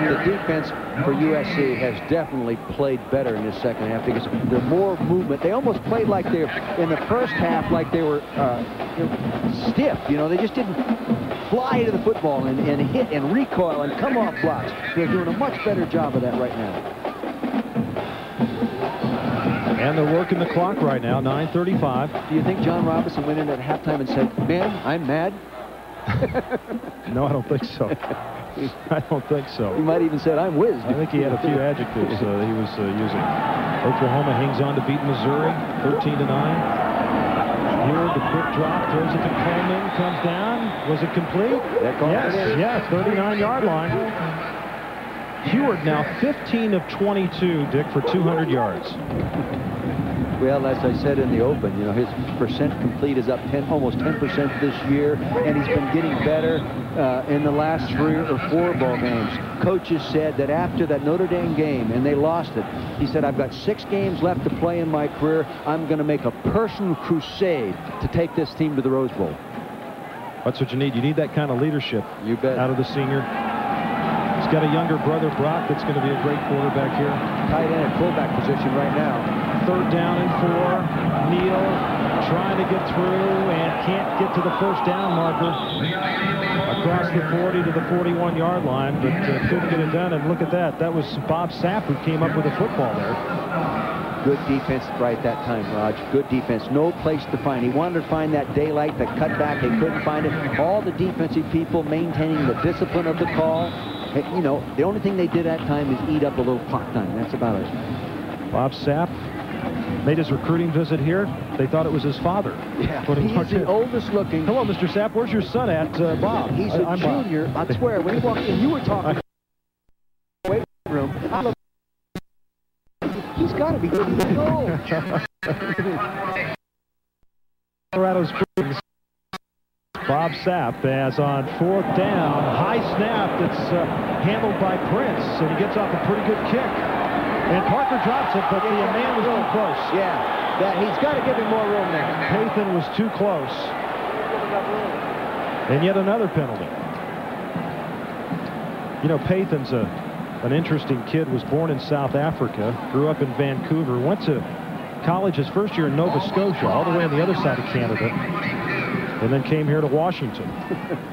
The defense for USC has definitely played better in this second half because they're more movement. They almost played like they're in the first half, like they were stiff. They just didn't fly to the football and hit and recoil and come off blocks. They're doing a much better job of that right now. And they're working the clock right now, 9:35. Do you think John Robinson went in at halftime and said, man, I'm mad? No, I don't think so. I don't think so. He might even said, I'm whizzed. I think he had a few adjectives he was using. Oklahoma hangs on to beat Missouri, 13-9. Here, the quick drop, throws it to Coleman, comes down. Was it complete? Yes, 39-yard line. Hewitt now 15 of 22, Dick, for 200 yards. Well, as I said in the open, his percent complete is up almost 10% this year, and he's been getting better in the last 3 or 4 ball games. Coaches said that after that Notre Dame game, and they lost it, he said, I've got 6 games left to play in my career. I'm going to make a personal crusade to take this team to the Rose Bowl. That's what you need. You need that kind of leadership. You bet. Out of the senior. He's got a younger brother, Brock, that's going to be a great quarterback here. Tight end and fullback position right now. Third down and 4. Neal trying to get through and can't get to the first down marker. Across the 40 to the 41-yard line, but couldn't get it done. And look at that. That was Bob Sapp who came up with the football there. Good defense right that time, Raj. Good defense. No place to find. He wanted to find that daylight, the cutback. They couldn't find it. All the defensive people maintaining the discipline of the call. The only thing they did that time is eat up a little clock time. That's about it. Bob Sapp made his recruiting visit here. They thought it was his father. Yeah, he's the oldest looking. Hello, Mr. Sapp. Where's your son at, Bob? He's a junior. Bob. I swear, when he walked in, you were talking in the weight room. He's got to be 30 years old. Colorado Springs Bob Sapp, as on 4th down, high snap that's handled by Prince, and he gets off a pretty good kick. And Parker drops it, but the man was too close. Yeah, he's got to give him more room there. Pathan was too close. And yet another penalty. You know, Pathan's an interesting kid, was born in South Africa, grew up in Vancouver, went to college his first year in Nova Scotia, all the way on the other side of Canada, and then came here to Washington.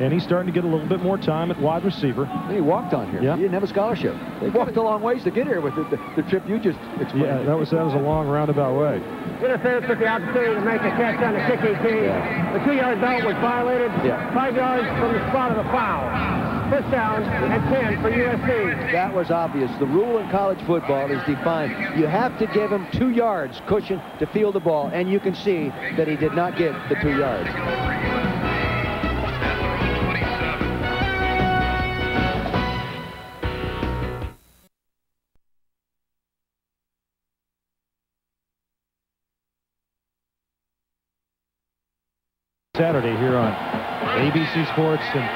And he's starting to get a little bit more time at wide receiver. He walked on here. Yeah. He didn't have a scholarship. They walked a long ways to get here with the trip you just explained. Yeah, that was a long roundabout way. Interference with the opportunity to make a catch on the kicking team. Yeah. The 2-yard belt was violated. Yeah. 5 yards from the spot of the foul. First down and 10 for USC. That was obvious. The rule in college football is defined. You have to give him 2 yards cushion to field the ball, and you can see that he did not get the 2 yards. Saturday here on ABC Sports, and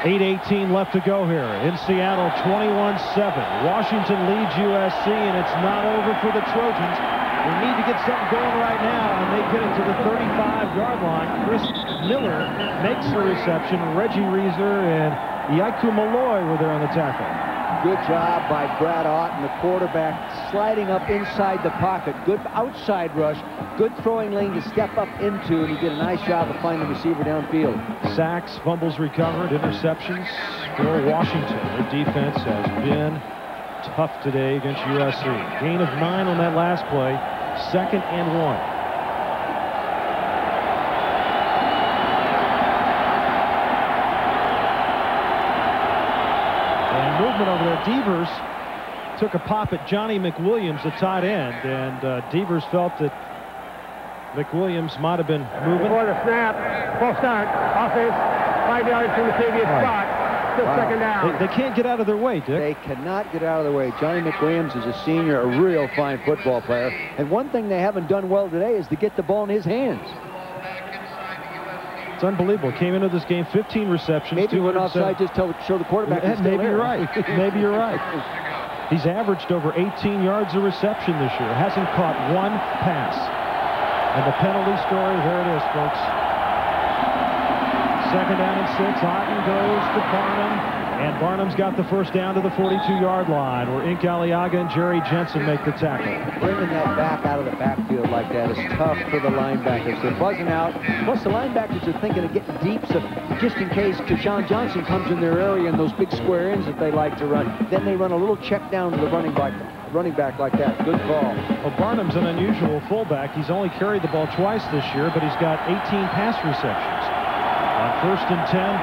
8:18 left to go here in Seattle. 21-7. Washington leads USC, and it's not over for the Trojans. They need to get something going right now, and they get it to the 35-yard line. Chris Miller makes the reception. Reggie Reeser and Iaiku Malloy were there on the tackle. Good job by Brad Otten, the quarterback, sliding up inside the pocket. Good outside rush. Good throwing lane to step up into, and he did a nice job of finding the receiver downfield. Sacks, fumbles recovered, interceptions for Washington. Their defense has been tough today against USC. Gain of 9 on that last play. 2nd and 1. Movement over there. Devers took a pop at Johnny McWilliams, the tight end, and Devers felt that McWilliams might have been moving. Before the snap, full start, offense, 5 yards from the previous spot. Still second down. They can't get out of their way, Dick. They cannot get out of their way. Johnny McWilliams is a senior, a real fine football player. And one thing they haven't done well today is to get the ball in his hands. It's unbelievable. Came into this game 15 receptions. Maybe went offside just to show the quarterback he's still Maybe there. you're right. Maybe you're right. He's averaged over 18 yards a reception this year. Hasn't caught one pass. And the penalty story, there it is, folks. 2nd down and 6. Otten goes to Barnum. And Barnum's got the first down to the 42-yard line, where Ink Aliaga and Jerry Jensen make the tackle. Bringing that back out of the backfield like that is tough for the linebackers. They're buzzing out. Plus, the linebackers are thinking of getting deep, so just in case Deshaun Johnson comes in their area in those big square ends that they like to run. Then they run a little check down to the running back like that. Good call. Well, Barnum's an unusual fullback. He's only carried the ball twice this year, but he's got 18 pass receptions. On 1st and 10,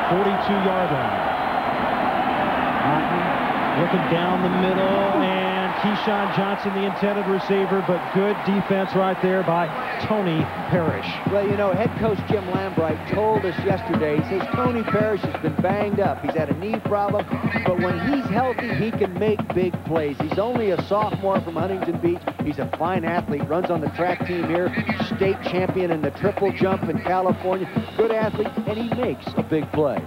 42-yard line. Otten looking down the middle, and Keyshawn Johnson, the intended receiver, but good defense right there by Tony Parrish. Well, you know, head coach Jim Lambright told us yesterday, he says Tony Parrish has been banged up. He's had a knee problem, but when he's healthy, he can make big plays. He's only a sophomore from Huntington Beach. He's a fine athlete, runs on the track team here, state champion in the triple jump in California. Good athlete, and he makes a big play.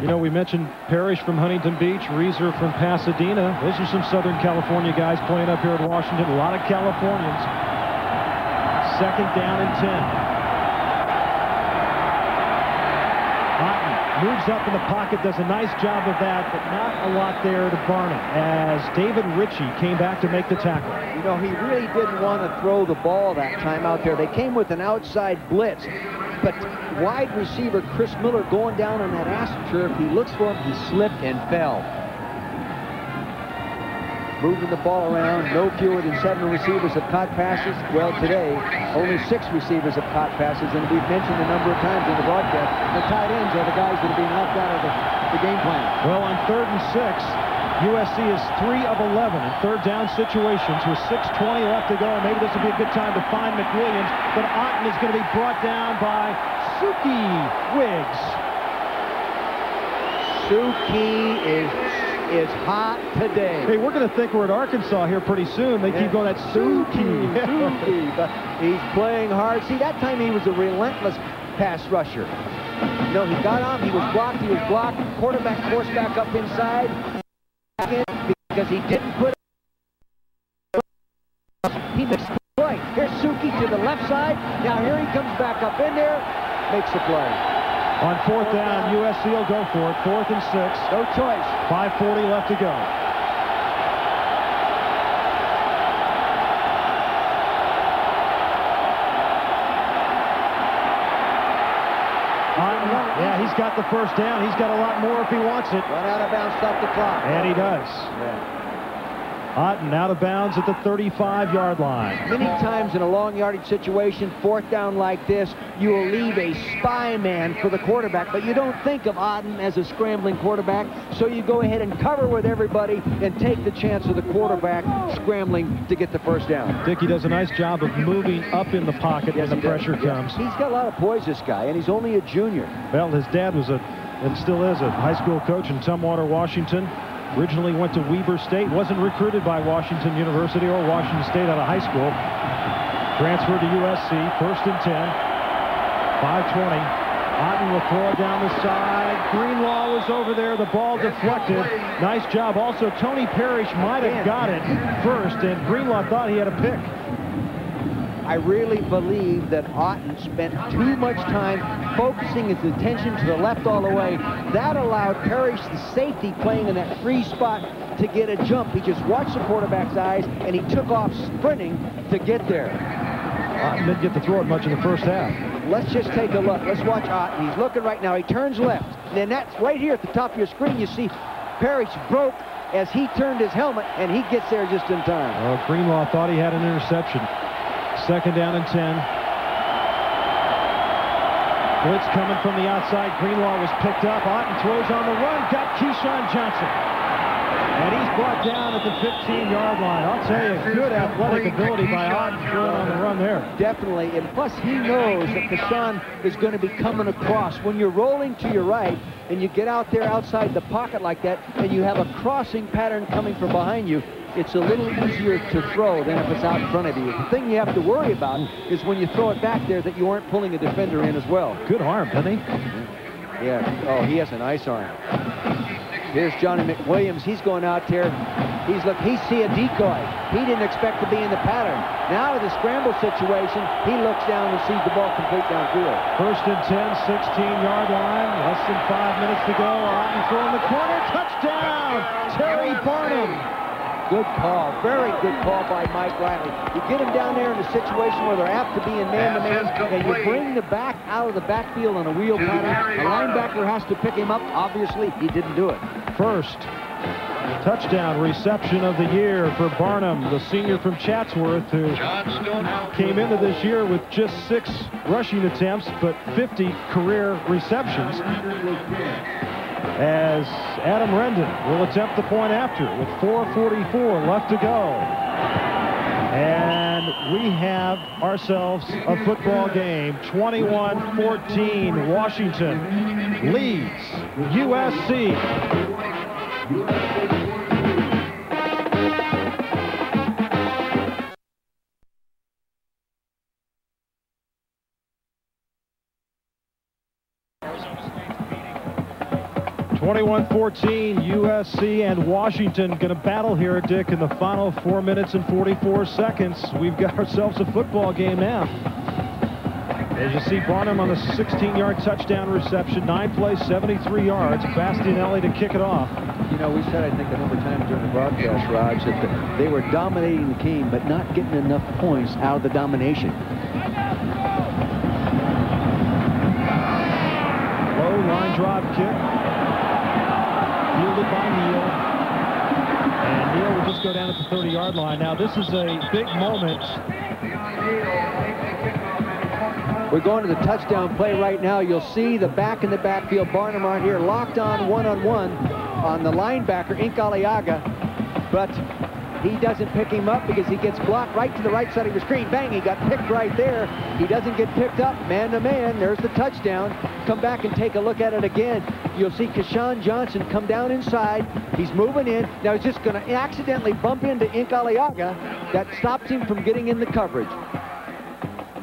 You know, we mentioned Parrish from Huntington Beach, Reeser from Pasadena. Those are some Southern California guys playing up here in Washington. A lot of Californians. 2nd down and 10. Otten moves up in the pocket, does a nice job of that, but not a lot there to Barnum, as David Ritchie came back to make the tackle. You know, he really didn't want to throw the ball that time out there. They came with an outside blitz, but wide receiver Chris Miller going down on that AstroTurf, he looks for him, he slipped and fell. Moving the ball around, no fewer than 7 receivers have caught passes. Well, today, only 6 receivers have caught passes, and we've mentioned a number of times in the broadcast, the tight ends are the guys that are being left out of the game plan. Well, on 3rd and 6, USC is 3 of 11 in 3rd down situations with 6:20 left to go. Maybe this will be a good time to find McWilliams, but Otten is going to be brought down by Suki Wiggs. Suki is hot today. Hey, we're going to think we're at Arkansas here pretty soon. They keep going at Suki. Suki, but he's playing hard. See, that time he was a relentless pass rusher. No, he got on, he was blocked, quarterback forced back up inside because he didn't put it. He missed the play. Here's Suki to the left side. Now here he comes back up in there, makes the play. On 4th down, USC will go for it. 4th and 6. No choice. 5:40 left to go. Yeah, he's got the first down. He's got a lot more if he wants it. Run out of bounds, stop the clock. And he does. Yeah. Otten out of bounds at the 35-yard line. Many times in a long yardage situation, 4th down like this, you will leave a spy man for the quarterback, but you don't think of Otten as a scrambling quarterback, so you go ahead and cover with everybody and take the chance of the quarterback scrambling to get the first down. Dickey does a nice job of moving up in the pocket when the pressure comes. He's got a lot of poise, this guy, and he's only a junior. Well, his dad was and still is a high school coach in Tumwater, Washington. Originally went to Weber State, wasn't recruited by Washington University or Washington State out of high school. Transferred to USC, 1st and 10, 5:20. Otten will throw it down the side. Greenlaw was over there, the ball deflected. Nice job. Also, Tony Parrish might have got it first, and Greenlaw thought he had a pick. I really believe that Otten spent too much time focusing his attention to the left all the way. That allowed Parrish, the safety playing in that free spot, to get a jump. He just watched the quarterback's eyes, and he took off sprinting to get there. Otten didn't get to throw it much in the first half. Let's just take a look. Let's watch Otten. He's looking right now. He turns left. And that's right here at the top of your screen. You see Parrish broke as he turned his helmet, and he gets there just in time. Well, Greenlaw thought he had an interception. 2nd down and 10. Blitz coming from the outside. Greenlaw was picked up. Otten throws on the run. Got Keyshawn Johnson. And he's brought down at the 15-yard line. I'll tell you, good athletic ability by Otten throwing on the run there. Definitely. And plus, he knows that Keyshawn is going to be coming across. When you're rolling to your right and you get out there outside the pocket like that and you have a crossing pattern coming from behind you, it's a little easier to throw than if it's out in front of you. The thing you have to worry about is when you throw it back there that you aren't pulling a defender in as well. Good arm, doesn't he? Yeah. Oh, he has a nice arm. Here's Johnny McWilliams. He's going out there. He see a decoy. He didn't expect to be in the pattern. Now with the scramble situation, he looks down and sees the ball complete downfield. 1st and 10, 16-yard line. Less than 5 minutes to go. Otten throwing the corner. Touchdown! Terry Barnum. Good call. Very good call by Mike Riley. You get him down there in a situation where they're apt to be in man-to-man, and you bring the back out of the backfield on a wheel pattern. A linebacker has to pick him up. Obviously, he didn't do it. First touchdown reception of the year for Barnum, the senior from Chatsworth, who came into this year with just 6 rushing attempts, but 50 career receptions. As Adam Rendon will attempt the point after with 4:44 left to go. And we have ourselves a football game. 21-14, Washington leads USC. 21-14, USC and Washington going to battle here, Dick, in the final 4 minutes and 44 seconds. We've got ourselves a football game now. As you see, Barnum on a 16-yard touchdown reception, 9 plays, 73 yards. Bastianelli to kick it off. You know, we said, I think, a number of times during the broadcast, Raj, that they were dominating the game, but not getting enough points out of the domination. Low line drive kick. Fielded by Neal. And Neal will just go down at the 30-yard line. Now, this is a big moment. We're going to the touchdown play right now. You'll see the back in the backfield. Barnum right here, locked on one-on-one on the linebacker, Incaliaga. But he doesn't pick him up because he gets blocked right to the right side of your screen. Bang, he got picked right there. He doesn't get picked up man-to-man. There's the touchdown. Come back and take a look at it again. You'll see Keyshawn Johnson come down inside. He's moving in. Now he's just going to accidentally bump into Incaliaga. That stops him from getting in the coverage.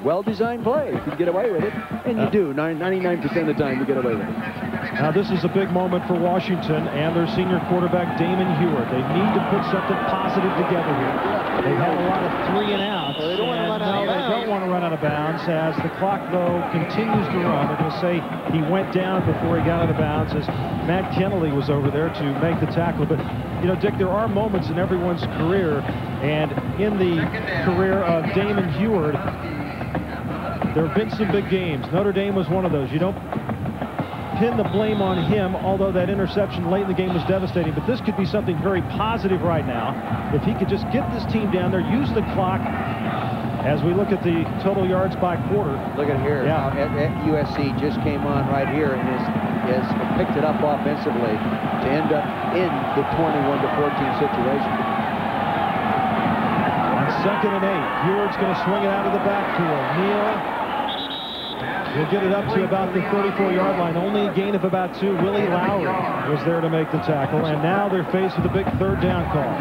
well-designed play. If you get away with it, and you do. 99% of the time, you get away with it. Now, this is a big moment for Washington and their senior quarterback, Damon Heward. They need to put something positive together here. They've had a lot of 3 and outs. Well, they don't want to run out of bounds. They don't want to run out of bounds. As the clock, though, continues to run, they're going to say he went down before he got out of bounds, as Matt Kennelly was over there to make the tackle. But, you know, Dick, there are moments in everyone's career, and in the career of Damon Heward, there have been some big games. Notre Dame was one of those. You don't pin the blame on him, although that interception late in the game was devastating. But this could be something very positive right now. If he could just get this team down there, use the clock as we look at the total yards by quarter. Look at here. Yeah. USC just came on right here and has picked it up offensively to end up in the 21-14 situation. On 2nd and 8, Heward's going to swing it out of the backfield. Neal will get it up to about the 34-yard line. Only a gain of about 2. Willie Lowry was there to make the tackle, and now they're faced with a big 3rd down call.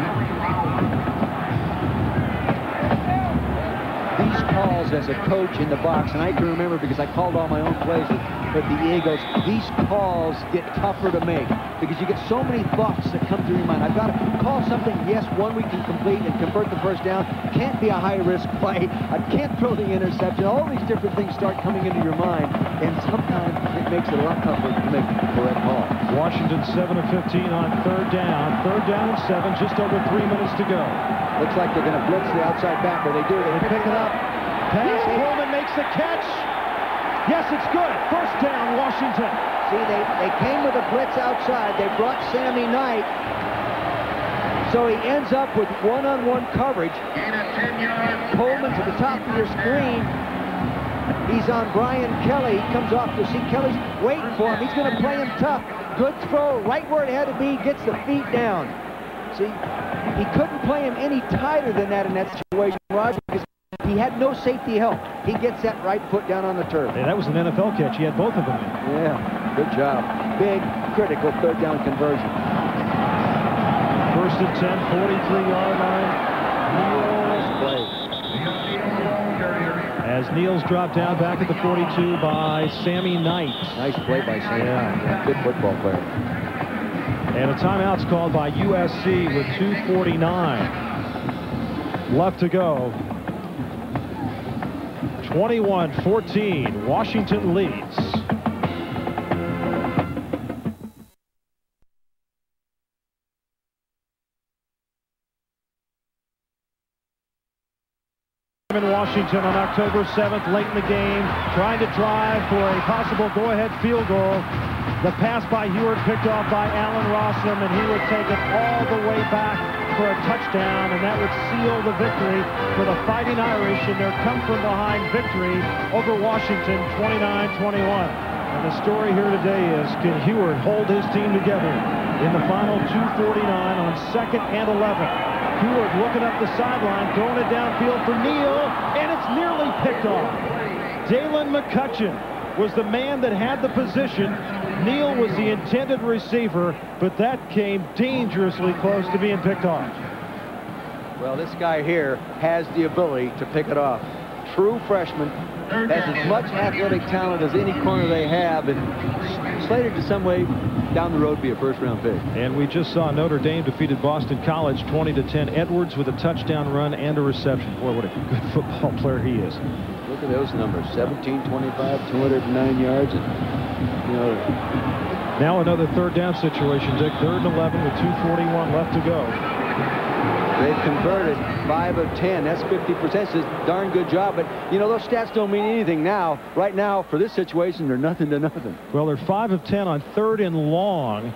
These calls as a coach in the box, and I can remember because I called all my own plays with the Eagles, these calls get tougher to make because you get so many thoughts that come through your mind. I've got to call something, yes, one we can complete and convert the 1st down. Can't be a high-risk play. I can't throw the interception. All these different things start coming into your mind, and sometimes it makes it a lot tougher to make the correct call. Washington 7 of 15 on 3rd down. 3rd down and 7, just over 3 minutes to go. Looks like they're going to blitz the outside back, but they do. They pick it up. Pass, Coleman makes the catch. Yes, it's good. 1st down, Washington. See, they came with a blitz outside. They brought Sammy Knight. So he ends up with one-on-one coverage. Coleman to the top of your screen. He's on Brian Kelly. He comes off to see Kelly's waiting for him. He's going to play him tough. Good throw, right where it had to be. Gets the feet down. See, he couldn't play him any tighter than that in that situation, Roger, because he had no safety help. He gets that right foot down on the turf. Hey, that was an NFL catch. He had both of them in. Yeah, good job. Big, critical 3rd down conversion. 1st and 10, 43-yard line. Nice play. As Neal's dropped down back at the 42 by Sammy Knight. Nice play by Sammy. Yeah, good football player. And a timeout's called by USC with 2:49 left to go. 21-14, Washington leads. In Washington on October 7th, late in the game, trying to drive for a possible go-ahead field goal. The pass by Heward picked off by Allen Rossum, and he would take it all the way back for a touchdown, and that would seal the victory for the Fighting Irish in their come-from-behind victory over Washington, 29-21. And the story here today is, can Heward hold his team together in the final 2:49 on 2nd and 11? Heward looking up the sideline, throwing it downfield for Neal, and it's nearly picked off. Dalen McCutcheon was the man that had the position. Neal was the intended receiver, but that came dangerously close to being picked off. Well, this guy here has the ability to pick it off. True freshman, has as much athletic talent as any corner they have, and slated to some way down the road be a 1st-round pick. And we just saw Notre Dame defeated Boston College 20-10. Edwards with a touchdown run and a reception. Boy, what a good football player he is. Look at those numbers: 17, 25, 209 yards. And, you know, now another 3rd down situation, Dick. 3rd and 11 with 2:41 left to go. They've converted 5 of 10. That's 50%. It's a darn good job. But, you know, those stats don't mean anything now. Right now, for this situation, they're nothing to nothing. Well, they're 5 of 10 on 3rd and long,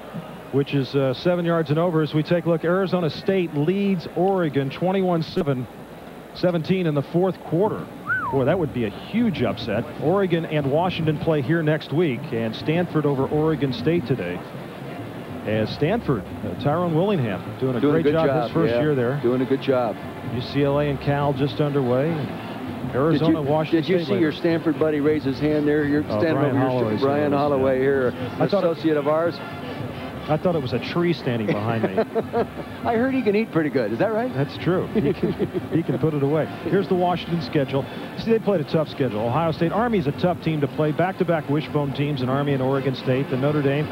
which is 7 yards and over. As we take a look, Arizona State leads Oregon 21-17 in the 4th quarter. Boy, that would be a huge upset. Oregon and Washington play here next week, and Stanford over Oregon State today. As Stanford, Tyrone Willingham doing a great job his first year there. Doing a good job. UCLA and Cal just underway. Arizona, Washington State. Did you see your Stanford buddy raise his hand there? You're standing over here. Brian Holloway here, associate of ours. I thought it was a tree standing behind me. I heard he can eat pretty good. Is that right? That's true. He can put it away. Here's the Washington schedule. See, they played a tough schedule. Ohio State. Army's a tough team to play. Back-to-back wishbone teams in Army and Oregon State. The Notre Dame.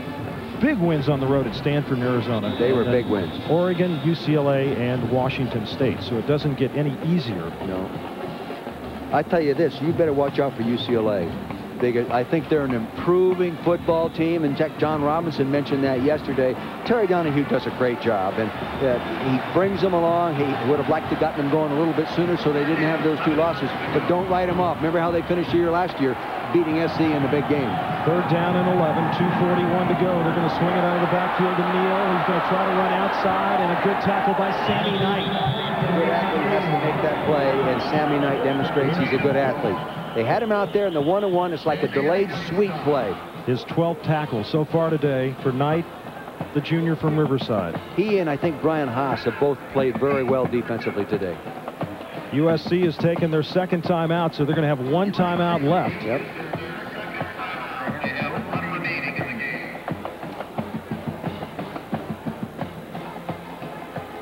Big wins on the road at Stanford and Arizona. They were big wins. Oregon, UCLA, and Washington State. So it doesn't get any easier. No. I tell you this, you better watch out for UCLA. I think they're an improving football team. In fact, John Robinson mentioned that yesterday. Terry Donahue does a great job, and he brings them along. He would have liked to have gotten them going a little bit sooner so they didn't have those 2 losses. But don't write them off. Remember how they finished the year last year, beating SC in the big game. 3rd down and 11, 2:41 to go. They're going to swing it out of the backfield to Neal. He's going to try to run outside, and a good tackle by Sammy Knight. Good athlete has to make that play, and Sammy Knight demonstrates he's a good athlete. They had him out there in the 1-on-1. It's like a delayed sweep play. His 12th tackle so far today for Knight, the junior from Riverside. He and I think Brian Haas have both played very well defensively today. USC has taken their 2nd timeout, so they're going to have 1 timeout left. Yep.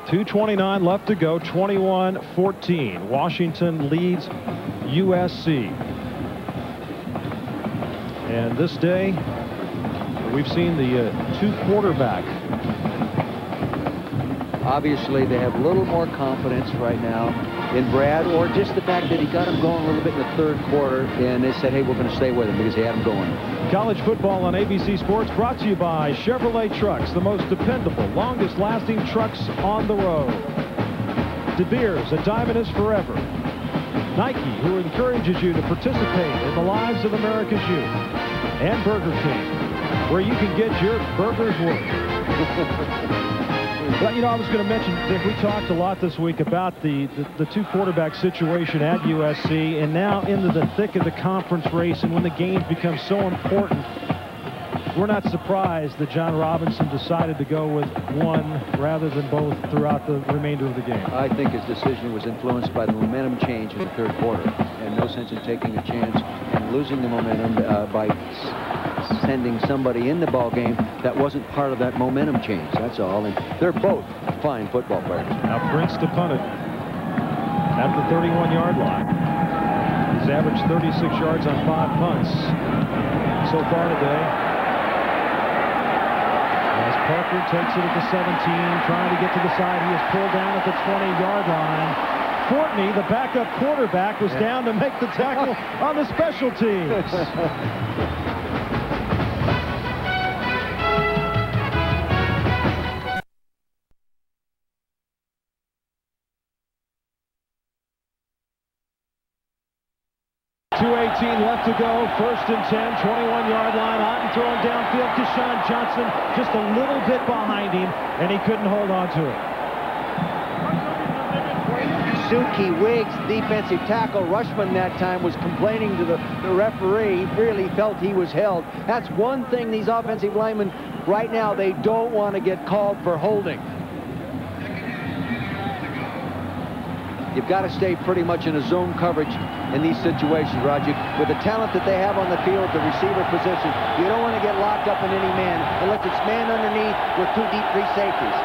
.229 left to go, 21-14. Washington leads USC. And this day, we've seen the 2 quarterback. Obviously, they have a little more confidence right now in Brad, or just the fact that he got him going a little bit in the 3rd quarter, and they said, hey, we're going to stay with him because he had him going. College football on ABC Sports brought to you by Chevrolet Trucks, the most dependable, longest-lasting trucks on the road. De Beers, a diamond is forever. Nike, who encourages you to participate in the lives of America's youth. And Burger King, where you can get your burger's worth. But, you know, I was going to mention that we talked a lot this week about the 2 quarterback situation at USC, and now into the thick of the conference race, and when the games become so important, we're not surprised that John Robinson decided to go with 1 rather than both throughout the remainder of the game. I think his decision was influenced by the momentum change in the 3rd quarter, and no sense in taking a chance and losing the momentum by sending somebody in the ball game that wasn't part of that momentum change. That's all. And they're both fine football players. Now Prince to punt it at the 31-yard line. He's averaged 36 yards on 5 punts so far today. As Parker takes it at the 17, trying to get to the side. He is pulled down at the 20-yard line. Fortney, the backup quarterback, was down to make the tackle on the special teams. 2:18 left to go. 1st and 10, 21-yard line. Otten throwing downfield. Keshawn Johnson just a little bit behind him, and he couldn't hold on to it. Suki Wiggs, defensive tackle. Rushman that time was complaining to the referee. He really felt he was held. That's one thing these offensive linemen right now, they don't want to get called for holding. You've got to stay pretty much in a zone coverage in these situations, Roger. With the talent that they have on the field, the receiver position, you don't want to get locked up in any man unless it's man underneath with 2 deep free safeties.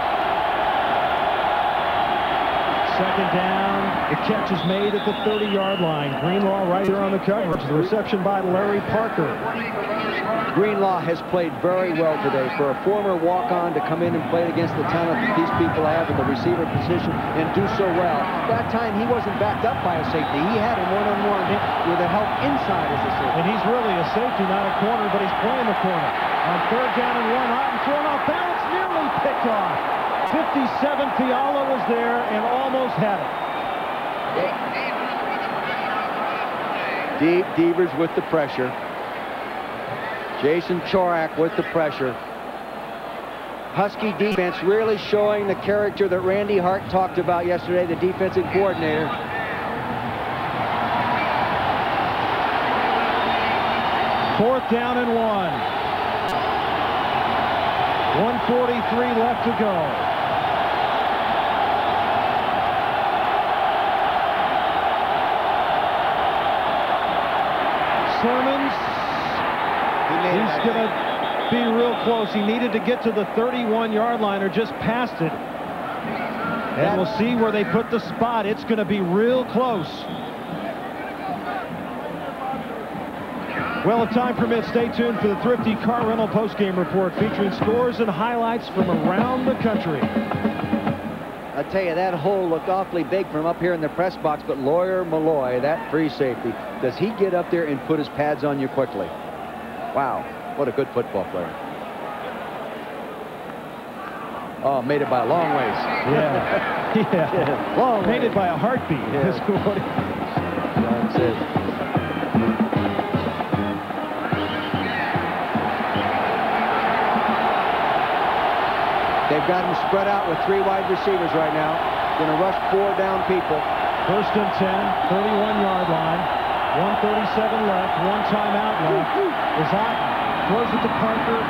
2nd down. The catch is made at the 30-yard line. Greenlaw right there on the coverage. The reception by Larry Parker. Greenlaw has played very well today. For a former walk-on to come in and play against the talent that these people have in the receiver position and do so well. That time he wasn't backed up by a safety. He had him one-on-one with a help inside as a safety. And he's really a safety, not a corner, but he's playing the corner. On 3rd down and 1, Otten thrown off balance, nearly picked off. 57, Fiala was there and almost had it. Deep Devers with the pressure. Jason Chorak with the pressure. Husky defense really showing the character that Randy Hart talked about yesterday, the defensive coordinator. Fourth down and 1. 1:43 left to go. Sermons, he's going to be real close. He needed to get to the 31-yard line or just past it. And we'll see where they put the spot. It's going to be real close. Well, if time permits, stay tuned for the Thrifty Car Rental postgame report featuring scores and highlights from around the country. I tell you, that hole looked awfully big from up here in the press box, but Lawyer Malloy, that free safety, does he get up there and put his pads on you quickly? Wow, what a good football player. Oh, made it by a long ways. Yeah. Yeah. Long made ways. it by a heartbeat. Yeah. That's it. They've got him spread out with 3 wide receivers right now. Going to rush 4 down people. First and 10, 31-yard line. 1:37 left. 1 timeout left. Is hot. Throws it to Parker.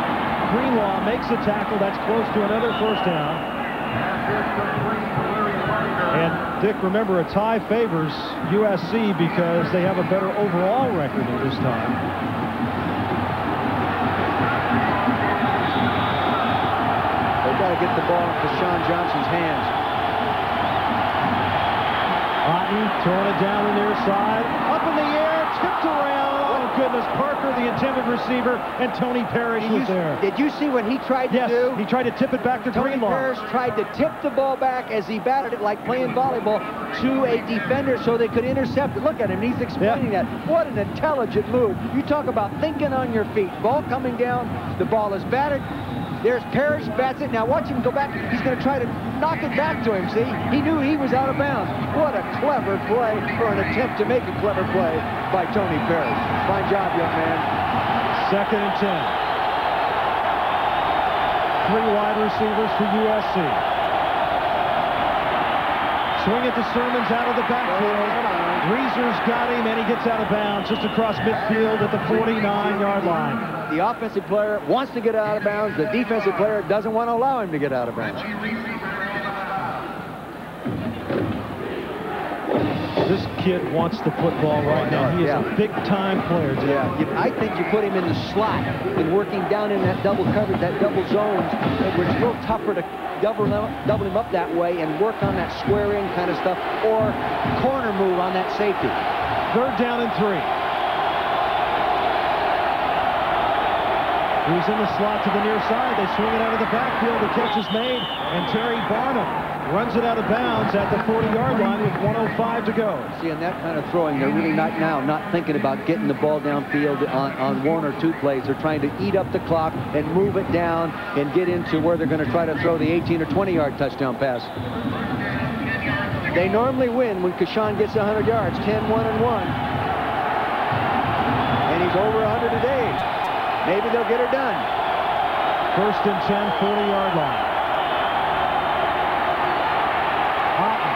Greenlaw makes a tackle. That's close to another first down. And Dick, remember, a tie favors USC because they have a better overall record at this time. They've got to get the ball into Sean Johnson's hands. Otten throwing it down the near side. Up in the air, tipped around. Oh, goodness. Parker, the intended receiver, and Tony Parrish was there. Did you see what he tried to do? Yes, he tried to tip it back to Greenlaw. Tony Parrish tried to tip the ball back as he batted it like playing volleyball to a defender so they could intercept it. Look at him. He's explaining that. What an intelligent move. You talk about thinking on your feet. Ball coming down. The ball is batted. There's Parrish, bats it. Now watch him go back. He's going to try to knock it back to him, see? He knew he was out of bounds. What a clever play, or an attempt to make a clever play by Tony Parrish. Fine job, young man. Second and 10. 3 wide receivers for USC. Swing it to Sermons out of the backfield. Reeser's got him, and he gets out of bounds just across midfield at the 49-yard line. The offensive player wants to get out of bounds. The defensive player doesn't want to allow him to get out of bounds. This kid wants the football right now. He is a big-time player, Jim. Yeah, I think you put him in the slot and working down in that double coverage, that double zones, where it's a little tougher to double him up that way and work on that square in kind of stuff, or corner move on that safety. Third down and 3. He's in the slot to the near side. They swing it out of the backfield. The catch is made, and Terry Barnum runs it out of bounds at the 40-yard line with 1:05 to go. See, in that kind of throwing, they're really not thinking about getting the ball downfield on 1 or 2 plays. They're trying to eat up the clock and move it down and get into where they're going to try to throw the 18 or 20-yard touchdown pass. They normally win when Kashawn gets 100 yards, 10-1-1. And he's over 100 today. Maybe they'll get her done. First and 10, 40-yard line. Otten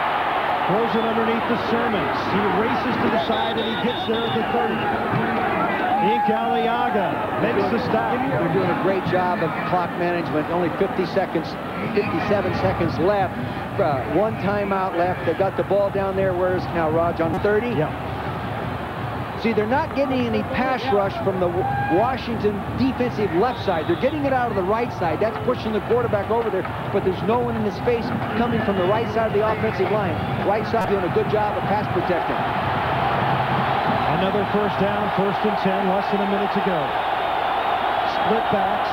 throws it underneath the Sermons. He races to the side, and he gets there at the 30. Ink Aliaga makes the stop. They're doing a great job of clock management. Only 50 seconds, 57 seconds left. 1 timeout left. They've got the ball down there. Where is it now, Raj? On 30? Yeah. See, they're not getting any pass rush from the Washington defensive left side. They're getting it out of the right side. That's pushing the quarterback over there, but there's no one in the space coming from the right side of the offensive line. Right side doing a good job of pass protecting. Another first down, first and 10, less than a minute to go. Split backs.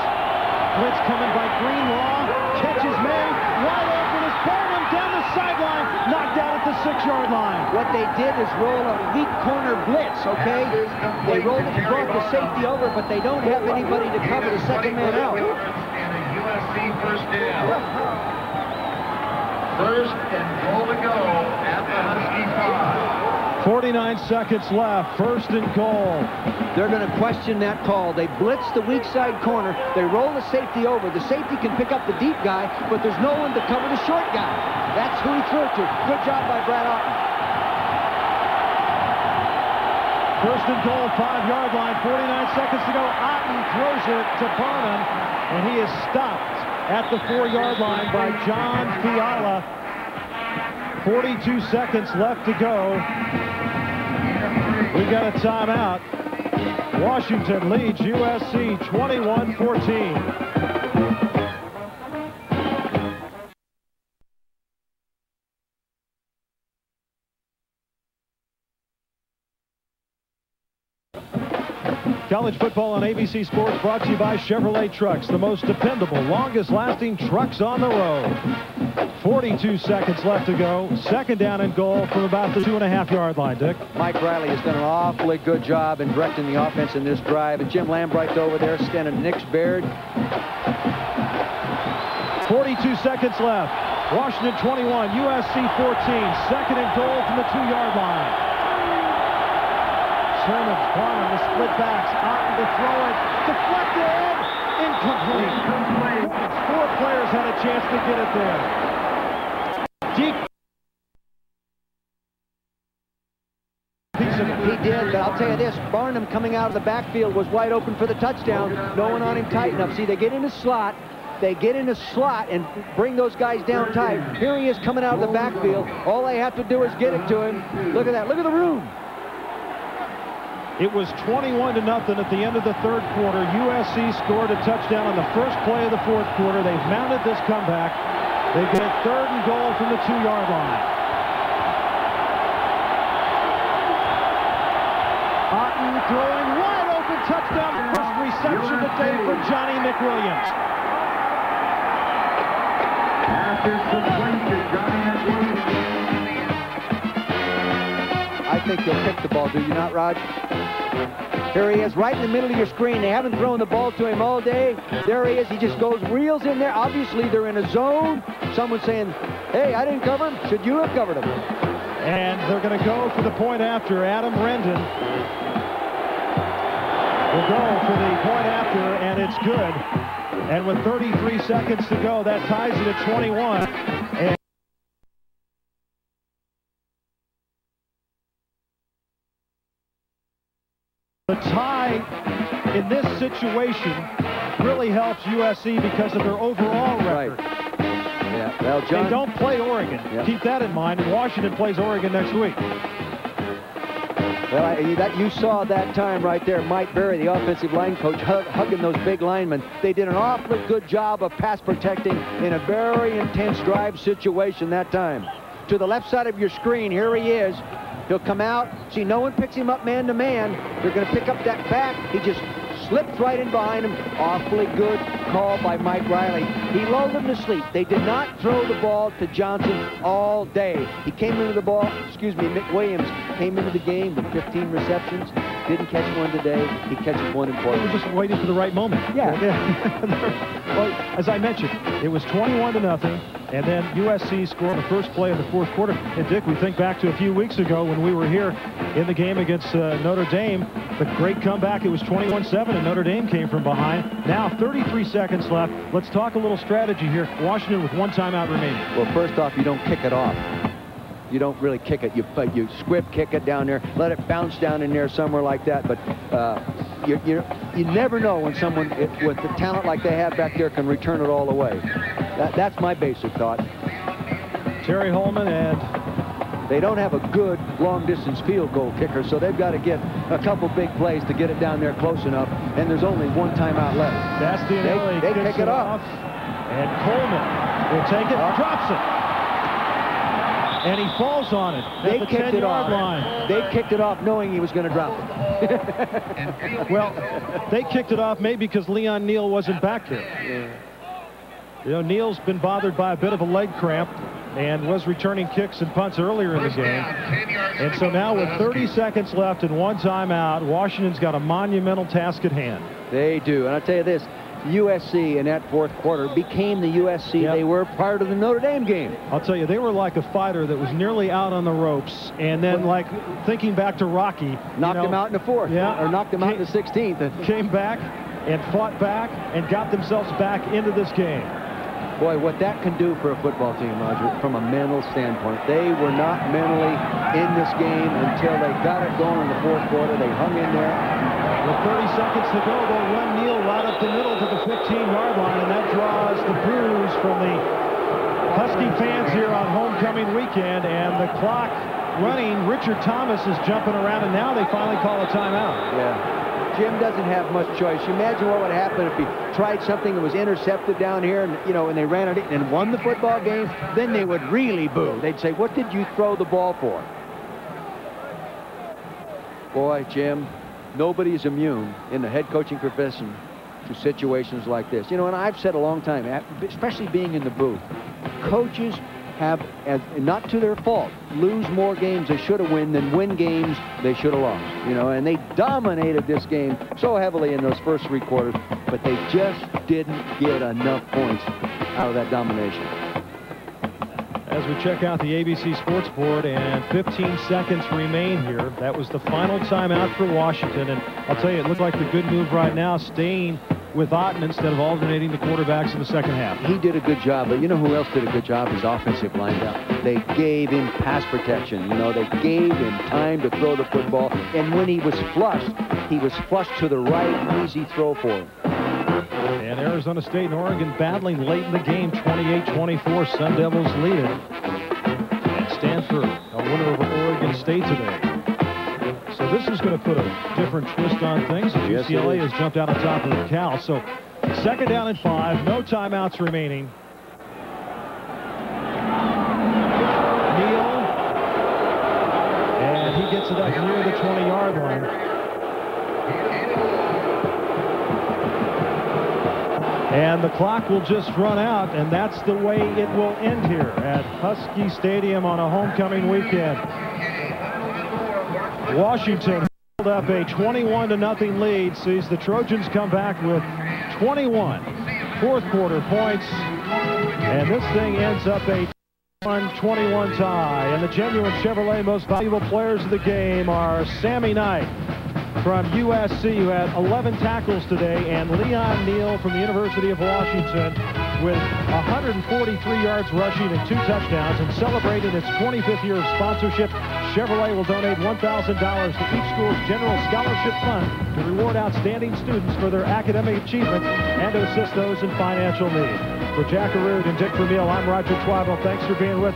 Blitz coming by Greenlaw. Catch is made. Wide open is Barnum down the sideline. Knocked out at the 6-yard line. What they did is roll a weak corner blitz, okay? They rolled it and brought the safety over, but they don't have anybody to cover the second man out. And a USC first down. First and goal to go at the Husky 5. 49 seconds left, first and goal. They're going to question that call. They blitz the weak side corner. They roll the safety over. The safety can pick up the deep guy, but there's no one to cover the short guy. That's who he threw it to. Good job by Brad Otten. First and goal, 5-yard line, 49 seconds to go. Otten throws it to Barnum, and he is stopped at the 4-yard line by John Fiala. 42 seconds left to go. We got a timeout. Washington leads USC 21-14. College football on ABC Sports brought to you by Chevrolet Trucks, the most dependable, longest-lasting trucks on the road. 42 seconds left to go. Second down and goal from about the 2.5-yard line, Dick. Mike Riley has done an awfully good job in directing the offense in this drive. And Jim Lambright's over there standing Nick's Baird. 42 seconds left. Washington 21, USC 14. Second and goal from the 2-yard line. Sherman's corner, the split backs. Otten to throw it. Deflected. Incomplete. Four players had a chance to get it there. Deep. He did, but I'll tell you this, Barnum coming out of the backfield was wide open for the touchdown. No one on him tight enough. See, they get in the slot. They get in the slot and bring those guys down tight. Here he is coming out of the backfield. All they have to do is get it to him. Look at that. Look at the room. It was 21-0 at the end of the third quarter. USC scored a touchdown on the first play of the fourth quarter. They've mounted this comeback. They get a third and goal from the 2-yard line. Otten throwing wide open touchdown. First reception today for Johnny McWilliams. I think they'll pick the ball, do you not, Rod? Here he is, right in the middle of your screen. They haven't thrown the ball to him all day. There he is. He just goes, reels in there. Obviously, they're in a zone. Someone's saying, hey, I didn't cover him. Should you have covered him? And they're going to go for the point after. Adam Rendon will go for the point after, and it's good. And with 33 seconds to go, that ties it at 21. And the tie in this situation really helps USC because of their overall record. Right. Yeah. Well, John, they don't play Oregon. Yep. Keep that in mind. And Washington plays Oregon next week. Well, you saw that time right there. Mike Berry, the offensive line coach, hugging those big linemen. They did an awfully good job of pass protecting in a very intense drive situation that time. To the left side of your screen, here he is. He'll come out. See, no one picks him up man-to-man. They're going to pick up that back. He just slips right in behind him. Awfully good call by Mike Riley. He lulled him to sleep. They did not throw the ball to Johnson all day. He came into the ball, McWilliams came into the game with 15 receptions. Didn't catch one today. He catches one in Portland. He was just waiting for the right moment. Yeah. Well, as I mentioned, it was 21-0, and then USC scored the first play of the fourth quarter. And Dick, we think back to a few weeks ago when we were here in the game against Notre Dame. The great comeback. It was 21-7, and Notre Dame came from behind. Now 33 seconds left. Let's talk a little strategy here. Washington with one timeout remaining. Well, first off, you don't kick it off. You don't really kick it. You squib kick it down there, let it bounce down in there somewhere like that. But you never know when someone with the talent like they have back there can return it all the way. That's my basic thought. Terry Holman, and they don't have a good long-distance field goal kicker, so they've got to get a couple big plays to get it down there close enough. And there's only one timeout left. Bastianelli they kick it off. And Coleman will take it, drops it. And he falls on it. They kicked it off. They kicked it off knowing he was going to drop it. Well, they kicked it off maybe because Leon Neal wasn't back there. Yeah. You know, Neal's been bothered by a bit of a leg cramp and was returning kicks and punts earlier in the game. And so now with 30 seconds left and one timeout, Washington's got a monumental task at hand. They do. And I'll tell you this. USC in that fourth quarter became the USC they were prior to the Notre Dame game. I'll tell you, they were like a fighter that was nearly out on the ropes, and then like thinking back to Rocky. Knocked him out in the fourth, or knocked him out in the 16th. Came back and fought back and got themselves back into this game. Boy, what that can do for a football team, Roger, from a mental standpoint. They were not mentally in this game until they got it going in the fourth quarter. They hung in there. With 30 seconds to go, they'll run Neal right up the middle to the 15-yard line, and that draws the boos from the Husky fans here on homecoming weekend, and the clock running. Richard Thomas is jumping around, and now they finally call a timeout. Yeah. Jim doesn't have much choice. You imagine what would happen if he tried something that was intercepted down here, and you know, and they ran it and won the football game. Then they would really boo. They'd say, "What did you throw the ball for?" Boy, Jim, nobody's immune in the head coaching profession to situations like this. You know, and I've said a long time, especially being in the booth, coaches have, not to their fault, lose more games they should have won than win games they should have lost. You know, and they dominated this game so heavily in those first 3 quarters, but they just didn't get enough points out of that domination. As we check out the ABC Sports Board, and 15 seconds remain here. That was the final timeout for Washington, and I'll tell you, it looked like the good move right now, staying with Otten instead of alternating the quarterbacks in the second half. He did a good job, but you know who else did a good job? His offensive line. They gave him pass protection. You know, they gave him time to throw the football, and when he was flushed to the right, easy throw for him. And Arizona State and Oregon battling late in the game, 28-24. Sun Devils lead it. And Stanford, a winner over Oregon State today. So this is going to put a different twist on things. UCLA has jumped out on top of Cal. So second down and 5, no timeouts remaining. Neal, and he gets it up near the 20-yard line. And the clock will just run out, and that's the way it will end here at Husky Stadium on a homecoming weekend. Washington held up a 21-0 lead, sees the Trojans come back with 21 fourth-quarter points, and this thing ends up a 21 tie. And the genuine Chevrolet most valuable players of the game are Sammy Knight from USC, who had 11 tackles today, and Leon Neal from the University of Washington with 143 yards rushing and 2 touchdowns. And celebrating its 25th year of sponsorship, Chevrolet will donate $1,000 to each school's general scholarship fund to reward outstanding students for their academic achievement and to assist those in financial need. For Jack Arute and Dick Vermeil, I'm Roger Twyville. Thanks for being with us.